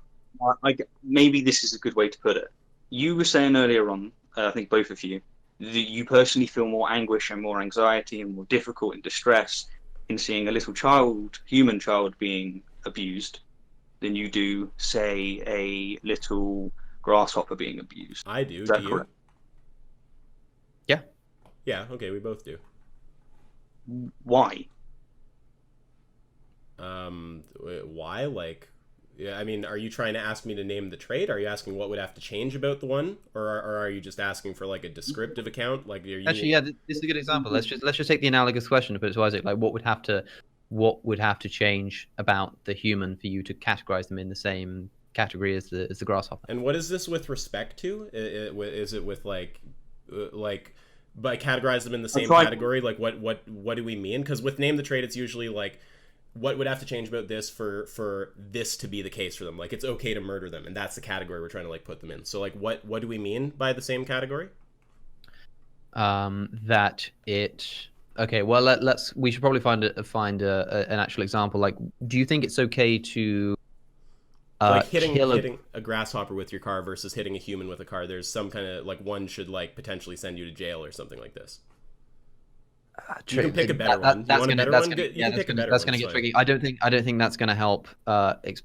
Maybe this is a good way to put it. You were saying earlier on, I think both of you, that you personally feel more anguish and more anxiety and more difficult and distress in seeing a little child, human child, being abused than you do, say, a little grasshopper being abused. I do. Is that Do you? correct? Yeah. Yeah. Okay, we both do. Why? Why? Like, yeah. I mean, are you trying to ask me to name the trait? Are you asking what would have to change about the one, or are you just asking for like a descriptive account? Like, Actually, yeah, this is a good example. Let's just take the analogous question to put it to Isaac. Like, what would have to what would have to change about the human for you to categorize them in the same category as the grasshopper? And what is this with respect to? Is it with like by categorize them in the same category? Like what do we mean? Because with name the trait, it's usually like what would have to change about this for this to be the case for them? Like it's okay to murder them, and that's the category we're trying to like put them in. So like what do we mean by the same category? That it. Okay, well we should probably find an actual example. Like, do you think it's okay to like hitting a grasshopper with your car versus hitting a human with a car? There's some kind of like one should like potentially send you to jail or something like this. You can pick a better one. That's going to get tricky. I don't think that's going to help. I don't think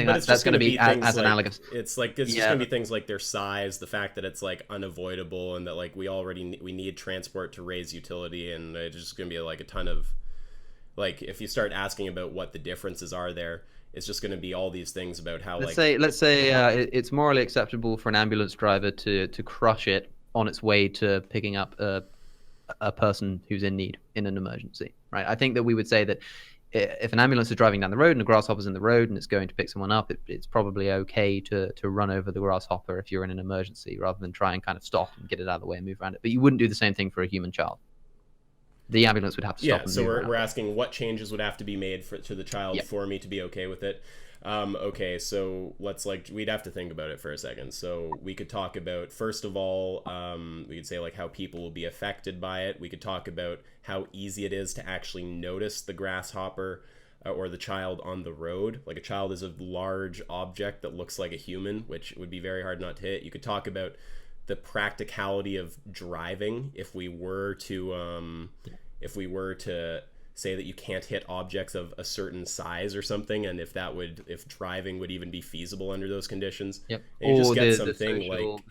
that's going to be as analogous. It's like it's just going to be things like their size, the fact that it's like unavoidable, and that like we need transport to raise utility, and it's just going to be like a ton of like if you start asking about what the differences are there, it's just going to be all these things about how let's say it's morally acceptable for an ambulance driver to crush it on its way to picking up a person who's in need in an emergency, right? I think that we would say that if an ambulance is driving down the road and a grasshopper's in the road and it's going to pick someone up, it's probably okay to run over the grasshopper if you're in an emergency, rather than try and kind of stop and get it out of the way and move around it. But you wouldn't do the same thing for a human child. The ambulance would have to stop. Yeah, so we're asking what changes would have to be made to the child for me to be okay with it. Okay, so we'd have to think about it for a second. So we could talk about, first of all, we could say like how people will be affected by it. We could talk about how easy it is to actually notice the grasshopper or the child on the road. Like a child is a large object that looks like a human, which would be very hard not to hit. You could talk about the practicality of driving if we were to say that you can't hit objects of a certain size or something, and if driving would even be feasible under those conditions. Yep. And you or just get the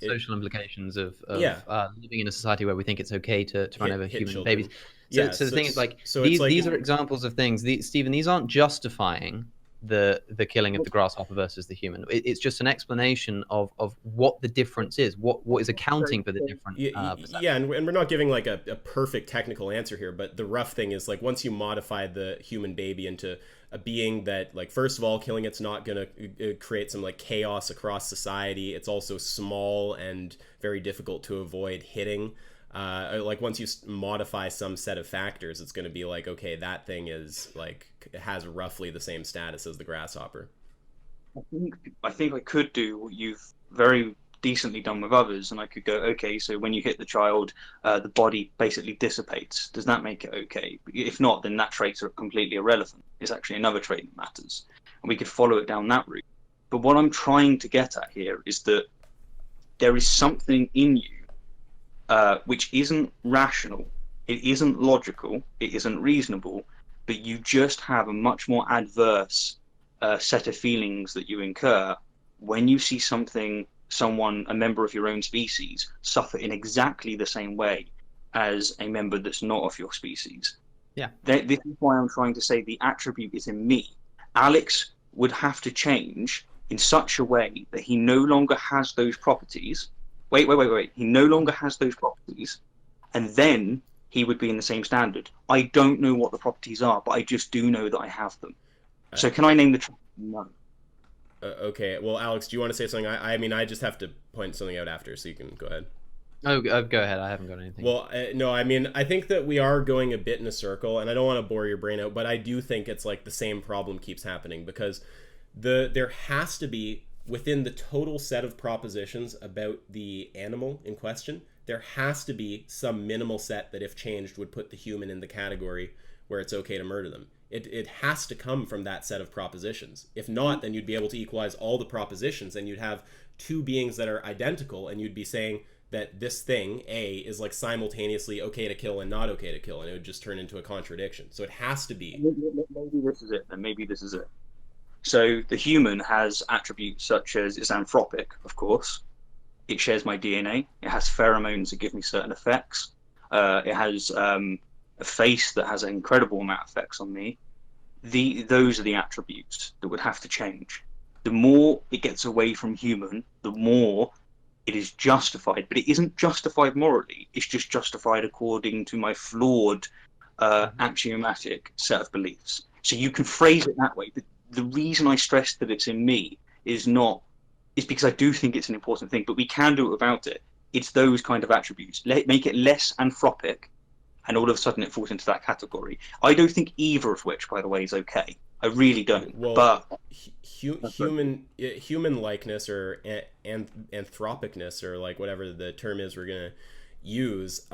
social implications of living in a society where we think it's okay to run over human children. Babies. So the thing is, like, these are examples of things. Stephen, these aren't justifying the killing of the grasshopper versus the human. It's just an explanation of what the difference is, what is accounting for the different and we're not giving like a perfect technical answer here, but the rough thing is like once you modify the human baby into a being that, like, first of all, killing it's not going to create some like chaos across society. It's also small and very difficult to avoid hitting. Like once you modify some set of factors, it's going to be like, okay, that thing is like has roughly the same status as the grasshopper. I think I could do what you've very decently done with others, and I could go, okay, so when you hit the child, the body basically dissipates. Does that make it okay? If not, then that traits are completely irrelevant. It's actually another trait that matters, and we could follow it down that route. But what I'm trying to get at here is that there is something in you which isn't rational, it isn't logical, it isn't reasonable, but you just have a much more adverse set of feelings that you incur when you see someone, a member of your own species, suffer in exactly the same way as a member that's not of your species. Yeah. This is why I'm trying to say the attribute is in me. Alex would have to change in such a way that he no longer has those properties. Wait. He no longer has those properties, and then he would be in the same standard. I don't know what the properties are, but I just do know that I have them. So can I name the trait? No. Okay. Well, Alex, do you want to say something? I mean, I just have to point something out after, so you can go ahead. Oh, go ahead. I haven't got anything. Well, no, I mean, I think that we are going a bit in a circle, and I don't want to bore your brain out, but I do think it's like the same problem keeps happening, because there has to be, within the total set of propositions about the animal in question, there has to be some minimal set that, if changed, would put the human in the category where it's okay to murder them. It has to come from that set of propositions. If not, then you'd be able to equalize all the propositions, and you'd have two beings that are identical, and you'd be saying that this thing, A, is like simultaneously okay to kill and not okay to kill, and it would just turn into a contradiction. So it has to be. Maybe this is it, then. Maybe this is it. So the human has attributes such as it's anthropic, of course. It shares my DNA. It has pheromones that give me certain effects. It has a face that has an incredible amount of effects on me. Those are the attributes that would have to change. The more it gets away from human, the more it is justified. But it isn't justified morally. It's just justified according to my flawed axiomatic set of beliefs. So you can phrase it that way. But the reason I stress that it's in me is because I do think it's an important thing, but we can do it without it. It's those kind of attributes. Make it less anthropic, and all of a sudden it falls into that category. I don't think either of which, by the way, is okay. I really don't. Well, but human likeness or anthropicness, or like whatever the term is we're gonna use.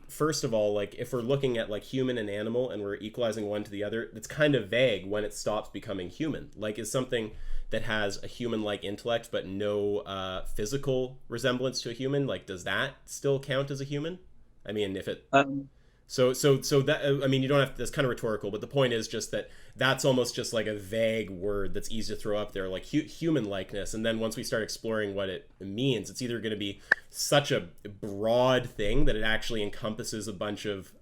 First of all, like if we're looking at like human and animal and we're equalizing one to the other, it's kind of vague when it stops becoming human. Like, is something that has a human-like intellect but no physical resemblance to a human, like, does that still count as a human? I mean, if it so that, I mean, you don't have to, that's kind of rhetorical, but the point is just that that's almost just like a vague word that's easy to throw up there, like human likeness. And then once we start exploring what it means, it's either going to be such a broad thing that it actually encompasses a bunch of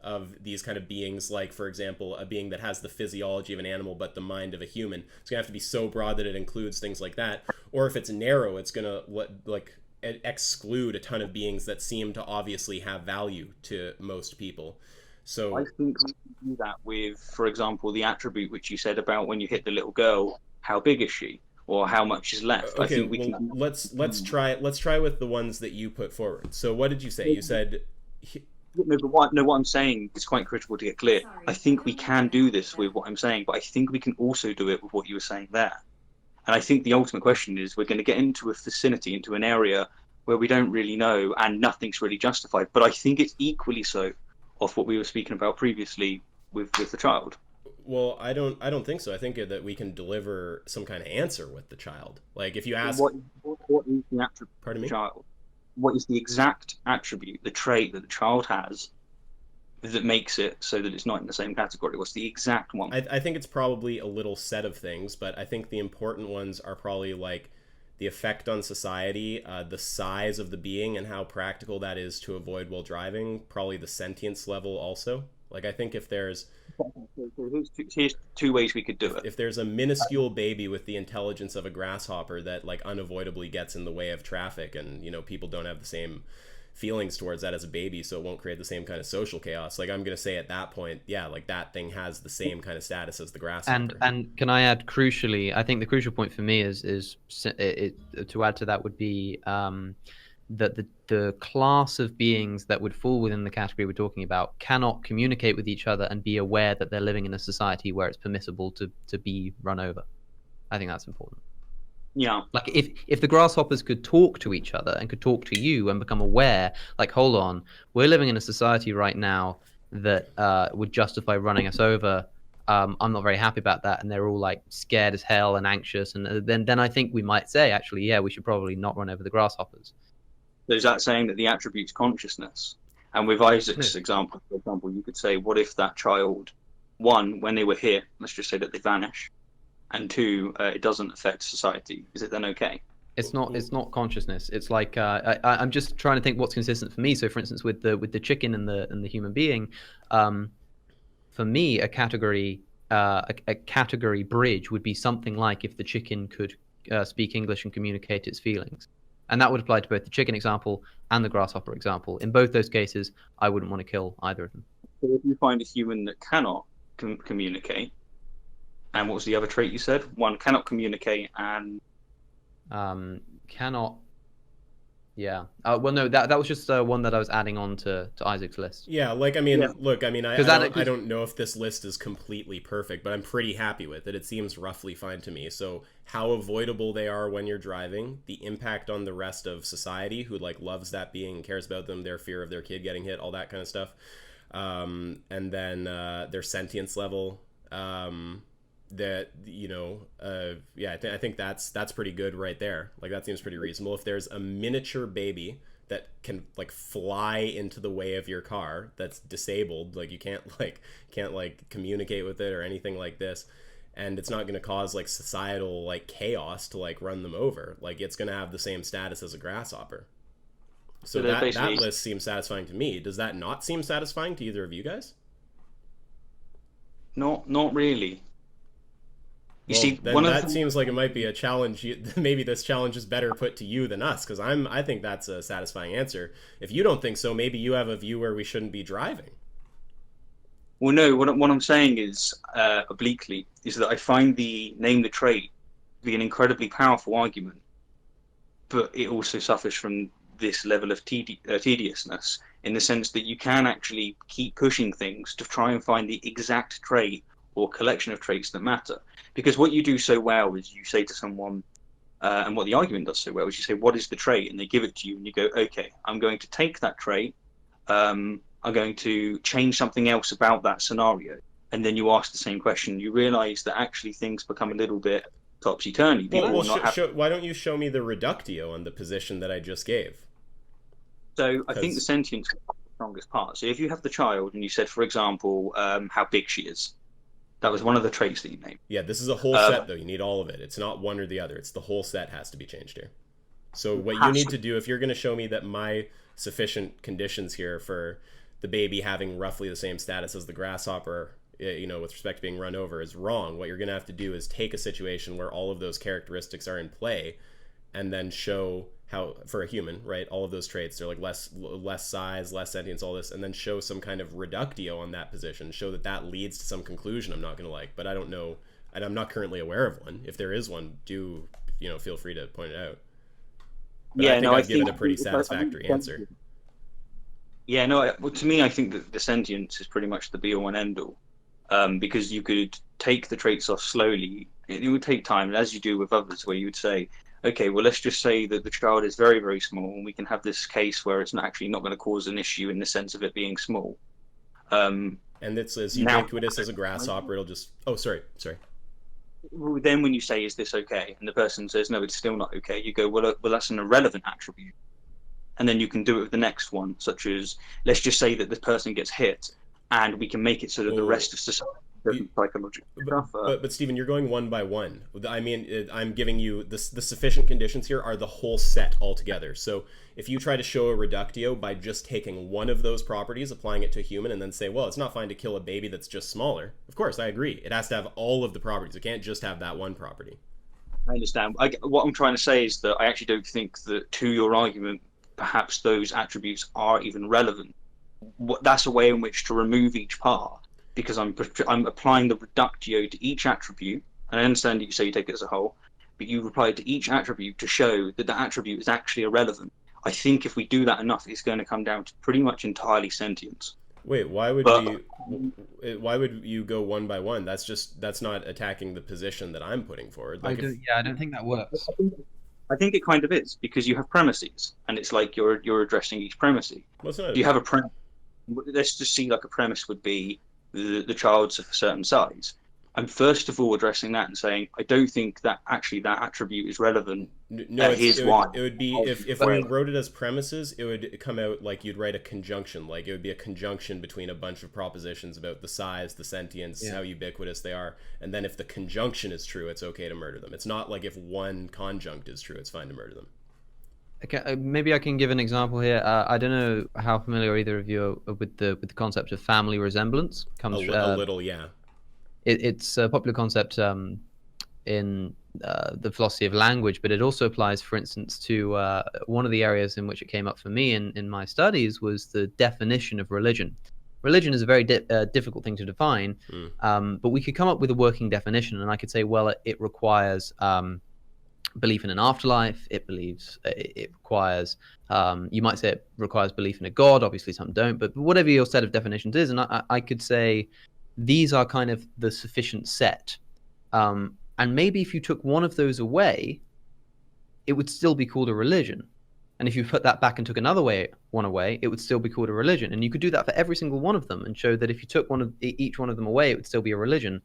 these kind of beings, like, for example, a being that has the physiology of an animal but the mind of a human. It's going to have to be so broad that it includes things like that. Or if it's narrow, it's going to exclude a ton of beings that seem to obviously have value to most people. So I think we can do that with, for example, the attribute which you said about when you hit the little girl, how big is she, or how much is left? Okay, I think we can. Let's try with the ones that you put forward. So what did you say? You said. No, but what I'm saying is quite critical to get clear. I think we can do this with what I'm saying, but I think we can also do it with what you were saying there. And I think the ultimate question is, we're going to get into a vicinity, into an area where we don't really know and nothing's really justified. But I think it's equally so of what we were speaking about previously with the child. Well, I don't think so. I think that we can deliver some kind of answer with the child. Like, if you ask, what is the attribute of the child? What is the exact attribute, the trait that the child has that makes it so that it's not in the same category? What's the exact one? I think it's probably a little set of things, but I think the important ones are probably like the effect on society, the size of the being and how practical that is to avoid while driving, probably the sentience level also. Like, I think if there's... Here's two ways we could do it. If there's a minuscule baby with the intelligence of a grasshopper that, like, unavoidably gets in the way of traffic, and, you know, people don't have the same feelings towards that as a baby, so it won't create the same kind of social chaos. Like, I'm going to say at that point, yeah, like, that thing has the same kind of status as the grasshopper. And can I add, crucially, I think the crucial point for me is to add to that would be that the class of beings that would fall within the category we're talking about cannot communicate with each other and be aware that they're living in a society where it's permissible to be run over. I think that's important. Yeah. Like, if the grasshoppers could talk to each other and could talk to you and become aware, like, hold on, we're living in a society right now that would justify running us over. I'm not very happy about that, and they're all like scared as hell and anxious, and then I think we might say, actually, yeah, we should probably not run over the grasshoppers. There's that saying that the attribute's consciousness. And with Isaac's example, for example, you could say, what if that child, one, when they were here, let's just say that they vanish, and two, it doesn't affect society. Is it then okay? It's not consciousness. It's like I'm just trying to think what's consistent for me. So, for instance, with the chicken and the human being, for me, a category bridge would be something like if the chicken could speak English and communicate its feelings. And that would apply to both the chicken example and the grasshopper example. In both those cases, I wouldn't want to kill either of them. So if you find a human that cannot communicate, and what was the other trait you said? One, cannot communicate, and... Cannot... Yeah. Well, no, that was just one that I was adding on to Isaac's list. Yeah, like, I mean, Yeah. Look, I mean, I don't know if this list is completely perfect, but I'm pretty happy with it. It seems roughly fine to me. So how avoidable they are when you're driving, the impact on the rest of society who, like, loves that being and cares about them, their fear of their kid getting hit, all that kind of stuff. And then their sentience level, that, you know, yeah, I think that's pretty good right there. Like, that seems pretty reasonable. If there's a miniature baby that can, like, fly into the way of your car, that's disabled, like, you can't communicate with it or anything like this, and it's not going to cause, like, societal, like, chaos to, like, run them over, like, it's going to have the same status as a grasshopper. So that list seems satisfying to me. Does that not seem satisfying to either of you guys? Not really. You Well, see, that seems like it might be a challenge. Maybe this challenge is better put to you than us, because I think that's a satisfying answer. If you don't think so, maybe you have a view where we shouldn't be driving. Well, no. What I'm saying is, obliquely, is that I find the name the trait to be an incredibly powerful argument, but it also suffers from this level of tediousness in the sense that you can actually keep pushing things to try and find the exact trait or collection of traits that matter. Because what you do so well is you say to someone, and what the argument does so well is you say, what is the trait? And they give it to you, and you go, okay, I'm going to take that trait. I'm going to change something else about that scenario. And then you ask the same question. You realize that actually things become a little bit topsy-turvy. Why don't you show me the reductio on the position that I just gave? So I think the sentience is the strongest part. So if you have the child and you said, for example, how big she is, that was one of the traits that you named. Yeah, this is a whole set, though. You need all of it. It's not one or the other. It's the whole set has to be changed here. So what you need to do, if you're going to show me that my sufficient conditions here for the baby having roughly the same status as the grasshopper, you know, with respect to being run over, is wrong, what you're going to have to do is take a situation where all of those characteristics are in play and then show how, for a human, right, all of those traits, they're like less size, less sentience, all this, and then show some kind of reductio on that position, show that that leads to some conclusion I'm not going to like. But I don't know, and I'm not currently aware of one. If there is one, do, you know, feel free to point it out. But Yeah, I've given a pretty satisfactory answer. Yeah, no, well, to me, I think that the sentience is pretty much the be-all and end-all, because you could take the traits off slowly. It would take time, as you do with others, where you would say, okay, well, let's just say that the child is very, very small, and we can have this case where it's actually not going to cause an issue in the sense of it being small. And it's as ubiquitous as a grasshopper. It'll just... Oh, sorry. Well, then when you say, is this okay? And the person says, no, it's still not okay. You go, well, that's an irrelevant attribute. And then you can do it with the next one, such as, let's just say that this person gets hit, and we can make it so that the rest of society doesn't psychological stuff. But Stephen, you're going one by one. I mean, I'm giving you the sufficient conditions here are the whole set altogether. So if you try to show a reductio by just taking one of those properties, applying it to a human, and then say, well, it's not fine to kill a baby that's just smaller. Of course, I agree. It has to have all of the properties. It can't just have that one property. I understand. What I'm trying to say is that I actually don't think that, to your argument, perhaps those attributes are even relevant. That's a way in which to remove each part, because I'm applying the reductio to each attribute. And I understand that you say you take it as a whole, but you apply it to each attribute to show that the attribute is actually irrelevant. I think if we do that enough, it's going to come down to pretty much entirely sentience. Wait, why would you go one by one? That's not attacking the position that I'm putting forward. I don't think that works. I think it kind of is, because you have premises, and it's like you're addressing each premise. Do you have a premise? Let's just see, like, a premise would be the child's of a certain size. I'm first of all addressing that and saying, I don't think that actually that attribute is relevant. No, here's why. It would be, if we wrote it as premises, it would come out like you'd write a conjunction. Like, it would be a conjunction between a bunch of propositions about the size, the sentience, how ubiquitous they are. And then if the conjunction is true, it's okay to murder them. It's not like if one conjunct is true, it's fine to murder them. Okay, maybe I can give an example here. I don't know how familiar either of you are with the concept of family resemblance. A little, yeah. It's a popular concept in the philosophy of language, but it also applies, for instance, to one of the areas in which it came up for me in my studies was the definition of religion. Religion is a very difficult thing to define, but we could come up with a working definition, and I could say, well, it requires belief in an afterlife. It requires, you might say it requires belief in a god. Obviously, some don't, but whatever your set of definitions is, and I could say these are kind of the sufficient set. And maybe if you took one of those away, it would still be called a religion. And if you put that back and took one away, it would still be called a religion. And you could do that for every single one of them and show that if you took each one of them away, it would still be a religion.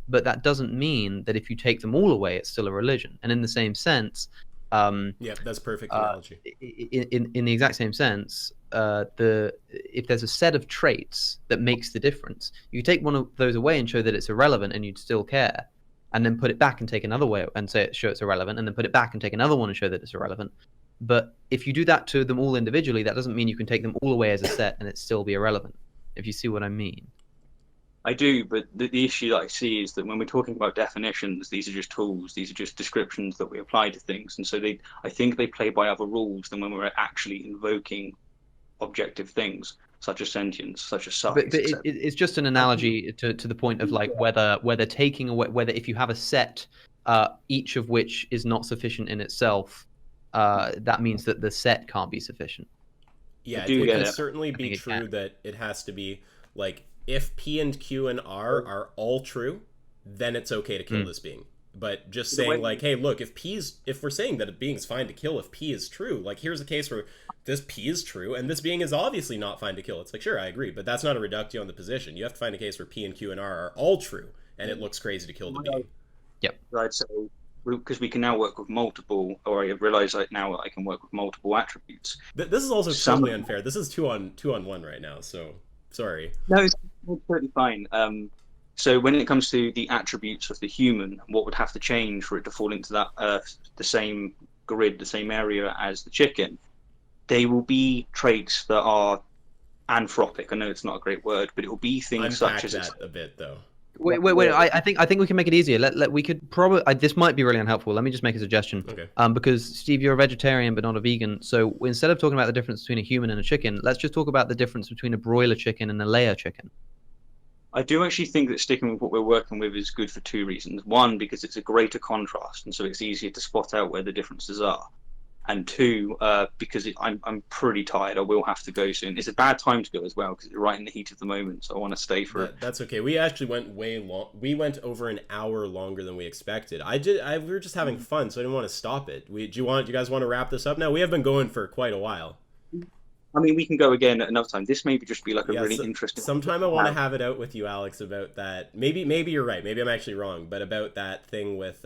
But that doesn't mean that if you take them all away, it's still a religion. And in the same sense, that's perfect analogy. In the exact same sense, if there's a set of traits that makes the difference, you take one of those away and show that it's irrelevant, and you'd still care, and then put it back and take another way and show it's irrelevant, and then put it back and take another one and show that it's irrelevant. But if you do that to them all individually, that doesn't mean you can take them all away as a set and it still be irrelevant. If you see what I mean. I do, but the issue that I see is that when we're talking about definitions, these are just tools. These are just descriptions that we apply to things, and so I think they play by other rules than when we're actually invoking objective things. such as sentience, such as size, But etc. it's just an analogy to the point of like whether taking away, whether if you have a set, each of which is not sufficient in itself, that means that the set can't be sufficient. Yeah, I do it get could it. certainly be it true can. that it has to be like if P and Q and R are all true, then it's okay to kill this being. But just saying like, hey, look, if we're saying that a being's fine to kill if P is true, like here's a case where this P is true and this being is obviously not fine to kill. It's like, sure, I agree, but that's not a reductio on the position. You have to find a case where P and Q and R are all true, and it looks crazy to kill the being. Yep. Right. So because we can now work with multiple, or I realize like now I can work with multiple attributes. This is also totally unfair. This is two on one right now, so sorry. No, it's totally fine. So when it comes to the attributes of the human, what would have to change for it to fall into that the same grid, the same area as the chicken? They will be traits that are anthropic. I know it's not a great word, but it will be things Unpack such as that a bit though. Wait. I think we can make it easier. We could probably. This might be really unhelpful. Let me just make a suggestion. Okay. Because Steve, you're a vegetarian but not a vegan. So instead of talking about the difference between a human and a chicken, let's just talk about the difference between a broiler chicken and a layer chicken. I do actually think that sticking with what we're working with is good for two reasons. One, because it's a greater contrast, and so it's easier to spot out where the differences are. And two, because I'm pretty tired. I will have to go soon. It's a bad time to go as well because it's right in the heat of the moment. So I want to stay for it. That's okay. We actually went way long. We went over an hour longer than we expected. We were just having fun, so I didn't want to stop it. Do you guys want to wrap this up now? We have been going for quite a while. I mean, we can go again at another time. This may just be like a really interesting. Sometime I want to have it out with you, Alex, about that. Maybe you're right. Maybe I'm actually wrong. But about that thing with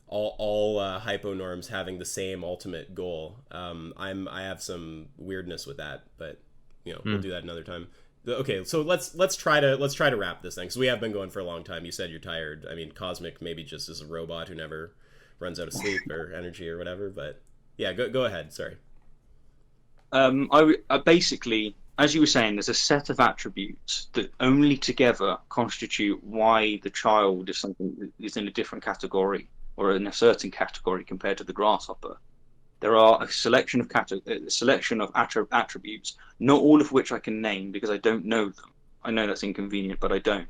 all hyponorms having the same ultimate goal. I have some weirdness with that, but we'll do that another time. Okay, so let's try to wrap this thing because we have been going for a long time. You said you're tired. I mean, Cosmic maybe just is a robot who never runs out of sleep or energy or whatever. But yeah, go ahead. Sorry. I basically, as you were saying, there's a set of attributes that only together constitute why the child is something that is in a different category or in a certain category compared to the grasshopper. There are a selection of attributes, not all of which I can name because I don't know them. I know that's inconvenient, but I don't.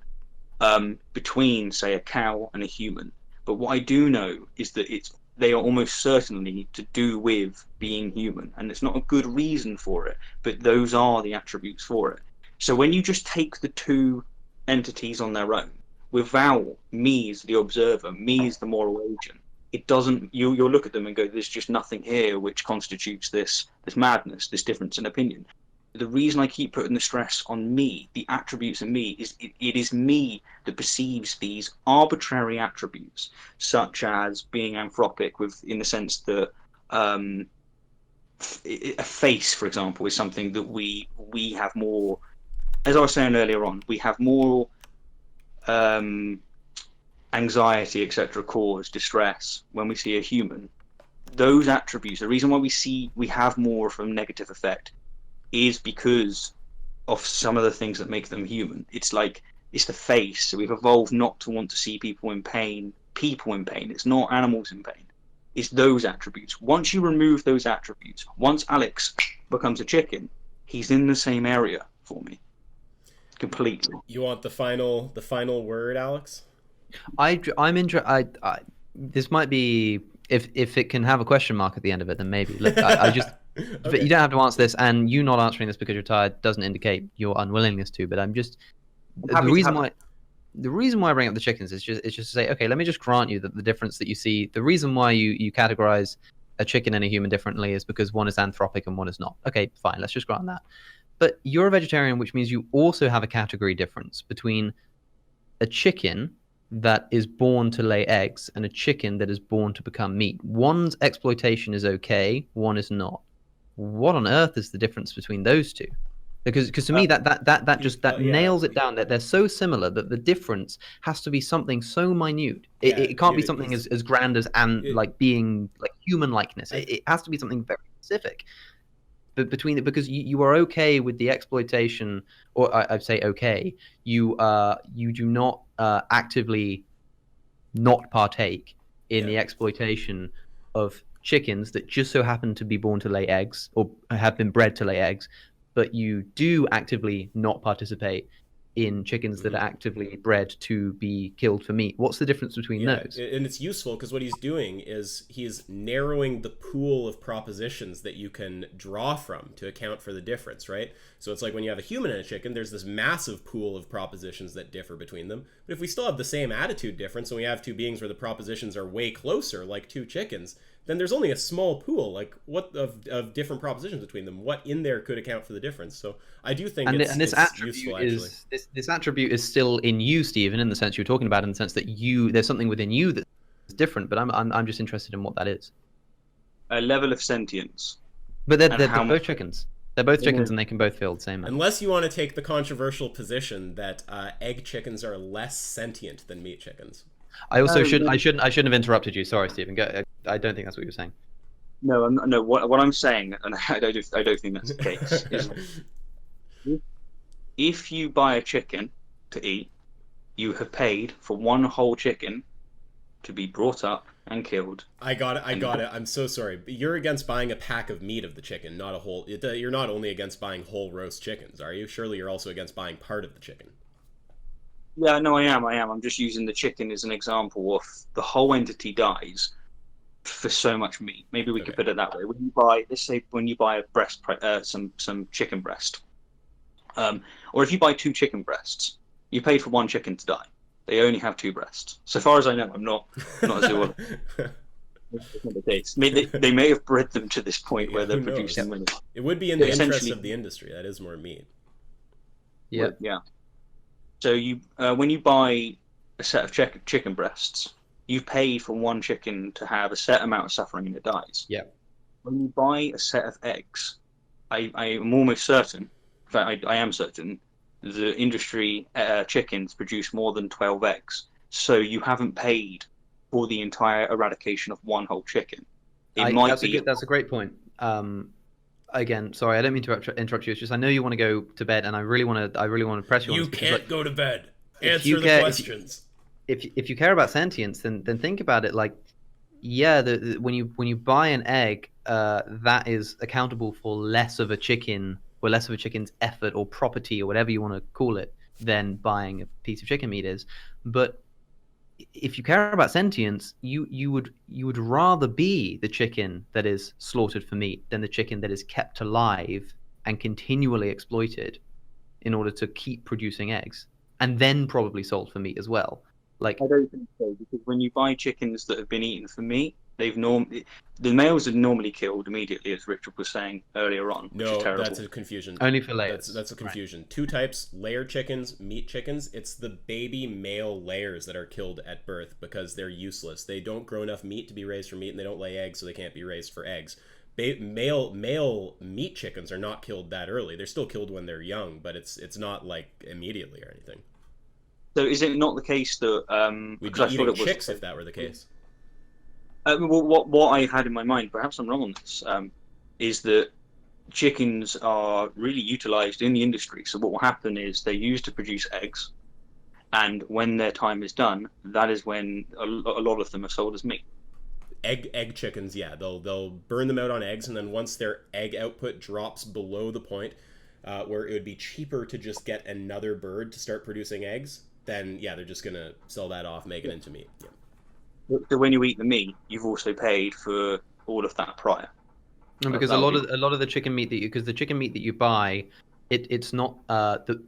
Between, say, a cow and a human. But what I do know is that they are almost certainly to do with being human, and it's not a good reason for it, but those are the attributes for it. So when you just take the two entities on their own, without me as the observer, me as the moral agent, it doesn't. You'll look at them and go, "There's just nothing here which constitutes this madness, this difference in opinion." The reason I keep putting the stress on me, the attributes in me, is it is me that perceives these arbitrary attributes, such as being anthropic, in the sense that a face, for example, is something that we have more. As I was saying earlier on, we have more anxiety, etc., cause distress when we see a human. Those attributes, the reason why we have more of a negative effect, is because of some of the things that make them human. It's the face. So we've evolved not to want to see people in pain. It's not animals in pain. It's those attributes. Once you remove those attributes, once Alex becomes a chicken, he's in the same area for me. Completely. You want the final word, Alex? I'm interested. This might be if it can have a question mark at the end of it, then maybe. Look, I just. Okay. But you don't have to answer this, and you not answering this because you're tired doesn't indicate your unwillingness to. But I'm just the reason why I bring up the chickens is just to say, okay, let me just grant you that the difference that you see, the reason why you categorize a chicken and a human differently is because one is anthropic and one is not. Okay, fine, let's just grant that. But you're a vegetarian, which means you also have a category difference between a chicken that is born to lay eggs and a chicken that is born to become meat. One's exploitation is okay, one is not. What on earth is the difference between those two? Because to me that nails it down. That they're so similar that the difference has to be something so minute. It can't be something as grand as being like human likeness. It has to be something very specific. But because you are okay with the exploitation, or I'd say okay, you do not actively not partake in the exploitation of chickens that just so happen to be born to lay eggs or have been bred to lay eggs, but you do actively not participate in chickens that are actively bred to be killed for meat. What's the difference between those? And it's useful because what he's doing is he's narrowing the pool of propositions that you can draw from to account for the difference, right? So it's like when you have a human and a chicken, there's this massive pool of propositions that differ between them. But if we still have the same attitude difference and we have two beings where the propositions are way closer, like two chickens, then there's only a small pool, like what of different propositions between them. What in there could account for the difference? So I do think And it's this attribute useful, actually. is this attribute is still in you, Stephen, in the sense you're talking about, in the sense that there's something within you that's different. But I'm just interested in what that is. A level of sentience. But they're both chickens. They're both chickens, and they can both feel the same. Unless you want to take the controversial position that egg chickens are less sentient than meat chickens. I shouldn't have interrupted you. Sorry, Stephen. I don't think that's what you were saying. No, no. What I'm saying, and I don't think that's the case, is if you buy a chicken to eat, you have paid for one whole chicken to be brought up and killed. I got it. I'm so sorry. But you're against buying a pack of meat of the chicken, not a whole. You're not only against buying whole roast chickens, are you? Surely you're also against buying part of the chicken. Yeah, no, I am. I'm just using the chicken as an example of the whole entity dies for so much meat. Maybe we could put it that way. When you buy, let's say, a breast, some chicken breast, or if you buy two chicken breasts, you pay for one chicken to die. They only have two breasts. So far as I know, I'm not a zoologist. That's not the case. They may have bred them to this point where they're producing many. It would be in the interest of the industry. That is more meat. Yeah. Yeah. So when you buy a set of chicken breasts, you've paid for one chicken to have a set amount of suffering and it dies. Yeah. When you buy a set of eggs, I am almost certain, in fact I am certain, the industry chickens produce more than 12 eggs. So you haven't paid for the entire eradication of one whole chicken. That's a great point. Again, sorry, I don't mean to interrupt you. It's just I know you want to go to bed, and I really want to press you. You on this can't go to bed. Answer the questions. If you care about sentience, then think about it. Like, yeah, when you buy an egg, that is accountable for less of a chicken's effort or property or whatever you want to call it than buying a piece of chicken meat is. But if you care about sentience, you would rather be the chicken that is slaughtered for meat than the chicken that is kept alive and continually exploited in order to keep producing eggs and then probably sold for meat as well. Like, I don't think so, because when you buy chickens that have been eaten for meat, the males are normally killed immediately, as Richard was saying earlier on. Which is terrible. That's a confusion. Only for layers. That's a confusion. Right. Two types: layer chickens, meat chickens. It's the baby male layers that are killed at birth because they're useless. They don't grow enough meat to be raised for meat, and they don't lay eggs, so they can't be raised for eggs. Male meat chickens are not killed that early. They're still killed when they're young, but it's not like immediately or anything. So is it not the case that we'd be eating chicks if that were the case? What I had in my mind, perhaps I'm wrong on this, is that chickens are really utilized in the industry. So what will happen is they're used to produce eggs, and when their time is done, that is when a lot of them are sold as meat. Egg chickens, yeah, they'll burn them out on eggs, and then once their egg output drops below the point where it would be cheaper to just get another bird to start producing eggs, then yeah, they're just gonna sell that off, make it into meat. Yeah. So when you eat the meat, you've also paid for all of that prior. No, because a lot of the chicken meat the chicken meat that you buy, it's not the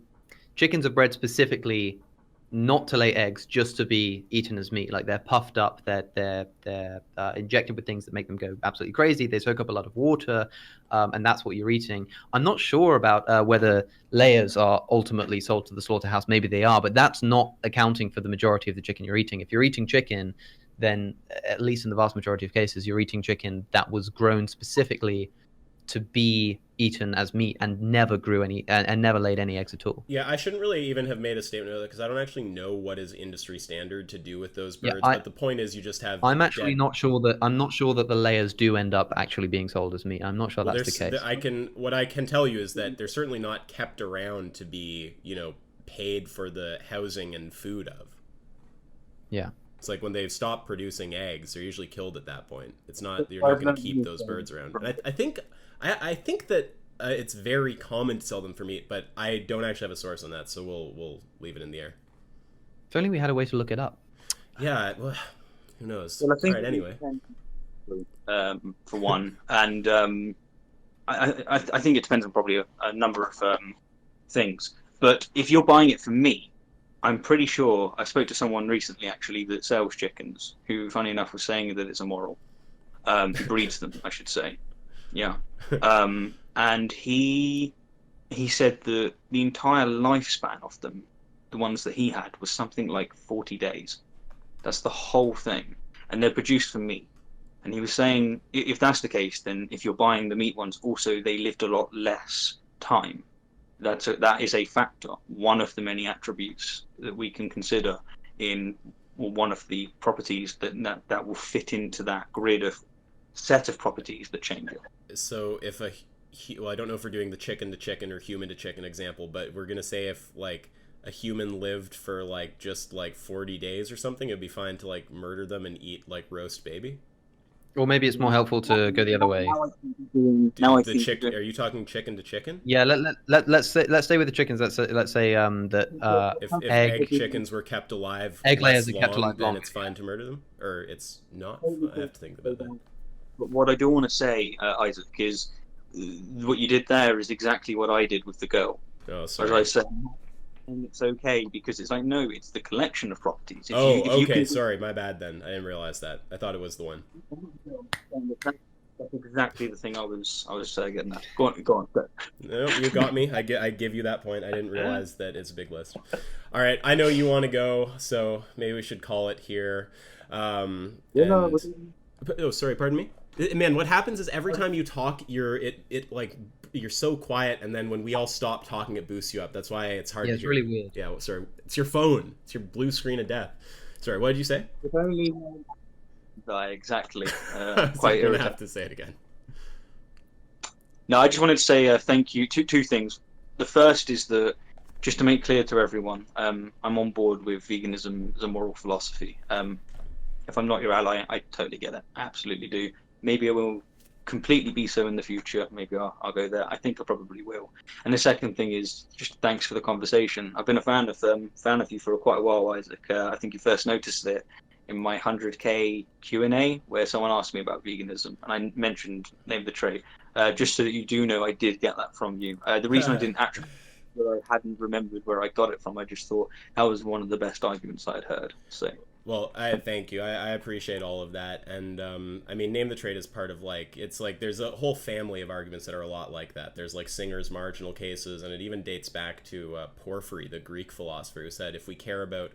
chickens are bred specifically not to lay eggs, just to be eaten as meat. Like, they're puffed up, they're injected with things that make them go absolutely crazy. They soak up a lot of water, and that's what you're eating. I'm not sure about whether layers are ultimately sold to the slaughterhouse. Maybe they are, but that's not accounting for the majority of the chicken you're eating. If you're eating chicken, then at least in the vast majority of cases, you're eating chicken that was grown specifically to be eaten as meat and never grew any and never laid any eggs at all. Yeah, I shouldn't really even have made a statement of that because I don't actually know what is industry standard to do with those birds. But the point is, you just have. I'm not sure that the layers do end up actually being sold as meat. I'm not sure that's the case. What I can tell you is that they're certainly not kept around to be, paid for the housing and food of. Yeah. It's like when they've stopped producing eggs, they're usually killed at that point. It's not, you're not going to keep those birds around. And I think that it's very common to sell them for meat, but I don't actually have a source on that, so we'll leave it in the air. If only we had a way to look it up. Yeah, well, who knows? Well, I think All right, anyway. For one, and I think it depends on probably a number of things. But if you're buying it from me, I'm pretty sure I spoke to someone recently actually that sells chickens, who, funny enough, was saying that it's immoral. Who breeds them, I should say. Yeah. And he said that the entire lifespan of them, the ones that he had, was something like 40 days. That's the whole thing, and they're produced for meat. And he was saying, if that's the case, then if you're buying the meat ones, also they lived a lot less time. That is a factor, one of the many attributes that we can consider in one of the properties that will fit into that grid of set of properties that change it. So if well, I don't know if we're doing the chicken to chicken or human to chicken example, but we're gonna say if like a human lived for like just like 40 days or something, it'd be fine to like murder them and eat like roast baby. Or maybe it's more helpful to go the other way. Are you talking chicken to chicken? Yeah, let's stay with the chickens. Let's say that if egg chickens were kept alive, egg layers are long, kept alive then long. it's fine to murder them, or it's not. I have to think about that. But what I do want to say, Isaac, is what you did there is exactly what I did with the girl. Oh, As sorry. I said, and it's okay because it's like, no, it's the collection of properties. Okay, sorry, my bad then. I didn't realize that. I thought it was the one. That's exactly the thing I was getting at. Go on. No, you got me. I give you that point. I didn't realize that it's a big list. All right, I know you want to go, so maybe we should call it here. Oh, sorry, pardon me. Man, what happens is every time you talk, you're so quiet, and then when we all stop talking, it boosts you up. That's why it's hard to hear. Yeah, it's really weird. Yeah, well, sorry. It's your phone. It's your blue screen of death. Sorry, what did you say? If only exactly. So Quite you're gonna have to say it again. No, I just wanted to say thank you. Two things. The first is that, just to make clear to everyone, I'm on board with veganism as a moral philosophy. If I'm not your ally, I totally get it. Absolutely do. Maybe I will completely be so in the future. Maybe I'll go there. I think I probably will. And the second thing is just thanks for the conversation. I've been a fan of you for quite a while, Isaac. I think you first noticed it in my 100k Q&A where someone asked me about veganism, and I mentioned Name the Trait. Just so that you do know, I did get that from you. The reason I didn't actually, I hadn't remembered where I got it from. I just thought that was one of the best arguments I'd heard. So. Well, I thank you. I appreciate all of that. And I mean, Name the Trait is part of like, it's like there's a whole family of arguments that are a lot like that. There's like Singer's marginal cases, and it even dates back to Porphyry, the Greek philosopher, who said if we care about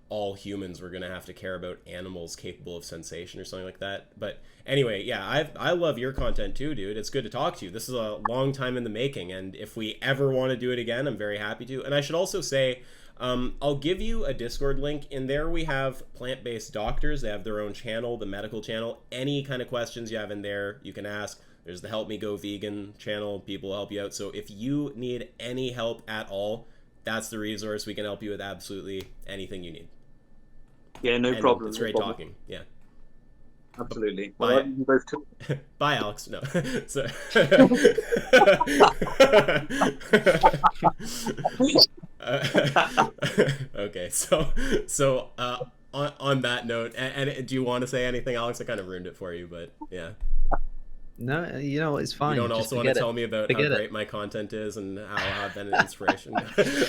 all humans, we're going to have to care about animals capable of sensation or something like that. But anyway, yeah, I love your content too, dude. It's good to talk to you. This is a long time in the making, and if we ever want to do it again, I'm very happy to. And I should also say, I'll give you a Discord link. In there we have plant-based doctors. They have their own channel, the medical channel. Any kind of questions you have in there, you can ask. There's the Help Me Go Vegan channel. People will help you out. So if you need any help at all, that's the resource. We can help you with absolutely anything you need. Yeah, no problem. It's great talking. Yeah. Absolutely. Bye. Well, you both too. Bye, Alex. No. So... okay, so on that note, and do you want to say anything, Alex? I kind of ruined it for you, but yeah. No, it's fine. You don't also want to tell me about how great my content is and how I've been an inspiration.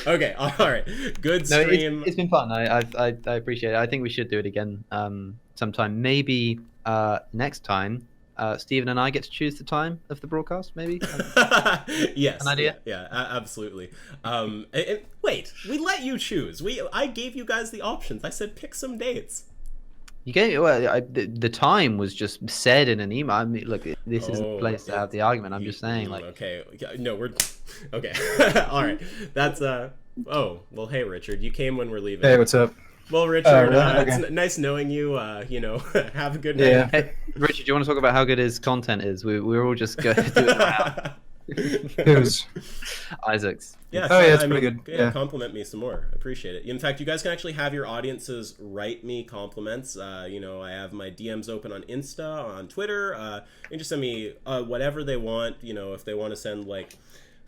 Okay, all right, good stream. It's been fun. I appreciate it. I think we should do it again sometime. Maybe next time. Stephen and I get to choose the time of the broadcast, maybe? Yes. An idea? Yeah, absolutely. Wait, we let you choose. I gave you guys the options. I said pick some dates. You gave the time was just said in an email. I mean, look, this isn't the place to have the argument. I'm just saying, like. Okay, no, we're okay. All right, that's Oh well, hey Richard, you came when we're leaving. Hey, what's up? Well, Richard, okay. It's nice knowing you. Have a good night. Yeah. Hey, Richard, do you want to talk about how good his content is? We're all just going to do it around. Who's? Isaac's. Yeah, Oh, yeah, it's I pretty mean, good. yeah, Yeah. compliment me some more. Appreciate it. In fact, you guys can actually have your audiences write me compliments. You know, I have my DMs open on Insta, on Twitter. You can just send me whatever they want. You know, if they want to send like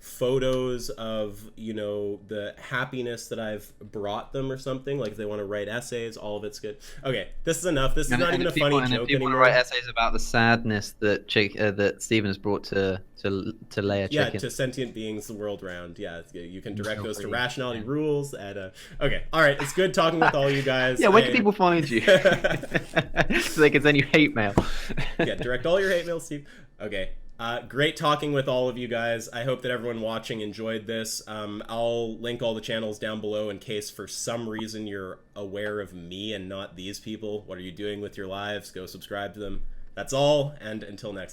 photos of, you know, the happiness that I've brought them or something. Like if they want to write essays, all of it's good. Okay, this is enough. This is not even a funny and if joke people anymore. want to write essays about the sadness that that Stephen has brought to lay a Yeah, chicken. to sentient beings the world round. Yeah, you can direct So those to pretty. Rationality Rules. At okay, all right. It's good talking with all you guys. Yeah, where can people find you? So they can send you hate mail. Yeah, direct all your hate mail, Steve. Okay. Great talking with all of you guys. I hope that everyone watching enjoyed this. I'll link all the channels down below in case for some reason you're aware of me and not these people. What are you doing with your lives? Go subscribe to them. That's all, and until next time.